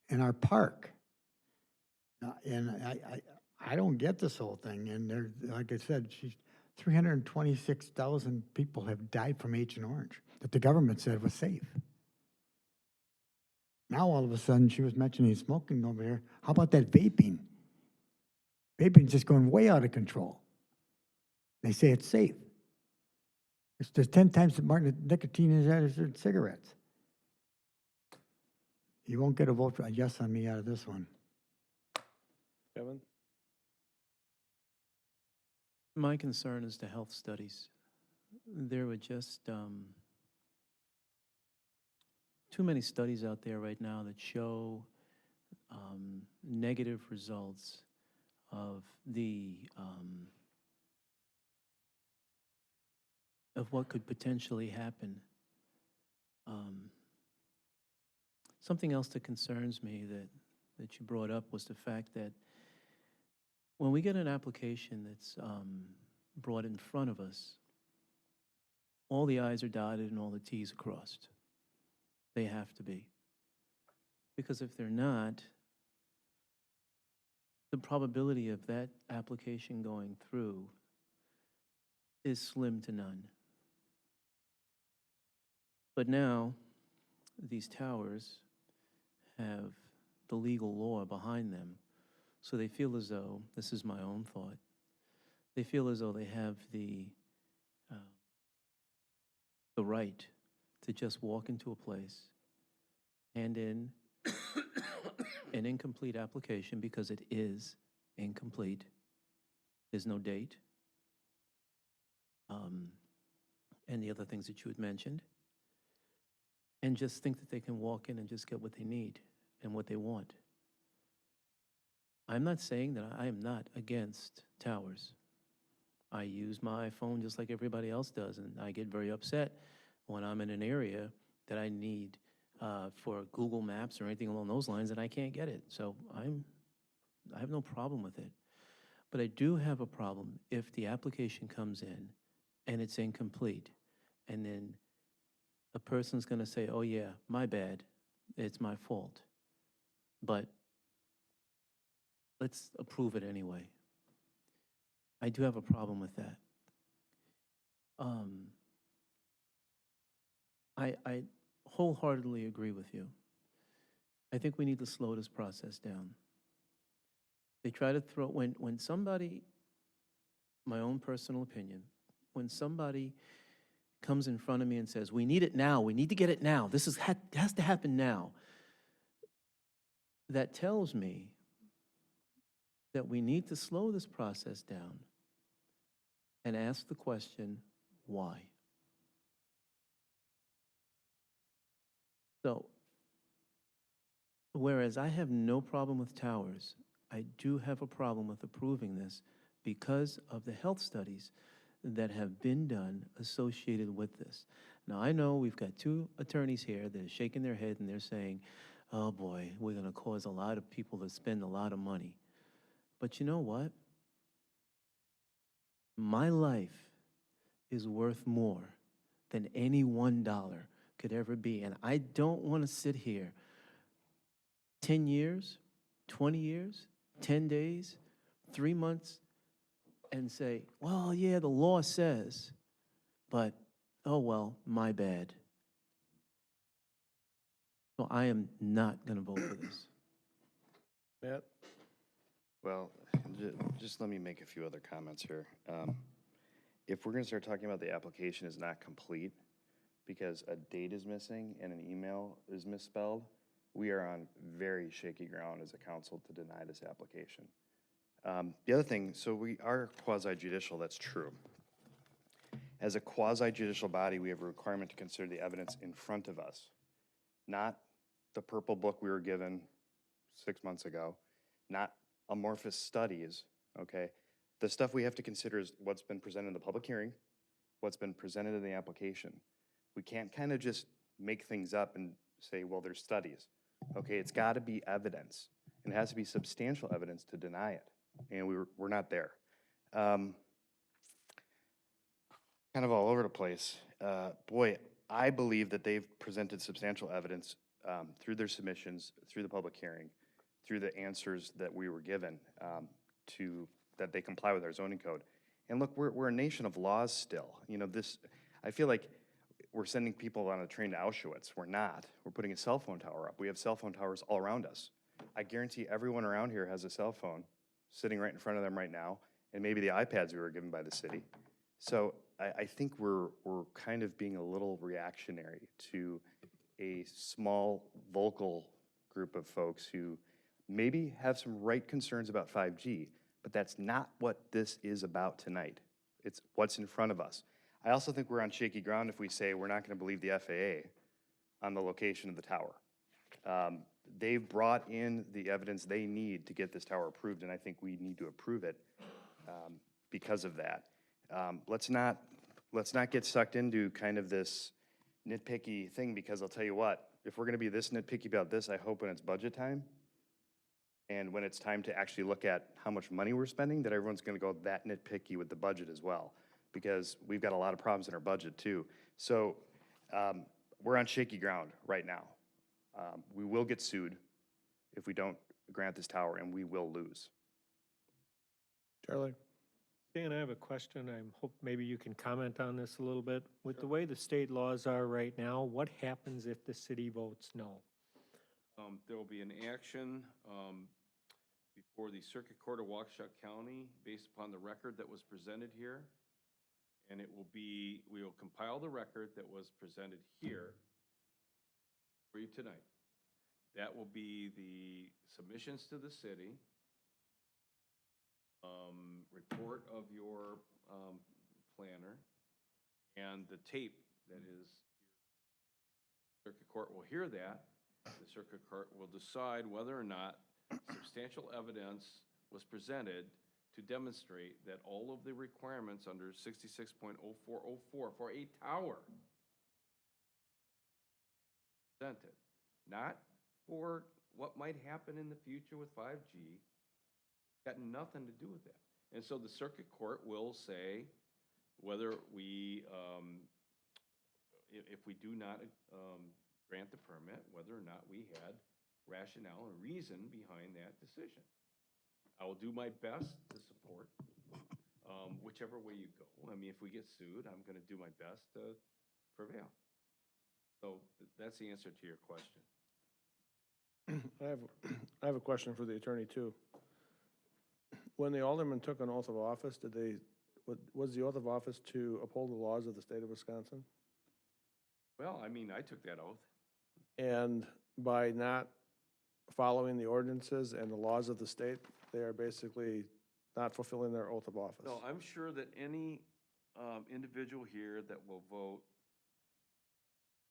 Speaker 3: in our park. And I don't get this whole thing. And there, like I said, 326,000 people have died from Agent Orange that the government said was safe. Now, all of a sudden, she was mentioning smoking over here. How about that vaping? Vaping's just going way out of control. They say it's safe. There's 10 times the amount of nicotine as in cigarettes. You won't get a vote for a yes on me out of this one.
Speaker 1: Kevin?
Speaker 19: My concern is the health studies. There were just too many studies out there right now that show negative results of what could potentially happen. Something else that concerns me that you brought up was the fact that when we get an application that's brought in front of us, all the I's are dotted and all the T's are crossed. They have to be. Because if they're not, the probability of that application going through is slim to none. But now, these towers have the legal law behind them, so they feel as though, this is my own thought, they feel as though they have the right to just walk into a place, hand in an incomplete application, because it is incomplete. There's no date. And the other things that you had mentioned. And just think that they can walk in and just get what they need and what they want. I'm not saying that I am not against towers. I use my phone just like everybody else does, and I get very upset when I'm in an area that I need for Google Maps or anything along those lines, and I can't get it. So I have no problem with it. But I do have a problem if the application comes in and it's incomplete, and then a person's gonna say, oh yeah, my bad, it's my fault. But let's approve it anyway. I do have a problem with that. I wholeheartedly agree with you. I think we need to slow this process down. They try to throw, when somebody, my own personal opinion, when somebody comes in front of me and says, we need it now, we need to get it now, this has to happen now, that tells me that we need to slow this process down and ask the question, why? So, whereas I have no problem with towers, I do have a problem with approving this because of the health studies that have been done associated with this. Now, I know we've got two attorneys here that are shaking their head and they're saying, oh boy, we're gonna cause a lot of people to spend a lot of money. But you know what? My life is worth more than any $1 could ever be. And I don't want to sit here 10 years, 20 years, 10 days, 3 months, and say, well, yeah, the law says, but, oh well, my bad. So I am not going to vote for this.
Speaker 1: Matt?
Speaker 20: Well, just let me make a few other comments here. If we're gonna start talking about the application is not complete because a date is missing and an email is misspelled, we are on very shaky ground as a council to deny this application. The other thing, so we are quasi-judicial, that's true. As a quasi-judicial body, we have a requirement to consider the evidence in front of us, not the purple book we were given 6 months ago, not amorphous studies, okay? The stuff we have to consider is what's been presented in the public hearing, what's been presented in the application. We can't kind of just make things up and say, well, there's studies. Okay, it's got to be evidence. And it has to be substantial evidence to deny it. And we're not there. Kind of all over the place. Boy, I believe that they've presented substantial evidence through their submissions, through the public hearing, through the answers that we were given that they comply with our zoning code. And look, we're a nation of laws still. You know, I feel like we're sending people on a train to Auschwitz. We're not. We're putting a cell phone tower up. We have cell phone towers all around us. I guarantee everyone around here has a cell phone sitting right in front of them right now, and maybe the iPads we were given by the city. So I think we're kind of being a little reactionary to a small, vocal group of folks who maybe have some right concerns about 5G, but that's not what this is about tonight. It's what's in front of us. I also think we're on shaky ground if we say we're not going to believe the FAA on the location of the tower. They've brought in the evidence they need to get this tower approved, and I think we need to approve it because of that. Let's not get sucked into kind of this nitpicky thing, because I'll tell you what, if we're going to be this nitpicky about this, I hope when it's budget time and when it's time to actually look at how much money we're spending, that everyone's going to go that nitpicky with the budget as well, because we've got a lot of problems in our budget too. So we're on shaky ground right now. We will get sued if we don't grant this tower, and we will lose.
Speaker 1: Charlie?
Speaker 21: Dan, I have a question. I hope maybe you can comment on this a little bit. With the way the state laws are right now, what happens if the city votes no?
Speaker 5: There will be an action before the Circuit Court of Waukesha County based upon the record that was presented here. And we will compile the record that was presented here for you tonight. That will be the submissions to the city, report of your planner, and the tape that is here. Circuit Court will hear that. The Circuit Court will decide whether or not substantial evidence was presented to demonstrate that all of the requirements under 66.0404 for a tower presented, not for what might happen in the future with 5G, got nothing to do with that. And so the circuit court will say whether we, if we do not grant the permit, whether or not we had rationale and reason behind that decision. I will do my best to support whichever way you go. I mean, if we get sued, I'm going to do my best to prevail. So that's the answer to your question.
Speaker 1: I have a question for the attorney too. When the aldermen took an oath of office, was the oath of office to uphold the laws of the state of Wisconsin?
Speaker 5: Well, I mean, I took that oath.
Speaker 1: And by not following the ordinances and the laws of the state, they are basically not fulfilling their oath of office.
Speaker 5: No, I'm sure that any individual here that will vote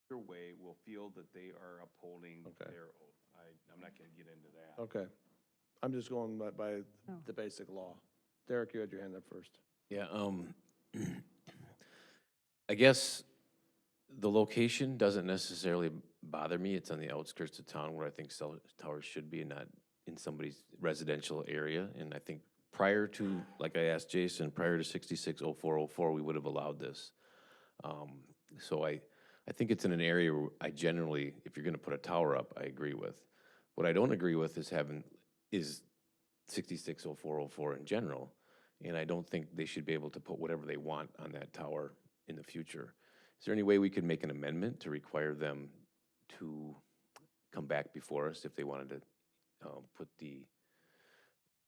Speaker 5: their way will feel that they are upholding their oath. I'm not going to get into that.
Speaker 1: Okay. I'm just going by the basic law. Derek, you had your hand up first.
Speaker 16: Yeah, I guess the location doesn't necessarily bother me. It's on the outskirts of town where I think cell towers should be and not in somebody's residential area. And I think prior to, like I asked Jason, prior to 660404, we would have allowed this. So I think it's in an area where I generally, if you're gonna put a tower up, I agree with. What I don't agree with is 660404 in general. And I don't think they should be able to put whatever they want on that tower in the future. Is there any way we could make an amendment to require them to come back before us if they wanted to put the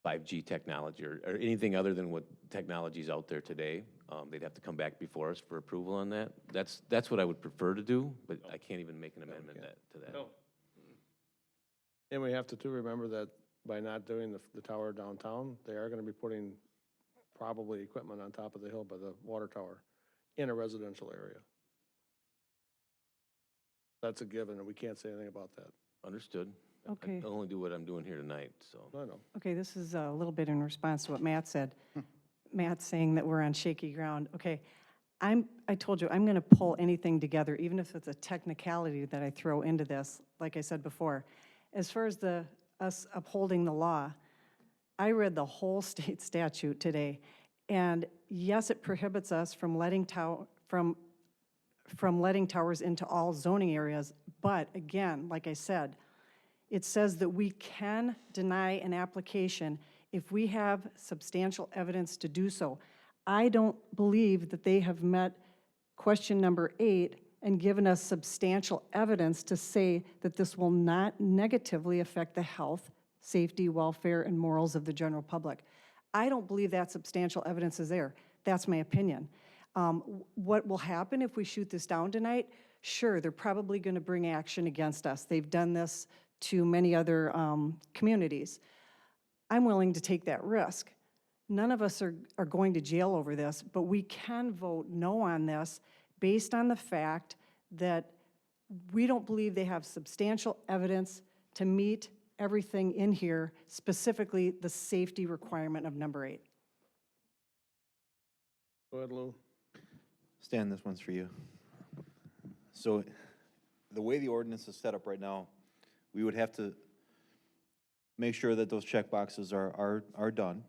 Speaker 16: 5G technology or anything other than what technology is out there today? They'd have to come back before us for approval on that. That's what I would prefer to do, but I can't even make an amendment to that.
Speaker 5: No.
Speaker 1: And we have to too remember that by not doing the tower downtown, they are gonna be putting probably equipment on top of the hill by the water tower in a residential area. That's a given, and we can't say anything about that.
Speaker 16: Understood.
Speaker 18: Okay.
Speaker 16: I only do what I'm doing here tonight, so.
Speaker 1: I know.
Speaker 18: Okay, this is a little bit in response to what Matt said. Matt's saying that we're on shaky ground. Okay, I told you, I'm going to pull anything together, even if it's a technicality that I throw into this, like I said before. As far as us upholding the law, I read the whole state statute today, and yes, it prohibits us from letting letting towers into all zoning areas, but again, like I said, it says that we can deny an application if we have substantial evidence to do so. I don't believe that they have met question number 8 and given us substantial evidence to say that this will not negatively affect the health, safety, welfare, and morals of the general public. I don't believe that substantial evidence is there. That's my opinion. What will happen if we shoot this down tonight? Sure, they're probably going to bring action against us. They've done this to many other communities. I'm willing to take that risk. None of us are going to jail over this, but we can vote no on this based on the fact that we don't believe they have substantial evidence to meet everything in here, specifically the safety requirement of number 8.
Speaker 1: Go ahead, Lou.
Speaker 7: Stan, this one's for you. So the way the ordinance is set up right now, we would have to make sure that those check boxes are done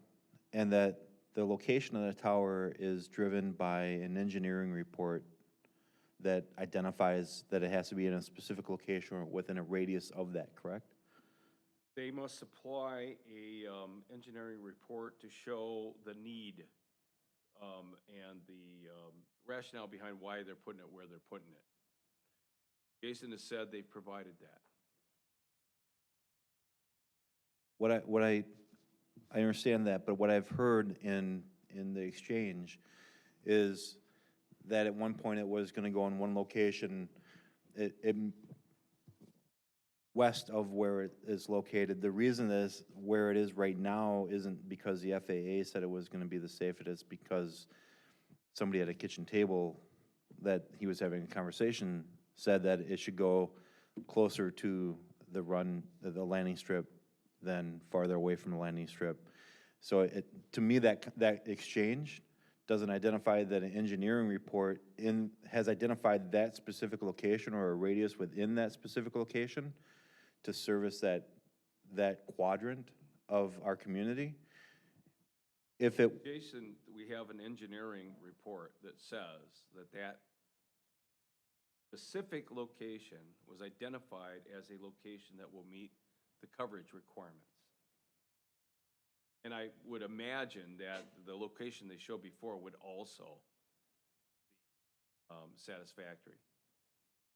Speaker 7: and that the location of the tower is driven by an engineering report that identifies that it has to be in a specific location or within a radius of that, correct?
Speaker 5: They must supply a engineering report to show the need and the rationale behind why they're putting it where they're putting it. Jason has said they've provided that.
Speaker 7: I understand that, but what I've heard in the exchange is that at one point it was going to go in one location, west of where it is located. The reason is where it is right now isn't because the FAA said it was going to be the safest, it's because somebody at a kitchen table that he was having a conversation said that it should go closer to the landing strip than farther away from the landing strip. So to me, that exchange doesn't identify that an engineering report has identified that specific location or a radius within that specific location to service that quadrant of our community. If it,
Speaker 5: Jason, we have an engineering report that says that specific location was identified as a location that will meet the coverage requirements. And I would imagine that the location they showed before would also be satisfactory.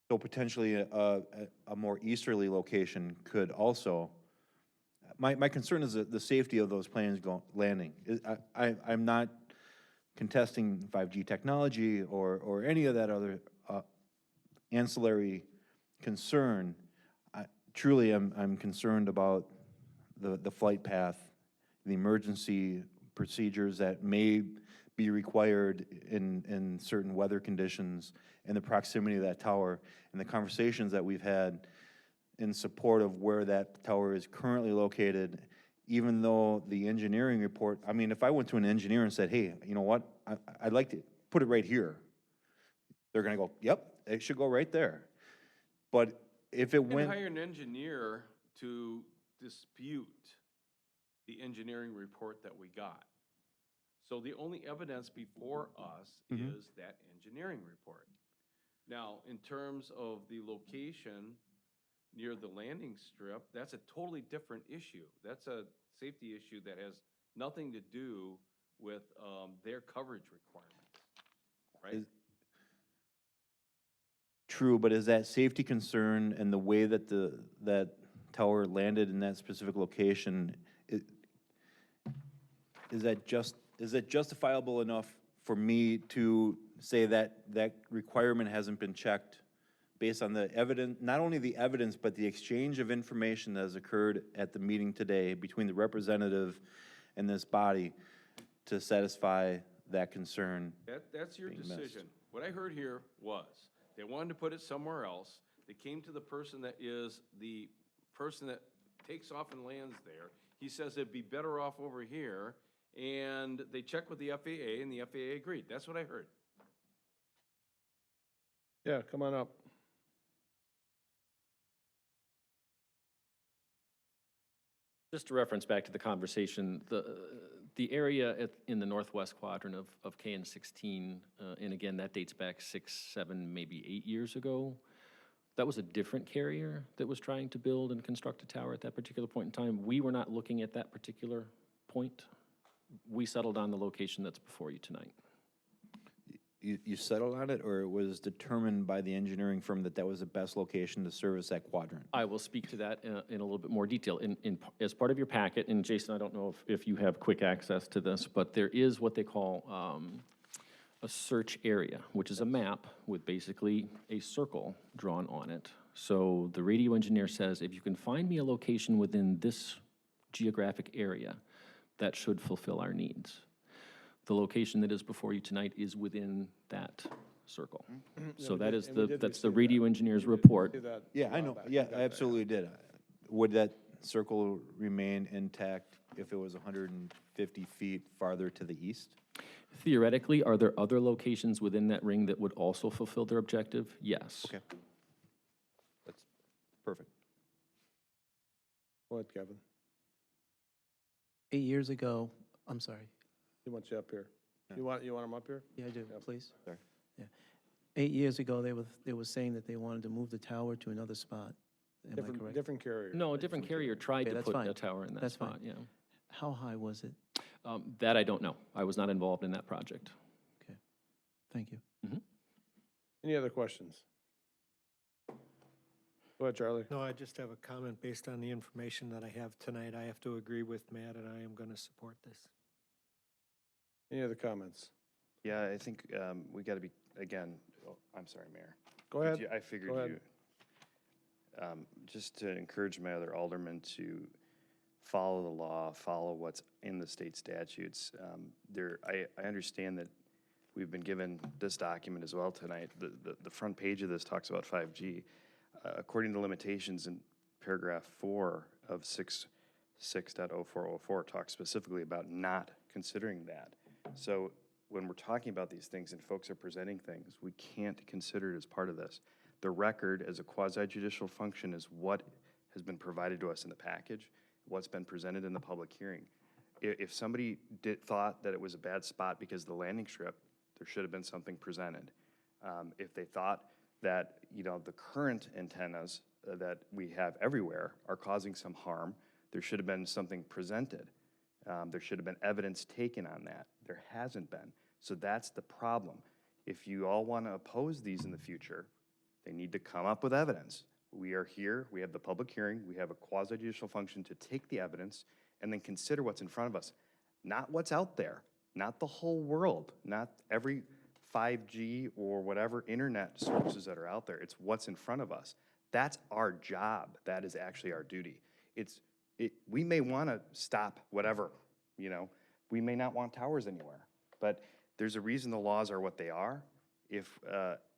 Speaker 7: so potentially a more easterly location could also, my concern is the safety of those planes landing. I'm not contesting 5G technology or any of that other ancillary concern. Truly, I'm concerned about the flight path, the emergency procedures that may be required in certain weather conditions, and the proximity of that tower, and the conversations that we've had in support of where that tower is currently located, even though the engineering report, I mean, if I went to an engineer and said, hey, you know what, I'd like to put it right here, they're gonna go, yep, it should go right there. But if it
Speaker 5: You can
Speaker 7: went,
Speaker 5: hire an engineer to dispute the engineering report that we got. So the only evidence before us is that engineering report. Now, in terms of the location near the landing strip, that's a totally different issue. That's a safety issue that has nothing to do with their coverage requirements, right?
Speaker 7: true, but is that safety concern and the way that that tower landed in that specific location, is that justifiable enough for me to say that that requirement hasn't been checked based on the evidence, not only the evidence, but the exchange of information that has occurred at the meeting today between the representative and this body to satisfy that concern?
Speaker 5: That's your
Speaker 7: being missed?
Speaker 5: decision. What I heard here was, they wanted to put it somewhere else. They came to the person that is the person that takes off and lands there. He says it'd be better off over here, and they checked with the FAA, and the FAA agreed. That's what I heard.
Speaker 1: Yeah, come on up.
Speaker 17: Just to reference back to the conversation, the area in the northwest quadrant of KN16, and again, that dates back 6, 7, maybe 8 years ago. That was a different carrier that was trying to build and construct a tower at that particular point in time. We were not looking at that particular point. We settled on the location that's before you tonight.
Speaker 7: You settled on it, or it was determined by the engineering firm that that was the best location to service that quadrant?
Speaker 17: I will speak to that in a little bit more detail. As part of your packet, and Jason, I don't know if you have quick access to this, but there is what they call a search area, which is a map with basically a circle drawn on it. So the radio engineer says, if you can find me a location within this geographic area, that should fulfill our needs. The location that is before you tonight is within that circle. So that is that's the radio engineer's report.
Speaker 7: Yeah, I know, yeah, I absolutely did. Would that circle remain intact if it was 150 feet farther to the east?
Speaker 17: Theoretically, are there other locations within that ring that would also fulfill their objective? Yes.
Speaker 7: Okay. That's perfect.
Speaker 1: Go ahead, Kevin.
Speaker 19: 8 years ago, I'm sorry.
Speaker 1: He wants you up here. You want him up here?
Speaker 19: Yeah, I do, please.
Speaker 7: Sorry.
Speaker 19: Yeah. 8 years ago, they were saying that they wanted to move the tower to another spot. Am I correct?
Speaker 1: Different carrier.
Speaker 17: No, a different carrier tried
Speaker 19: Okay,
Speaker 17: to
Speaker 19: that's
Speaker 17: put
Speaker 19: fine.
Speaker 17: a tower in that
Speaker 19: That's
Speaker 17: spot,
Speaker 19: fine.
Speaker 17: yeah.
Speaker 19: How high was it?
Speaker 17: That I don't know. I was not involved in that project.
Speaker 19: Okay, thank you.
Speaker 1: Any other questions? Go ahead, Charlie.
Speaker 21: No, I just have a comment based on the information that I have tonight. I have to agree with Matt, and I am going to support this.
Speaker 1: Any other comments?
Speaker 20: Yeah, I think we got to be, again, I'm sorry, Mayor.
Speaker 1: Go ahead.
Speaker 20: I figured
Speaker 1: Go ahead.
Speaker 20: you, just to encourage my other aldermen to follow the law, follow what's in the state statutes. I understand that we've been given this document as well tonight. The front page of this talks about 5G. According to limitations in paragraph 4 of 6 6.0404 talks specifically about not considering that. So when we're talking about these things and folks are presenting things, we can't consider it as part of this. The record as a quasi-judicial function is what has been provided to us in the package, what's been presented in the public hearing. If somebody thought that it was a bad spot because of the landing strip, there should have been something presented. If they thought that, you know, the current antennas that we have everywhere are causing some harm, there should have been something presented. There should have been evidence taken on that. There hasn't been. So that's the problem. If you all want to oppose these in the future, they need to come up with evidence. We are here, we have the public hearing, we have a quasi-judicial function to take the evidence and then consider what's in front of us. Not what's out there, not the whole world, not every 5G or whatever internet services that are out there. It's what's in front of us. That's our job. That is actually our duty. We may want to stop whatever, you know, we may not want towers anywhere, but there's a reason the laws are what they are. If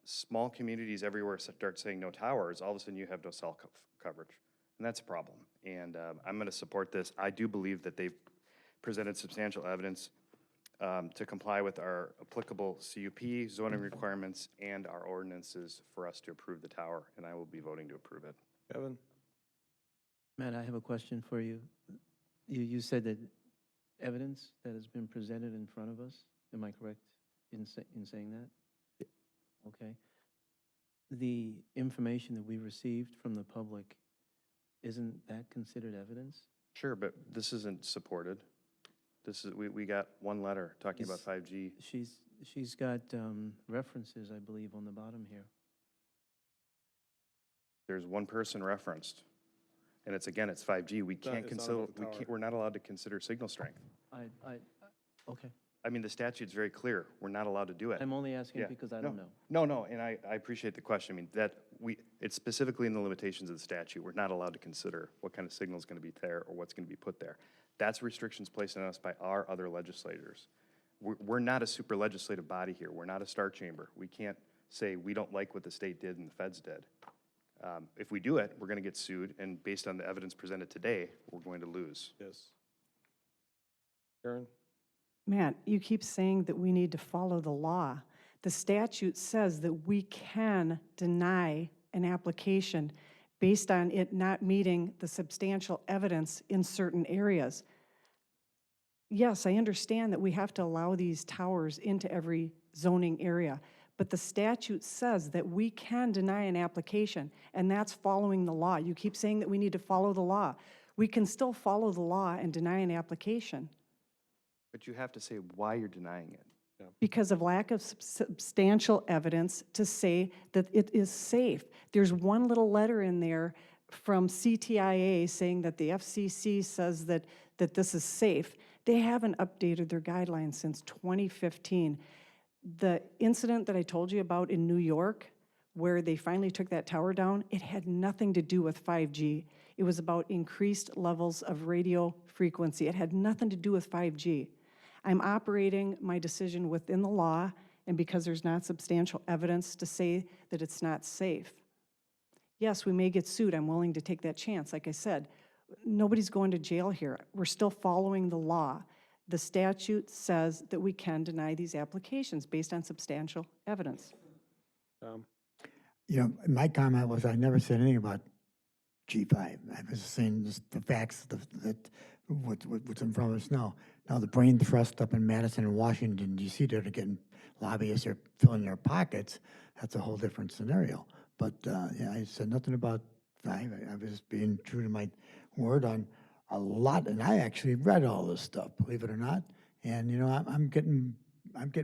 Speaker 20: small communities everywhere start saying no towers, all of a sudden you have no cell coverage, and that's a problem. And I'm going to support this. I do believe that they've presented substantial evidence to comply with our applicable CUP, zoning requirements, and our ordinances for us to approve the tower, and I will be voting to approve it.
Speaker 1: Kevin?
Speaker 19: Matt, I have a question for you. You said that evidence that has been presented in front of us, am I correct in saying that? Okay. The information that we received from the public, isn't that considered evidence?
Speaker 20: Sure, but this isn't supported. This is, we got one letter talking about 5G.
Speaker 19: She's got references, I believe, on the bottom here.
Speaker 20: There's one person referenced, and it's 5G. We can't consider, we're not allowed to consider signal strength.
Speaker 19: Okay.
Speaker 20: I mean, the statute's very clear. We're not allowed to do it.
Speaker 19: I'm only asking because I don't know.
Speaker 20: No, and I appreciate the question. I mean, it's specifically in the limitations of the statute. We're not allowed to consider what kind of signal is going to be there or what's going to be put there. That's restrictions placed on us by our other legislators. We're not a super legislative body here. We're not a star chamber. We can't say we don't like what the state did and the feds did. If we do it, we're going to get sued, and based on the evidence presented today, we're going to lose.
Speaker 1: Yes. Karen?
Speaker 18: Matt, you keep saying that we need to follow the law. The statute says that we can deny an application based on it not meeting the substantial evidence in certain areas. Yes, I understand that we have to allow these towers into every zoning area, but the statute says that we can deny an application, and that's following the law. You keep saying that we need to follow the law. We can still follow the law and deny an application.
Speaker 20: But you have to say why you're denying it.
Speaker 18: Because of lack of substantial evidence to say that it is safe. There's one little letter in there from CTIA saying that the FCC says that this is safe. They haven't updated their guidelines since 2015. The incident that I told you about in New York, where they finally took that tower down, it had nothing to do with 5G. It was about increased levels of radio frequency. It had nothing to do with 5G. I'm operating my decision within the law, and because there's not substantial evidence to say that it's not safe. Yes, we may get sued. I'm willing to take that chance. Like I said, nobody's going to jail here. We're still following the law. The statute says that we can deny these applications based on substantial evidence.
Speaker 3: You know, my comment was I never said anything about G5. I was saying just the facts that what's in front of us now. Now the brain trust up in Madison and Washington, D.C., they're getting lobbyists are filling their pockets. That's a whole different scenario. But yeah, I said nothing about 5. I was being true to my word on a lot, and I actually read all this stuff, believe it or not. And you know, I'm getting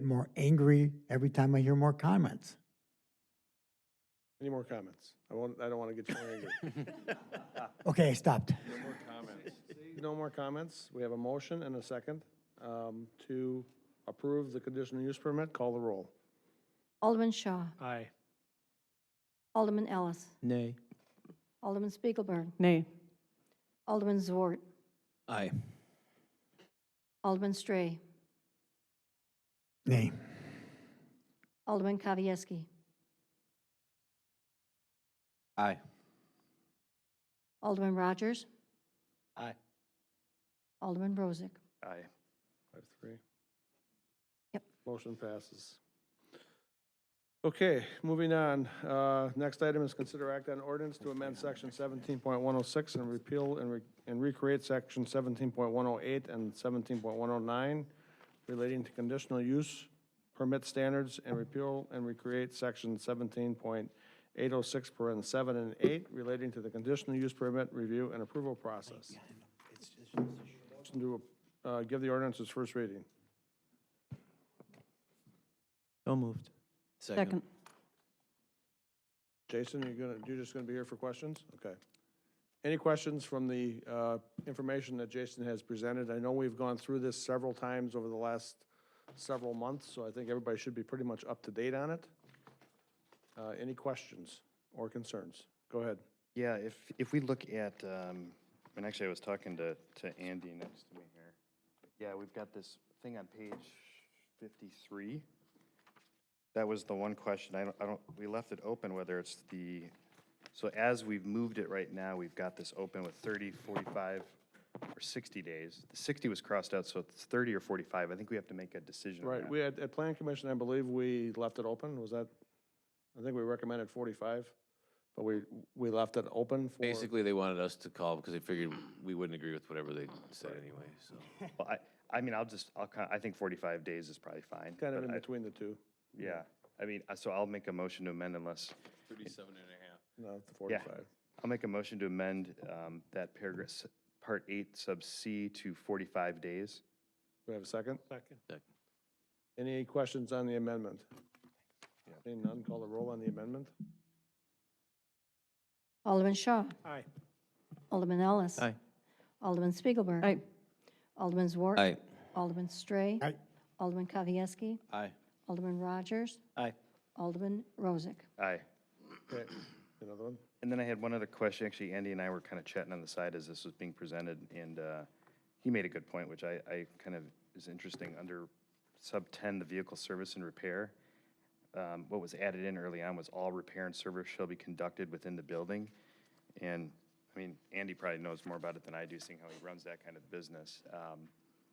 Speaker 3: more angry every time I hear more comments.
Speaker 1: Any more comments? I don't want to get you angry.
Speaker 3: Okay, I stopped.
Speaker 1: No more comments. No more comments. We have a motion and a second to approve the conditional use permit. Call the roll.
Speaker 2: Alderman Shaw.
Speaker 21: Aye.
Speaker 2: Alderman Ellis.
Speaker 19: Nay.
Speaker 2: Alderman Spiegelberg.
Speaker 18: Nay.
Speaker 2: Alderman Zwart.
Speaker 4: Aye.
Speaker 2: Alderman Stray.
Speaker 3: Nay.
Speaker 2: Alderman Kavieski.
Speaker 4: Aye.
Speaker 2: Alderman Rogers.
Speaker 1: Aye.
Speaker 2: Alderman Rozak.
Speaker 20: Aye.
Speaker 1: 5-3.
Speaker 2: Yep.
Speaker 1: Motion passes. Okay, moving on. Next item is consider act on ordinance to amend section 17.106 and repeal and recreate section 17.108 and 17.109 relating to conditional use permit standards and repeal and recreate section 17.806 paren 7 and 8 relating to the conditional use permit review and approval process. Motion to give the ordinance its first reading.
Speaker 19: So moved.
Speaker 2: Second.
Speaker 1: Jason, you're just gonna be here for questions? Okay. Any questions from the information that Jason has presented? I know we've gone through this several times over the last several months, so I think everybody should be pretty much up to date on it. Any questions or concerns? Go ahead.
Speaker 20: Yeah, if we look at, and actually I was talking to Andy next to me here. Yeah, we've got this thing on page 53. That was the one question, we left it open whether it's so as we've moved it right now, we've got this open with 30, 45, or 60 days. The 60 was crossed out, so it's 30 or 45. I think we have to make a decision on
Speaker 1: Right,
Speaker 20: that.
Speaker 1: we had, at Plan Commission, I believe we left it open, was that, I think we recommended 45, but we left it open for.
Speaker 16: Basically, they wanted us to call because they figured we wouldn't agree with whatever they said anyway, so.
Speaker 20: Well, I mean, I think 45 days is probably fine.
Speaker 1: Kind of
Speaker 20: but
Speaker 1: in
Speaker 20: I-
Speaker 1: between the two.
Speaker 20: Yeah, I mean, so I'll make a motion to amend unless,
Speaker 5: 37 and a half.
Speaker 1: No, the 45.
Speaker 20: I'll make a motion to amend that paragraph, part 8, sub C to 45 days.
Speaker 1: Do we have a second?
Speaker 13: Second.
Speaker 1: Any questions on the amendment? Seeing none, call the roll on the amendment.
Speaker 2: Alderman Shaw.
Speaker 13: Aye.
Speaker 2: Alderman Ellis.
Speaker 19: Aye.
Speaker 2: Alderman Spiegelberg.
Speaker 18: Aye.
Speaker 2: Alderman Zwart.
Speaker 16: Aye.
Speaker 2: Alderman Stray.
Speaker 3: Aye.
Speaker 2: Alderman Kavieski.
Speaker 4: Aye.
Speaker 2: Alderman Rogers.
Speaker 4: Aye.
Speaker 2: Alderman Rozak.
Speaker 20: Aye.
Speaker 1: Okay, another one?
Speaker 20: And then I had one other question. Actually, Andy and I were kind of chatting on the side as this was being presented, and he made a good point, which I kind of is interesting. Under sub 10, the vehicle service and repair, what was added in early on was all repair and service shall be conducted within the building. And, I mean, Andy probably knows more about it than I do, seeing how he runs that kind of business.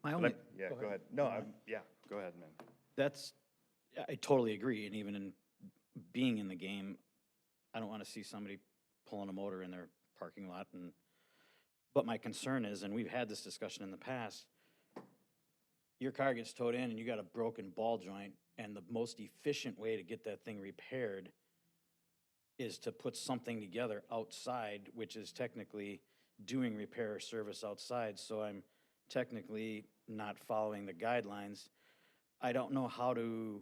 Speaker 6: My
Speaker 20: but
Speaker 6: only,
Speaker 20: yeah, go ahead. No, yeah, go ahead, man.
Speaker 6: I totally agree, and even in being in the game, I don't want to see somebody pulling a motor in their parking lot but my concern is, and we've had this discussion in the past, your car gets towed in and you got a broken ball joint, and the most efficient way to get that thing repaired is to put something together outside, which is technically doing repair or service outside, so I'm technically not following the guidelines. I don't know how to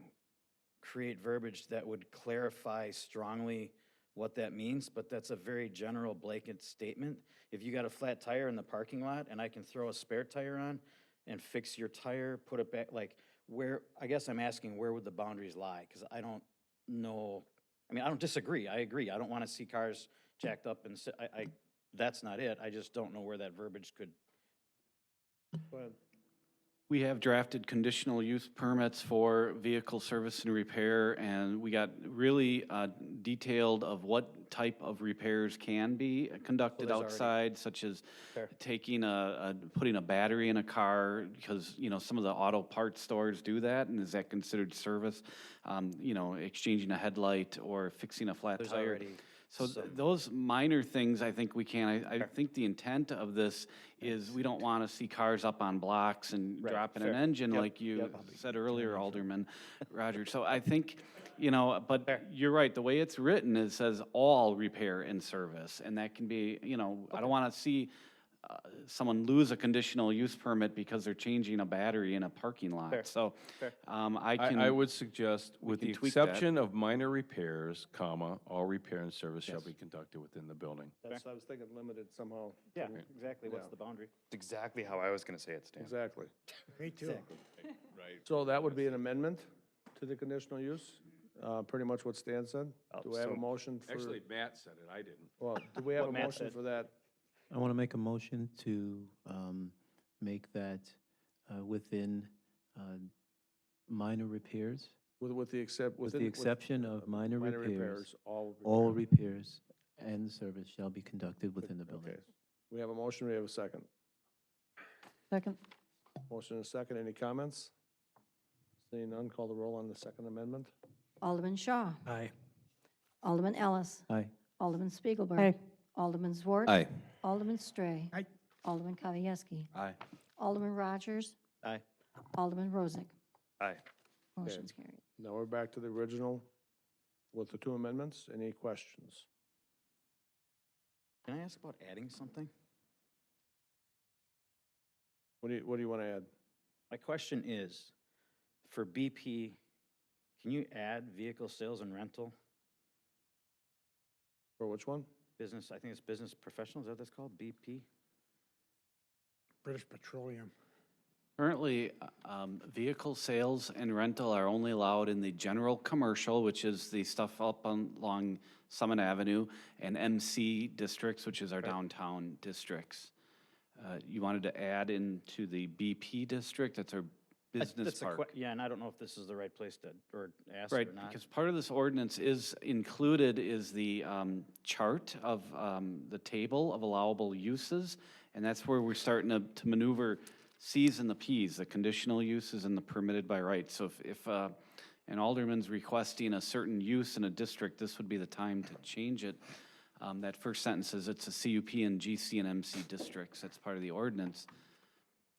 Speaker 6: create verbiage that would clarify strongly what that means, but that's a very general blanket statement. If you got a flat tire in the parking lot and I can throw a spare tire on and fix your tire, put it back, like I guess I'm asking where would the boundaries lie? Because I don't know, I mean, I don't disagree, I agree. I don't want to see cars jacked up and that's not it. I just don't know where that verbiage could.
Speaker 1: Go ahead.
Speaker 8: We have drafted conditional use permits for vehicle service and repair, and we got really detailed of what type of repairs can be conducted
Speaker 6: there's already-
Speaker 8: outside, such as
Speaker 6: Fair.
Speaker 8: taking putting a battery in a car, because, you know, some of the auto parts stores do that, and is that considered service? You know, exchanging a headlight or fixing a flat
Speaker 6: There's
Speaker 8: tire.
Speaker 6: already
Speaker 8: So
Speaker 6: some-
Speaker 8: those minor things, I think we can, I think the intent of this is we don't want to see cars up on blocks and
Speaker 6: Right,
Speaker 8: dropping an
Speaker 6: fair.
Speaker 8: engine
Speaker 6: Yep,
Speaker 8: like you
Speaker 6: yep.
Speaker 8: said earlier, Alderman Rogers. So I think, you know, but you're right, the way it's written, it says all repair and service, and that can be, you know, I don't want to see someone lose a conditional use permit because they're changing a battery in a parking lot.
Speaker 6: Fair,
Speaker 8: So
Speaker 6: fair.
Speaker 5: I would suggest, with the
Speaker 8: can tweak that.
Speaker 5: exception of minor repairs, comma, all repair and service shall be conducted within the building.
Speaker 1: That's, I was thinking limited somehow.
Speaker 6: Yeah,
Speaker 1: to-
Speaker 6: exactly. What's
Speaker 1: yeah.
Speaker 6: the boundary?
Speaker 20: It's exactly how I was going to say it, Stan.
Speaker 1: Exactly.
Speaker 3: Me too.
Speaker 6: Exactly.
Speaker 5: Right.
Speaker 1: So that would be an amendment to the conditional use, pretty much what Stan said? Do we have a
Speaker 20: so-
Speaker 1: motion for?
Speaker 5: Actually, Matt said it, I didn't.
Speaker 1: Well, do we have a
Speaker 6: What Matt
Speaker 1: motion
Speaker 6: said.
Speaker 1: for that?
Speaker 19: I want to make a motion to make that within minor repairs,
Speaker 1: With the
Speaker 19: with the exception of minor repairs,
Speaker 1: all.
Speaker 19: all
Speaker 1: repair.
Speaker 19: repairs and service shall be conducted within the building.
Speaker 1: Okay. We have a motion, we have a second.
Speaker 2: Second.
Speaker 1: Motion and a second. Any comments? Seeing none, call the roll on the second amendment.
Speaker 2: Alderman Shaw.
Speaker 21: Aye.
Speaker 2: Alderman Ellis.
Speaker 4: Aye.
Speaker 2: Alderman Spiegelberg.
Speaker 18: Aye.
Speaker 2: Alderman Zwart.
Speaker 4: Aye.
Speaker 2: Alderman Stray.
Speaker 3: Aye.
Speaker 2: Alderman Kavieski.
Speaker 7: Aye.
Speaker 2: Alderman Rogers.
Speaker 6: Aye.
Speaker 2: Alderman Rozak.
Speaker 20: Aye.
Speaker 2: Motion's carried.
Speaker 1: Now we're back to the original with the two amendments. Any questions?
Speaker 6: Can I ask about adding something?
Speaker 1: What do you want to add?
Speaker 6: My question is, for BP, can you add vehicle sales and rental?
Speaker 1: For which one?
Speaker 6: Business, I think it's business professional, is that what that's called, BP?
Speaker 3: British Petroleum.
Speaker 8: Currently, vehicle sales and rental are only allowed in the general commercial, which is the stuff up along Summit Avenue, and MC districts, which is our downtown districts. You wanted to add into the BP district, that's our business
Speaker 6: That's a
Speaker 8: park.
Speaker 6: yeah, and I don't know if this is the right place to, or ask
Speaker 8: Right,
Speaker 6: or not.
Speaker 8: because part of this ordinance is included is the chart of the table of allowable uses, and that's where we're starting to maneuver Cs and the Ps, the conditional uses and the permitted by right. So if an alderman's requesting a certain use in a district, this would be the time to change it. That first sentence is it's a CUP and GC and MC districts. That's part of the ordinance.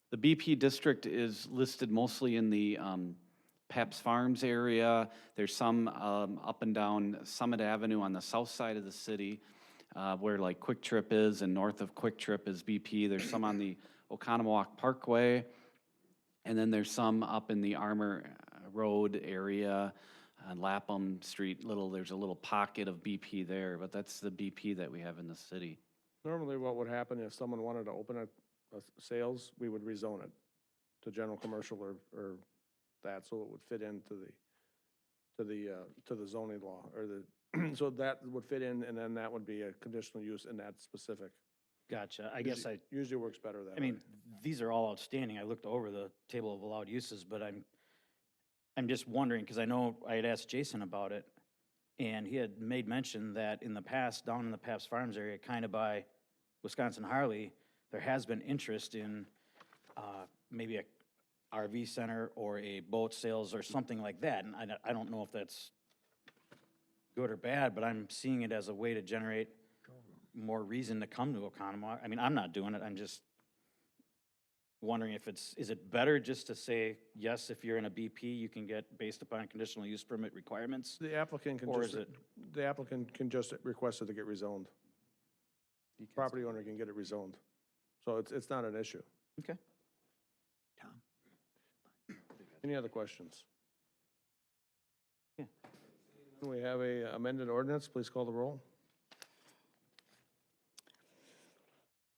Speaker 8: The BP district is listed mostly in the Paps Farms area. There's some up and down Summit Avenue on the south side of the city where like Quick Trip is, and north of Quick Trip is BP. There's some on the Oconomowoc Parkway, and then there's some up in the Armour Road area on Lapham Street. There's a little pocket of BP there, but that's the BP that we have in the city.
Speaker 1: Normally, what would happen if someone wanted to open a sales, we would rezone it to general commercial or that, so it would fit into the zoning law, or the, so that would fit in, and then that would be a conditional use in that specific.
Speaker 6: Gotcha, I guess
Speaker 1: Usually works better that way.
Speaker 6: I mean, these are all outstanding. I looked over the table of allowed uses, but I'm just wondering, because I know I had asked Jason about it, and he had made mention that in the past, down in the Paps Farms area, kind of by Wisconsin Harley, there has been interest in maybe a RV center or a boat sales or something like that. And I don't know if that's good or bad, but I'm seeing it as a way to generate more reason to come to Oconomowoc. I mean, I'm not doing it, I'm just wondering if is it better just to say, yes, if you're in a BP, you can get based upon conditional use permit requirements?
Speaker 1: The applicant can
Speaker 6: Or
Speaker 1: just,
Speaker 6: is it-
Speaker 1: the applicant can just request it to get rezoned. Property owner can get it rezoned. So it's not an issue.
Speaker 6: Okay.
Speaker 1: Any other questions?
Speaker 6: Yeah.
Speaker 1: We have a amended ordinance. Please call the roll.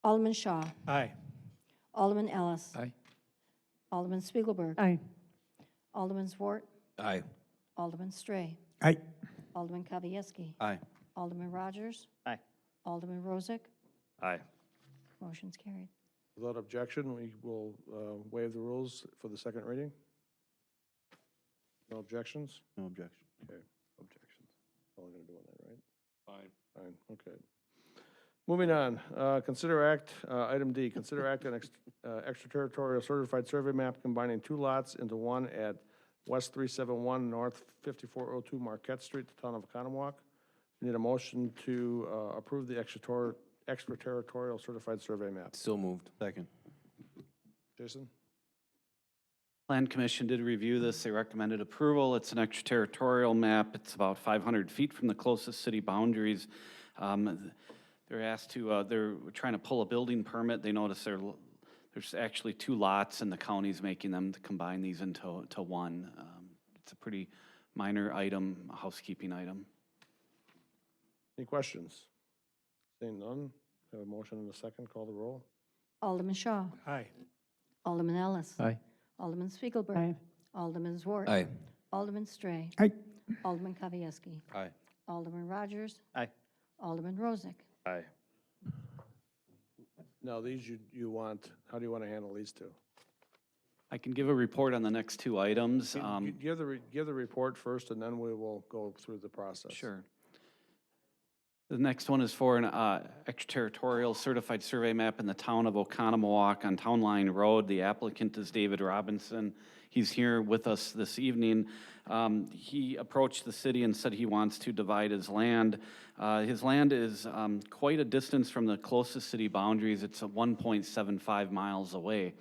Speaker 2: Alderman Shaw.
Speaker 21: Aye.
Speaker 2: Alderman Ellis.
Speaker 4: Aye.
Speaker 2: Alderman Spiegelberg.
Speaker 18: Aye.
Speaker 2: Alderman Zwart.
Speaker 4: Aye.
Speaker 2: Alderman Stray.
Speaker 3: Aye.
Speaker 2: Alderman Kavieski.
Speaker 7: Aye.
Speaker 2: Alderman Rogers.
Speaker 6: Aye.
Speaker 2: Alderman Rozak.
Speaker 20: Aye.
Speaker 2: Motion's carried.
Speaker 1: Without objection, we will waive the rules for the second reading. No objections?
Speaker 7: No objection.
Speaker 1: Okay.
Speaker 7: Objections.
Speaker 1: That's all I'm going to do on that, right?
Speaker 5: Fine.
Speaker 1: Fine, okay. Moving on, item D, consider act on extraterritorial certified survey map combining two lots into one at West 371 North 5402 Marquette Street, the town of Oconomowoc. We need a motion to approve the extraterritorial certified survey map.
Speaker 4: So moved.
Speaker 7: Second.
Speaker 1: Jason?
Speaker 8: Plan Commission did review this. They recommended approval. It's an extraterritorial map. It's about 500 feet from the closest city boundaries. They're asked to, they're trying to pull a building permit. They notice there's actually two lots, and the county's making them to combine these into one. It's a pretty minor item, a housekeeping item.
Speaker 1: Any questions? Seeing none, have a motion and a second, call the roll.
Speaker 2: Alderman Shaw.
Speaker 21: Aye.
Speaker 2: Alderman Ellis.
Speaker 4: Aye.
Speaker 2: Alderman Spiegelberg.
Speaker 18: Aye.
Speaker 2: Alderman Zwart.
Speaker 4: Aye.
Speaker 2: Alderman Stray.
Speaker 3: Aye.
Speaker 2: Alderman Kavieski.
Speaker 7: Aye.
Speaker 2: Alderman Rogers.
Speaker 6: Aye.
Speaker 2: Alderman Rozak.
Speaker 20: Aye.
Speaker 1: Now, these you want, how do you want to handle these two?
Speaker 8: I can give a report on the next two items.
Speaker 1: Give the report first, and then we will go through the process.
Speaker 8: Sure. The next one is for an extraterritorial certified survey map in the town of Oconomowoc on Town Line Road. The applicant is David Robinson. He's here with us this evening. He approached the city and said he wants to divide his land. His land is quite a distance from the closest city boundaries. It's 1.75 miles away.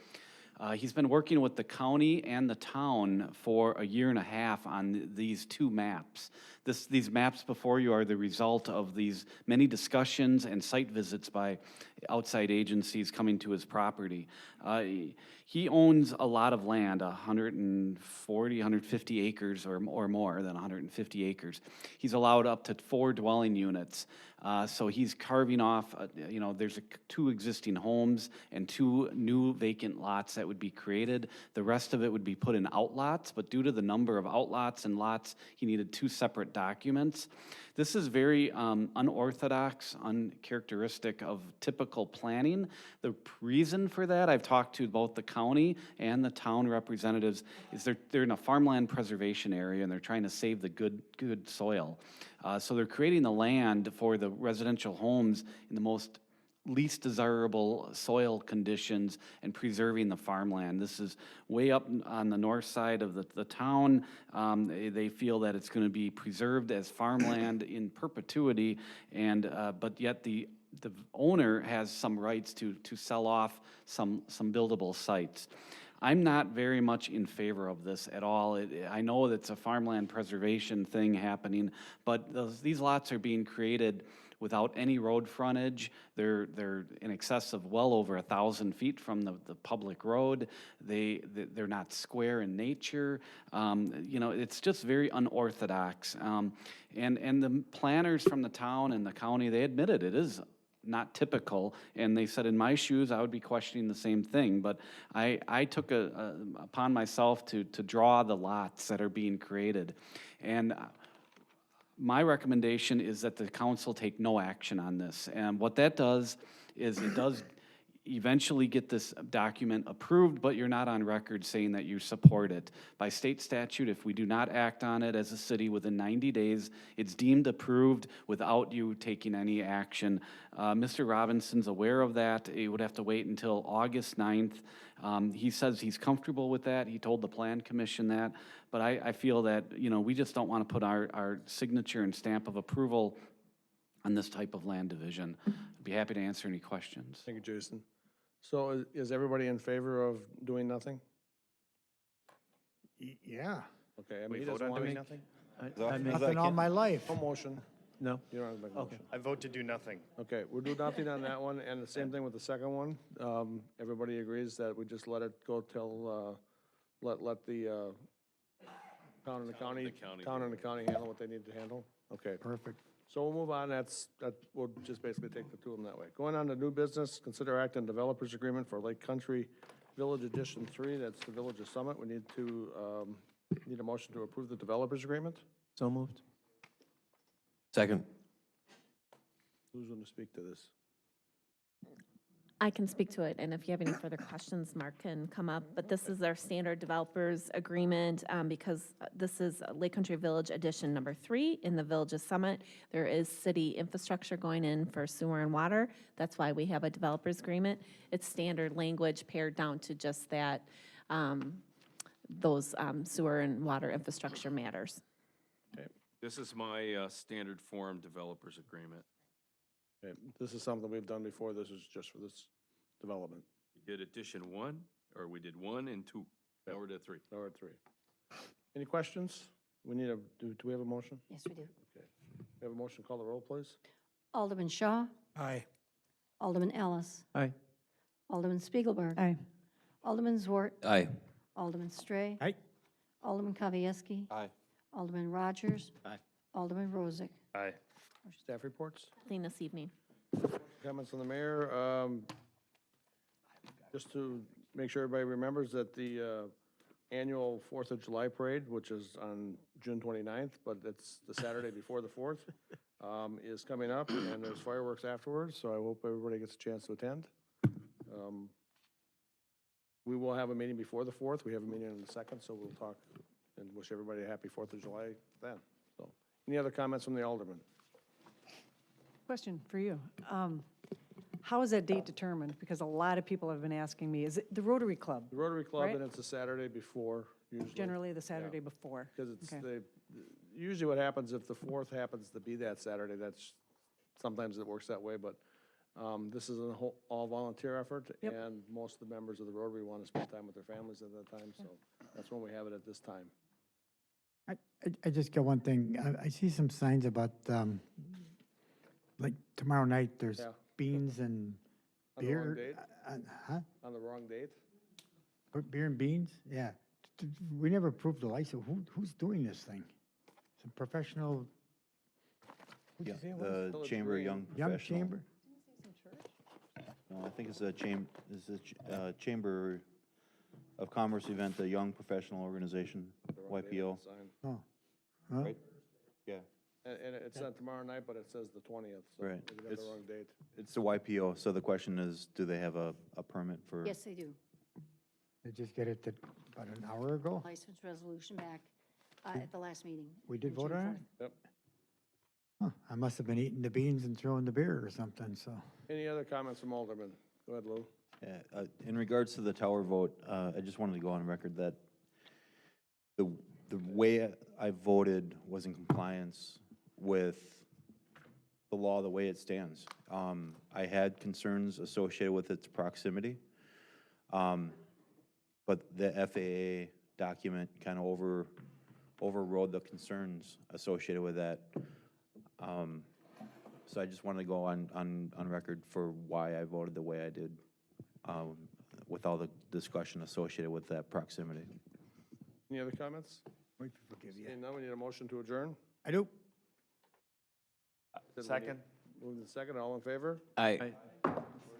Speaker 8: He's been working with the county and the town for a year and a half on these two maps. These maps before you are the result of these many discussions and site visits by outside agencies coming to his property. He owns a lot of land, 140, 150 acres or more than 150 acres. He's allowed up to 4 dwelling units. So he's carving off, there's 2 existing homes and 2 new vacant lots that would be created. The rest of it would be put in outlots, but due to the number of outlots and lots, he needed 2 separate documents. This is very unorthodox, uncharacteristic of typical planning. The reason for that, I've talked to both the county and the town representatives, is they're in a farmland preservation area and they're trying to save the good soil. So they're creating the land for the residential homes in the most least desirable soil conditions and preserving the farmland. This is way up on the north side of the town. They feel that it's going to be preserved as farmland in perpetuity, and but yet the owner has some rights to sell off some buildable sites. I'm not very much in favor of this at all. I know that's a farmland preservation thing happening, but these lots are being created without any road frontage. They're in excess of well over 1,000 feet from the public road. They're not square in nature. It's just very unorthodox. And the planners from the town and the county, they admitted it is not typical, and they said in my shoes I would be questioning the same thing, but I took upon myself to draw the lots that are being created. And my recommendation is that the council take no action on this. And what that does is it does eventually get this document approved, but you're not on record saying that you support it. By state statute, if we do not act on it as a city within 90 days, it's deemed approved without you taking any action. Mr. Robinson's aware of that. He would have to wait until August 9th. He says he's comfortable with that. He told the Plan Commission that. But I feel that, we just don't want to put our signature and stamp of approval on this type of land division. I'd be happy to answer any questions.
Speaker 1: Thank you, Jason. So is everybody in favor of doing nothing?
Speaker 3: Yeah.
Speaker 1: Okay, I
Speaker 20: We
Speaker 1: mean, he
Speaker 20: vote
Speaker 1: doesn't
Speaker 20: on
Speaker 1: want
Speaker 20: doing
Speaker 1: to.
Speaker 20: nothing?
Speaker 19: I make-
Speaker 3: Nothing all my life.
Speaker 1: No motion.
Speaker 19: No?
Speaker 1: You don't have to make a motion.
Speaker 20: I vote to do nothing.
Speaker 1: Okay, we'll do nothing on that one, and the same thing with the second one. Everybody agrees that we just let it go till, let the town and the county handle what they need to handle? Okay.
Speaker 3: Perfect.
Speaker 1: So we'll move on, we'll just basically take the 2 of them that way. Going on to new business, consider act on developers agreement for Lake Country Village Edition 3, that's the Village of Summit. We need a motion to approve the developers agreement.
Speaker 19: So moved.
Speaker 16: Second.
Speaker 1: Who's going to speak to this?
Speaker 10: I can speak to it, and if you have any further questions, Mark can come up. But this is our standard developers agreement because this is Lake Country Village Edition number 3 in the Village of Summit. There is city infrastructure going in for sewer and water. That's why we have a developers agreement. It's standard language pared down to just that, those sewer and water infrastructure matters.
Speaker 1: Okay.
Speaker 5: This is my standard form developers agreement.
Speaker 1: Okay, this is something we've done before, this is just for this development.
Speaker 5: We did edition 1, or we did 1 and 2. Now we're at 3.
Speaker 1: Now we're at 3. Any questions? We need do we have a motion?
Speaker 2: Yes, we do.
Speaker 1: Okay. We have a motion, call the roll, please.
Speaker 2: Alderman Shaw.
Speaker 3: Aye.
Speaker 2: Alderman Ellis.
Speaker 19: Aye.
Speaker 2: Alderman Spiegelberg.
Speaker 18: Aye.
Speaker 2: Alderman Zwart.
Speaker 16: Aye.
Speaker 2: Alderman Stray.
Speaker 19: Aye.
Speaker 2: Alderman Kavieski.
Speaker 7: Aye.
Speaker 2: Alderman Rogers.
Speaker 6: Aye.
Speaker 2: Alderman Rozak.
Speaker 20: Aye.
Speaker 1: Staff reports?
Speaker 10: Clean this evening.
Speaker 1: Comments from the mayor. Just to make sure everybody remembers that the annual 4th of July parade, which is on June 29th, but it's the Saturday before the 4th, is coming up, and there's fireworks afterwards, so I hope everybody gets a chance to attend. We will have a meeting before the 4th. We have a meeting on the 2nd, so we'll talk and wish everybody a happy 4th of July then. So, any other comments from the alderman?
Speaker 18: Question for you. How is that date determined? Because a lot of people have been asking me. Is it the Rotary Club?
Speaker 1: The Rotary Club,
Speaker 18: Right.
Speaker 1: and it's a Saturday before, usually.
Speaker 18: Generally the Saturday before.
Speaker 1: Because it's,
Speaker 18: Okay.
Speaker 1: usually what happens, if the 4th happens to be that Saturday, sometimes it works that way, but this is a all volunteer effort,
Speaker 18: Yep.
Speaker 1: and most of the members of the Rotary want to spend time with their families at that time, so that's when we have it at this time.
Speaker 3: I just got one thing. I see some signs about, like tomorrow night, there's
Speaker 1: Yeah.
Speaker 3: beans and
Speaker 1: On the wrong
Speaker 3: beer.
Speaker 1: date?
Speaker 3: Huh?
Speaker 1: On the wrong date?
Speaker 3: Beer and beans? Yeah. We never approved the license. Who's doing this thing? Some professional, what'd you
Speaker 7: Yeah,
Speaker 3: say it was?
Speaker 7: the Chamber of Young
Speaker 3: Young
Speaker 7: Professional.
Speaker 3: Chamber?
Speaker 7: No, I think it's a Chamber of Commerce event, the Young Professional Organization,
Speaker 1: The wrong date
Speaker 7: YPO.
Speaker 1: on the sign.
Speaker 3: Oh. Well,
Speaker 7: Right. Yeah,
Speaker 1: And it's not tomorrow night, but it says the 20th, so
Speaker 7: Right.
Speaker 1: we got the
Speaker 7: It's-
Speaker 1: wrong date.
Speaker 7: it's the YPO, so the question is, do they have a permit for?
Speaker 2: Yes, they do.
Speaker 3: They just get it about an hour ago?
Speaker 2: License resolution back at the last meeting.
Speaker 3: We did
Speaker 2: on
Speaker 3: vote
Speaker 2: June
Speaker 3: on it?
Speaker 2: 4th.
Speaker 1: Yep.
Speaker 3: Huh, I must have been eating the beans and throwing the beer or something, so.
Speaker 1: Any other comments from Alderman? Go ahead, Lou.
Speaker 7: Yeah, in regards to the tower vote, I just wanted to go on record that the way I voted was in compliance with the law the way it stands. I had concerns associated with its proximity, but the FAA document kind of overrode the concerns associated with that. So I just wanted to go on record for why I voted the way I did, with all the discussion associated with that proximity.
Speaker 1: Any other comments?
Speaker 3: We forgive you.
Speaker 1: Seeing none, we need a motion to adjourn.
Speaker 3: I do.
Speaker 1: Second. Moved and second, all in favor?
Speaker 4: Aye.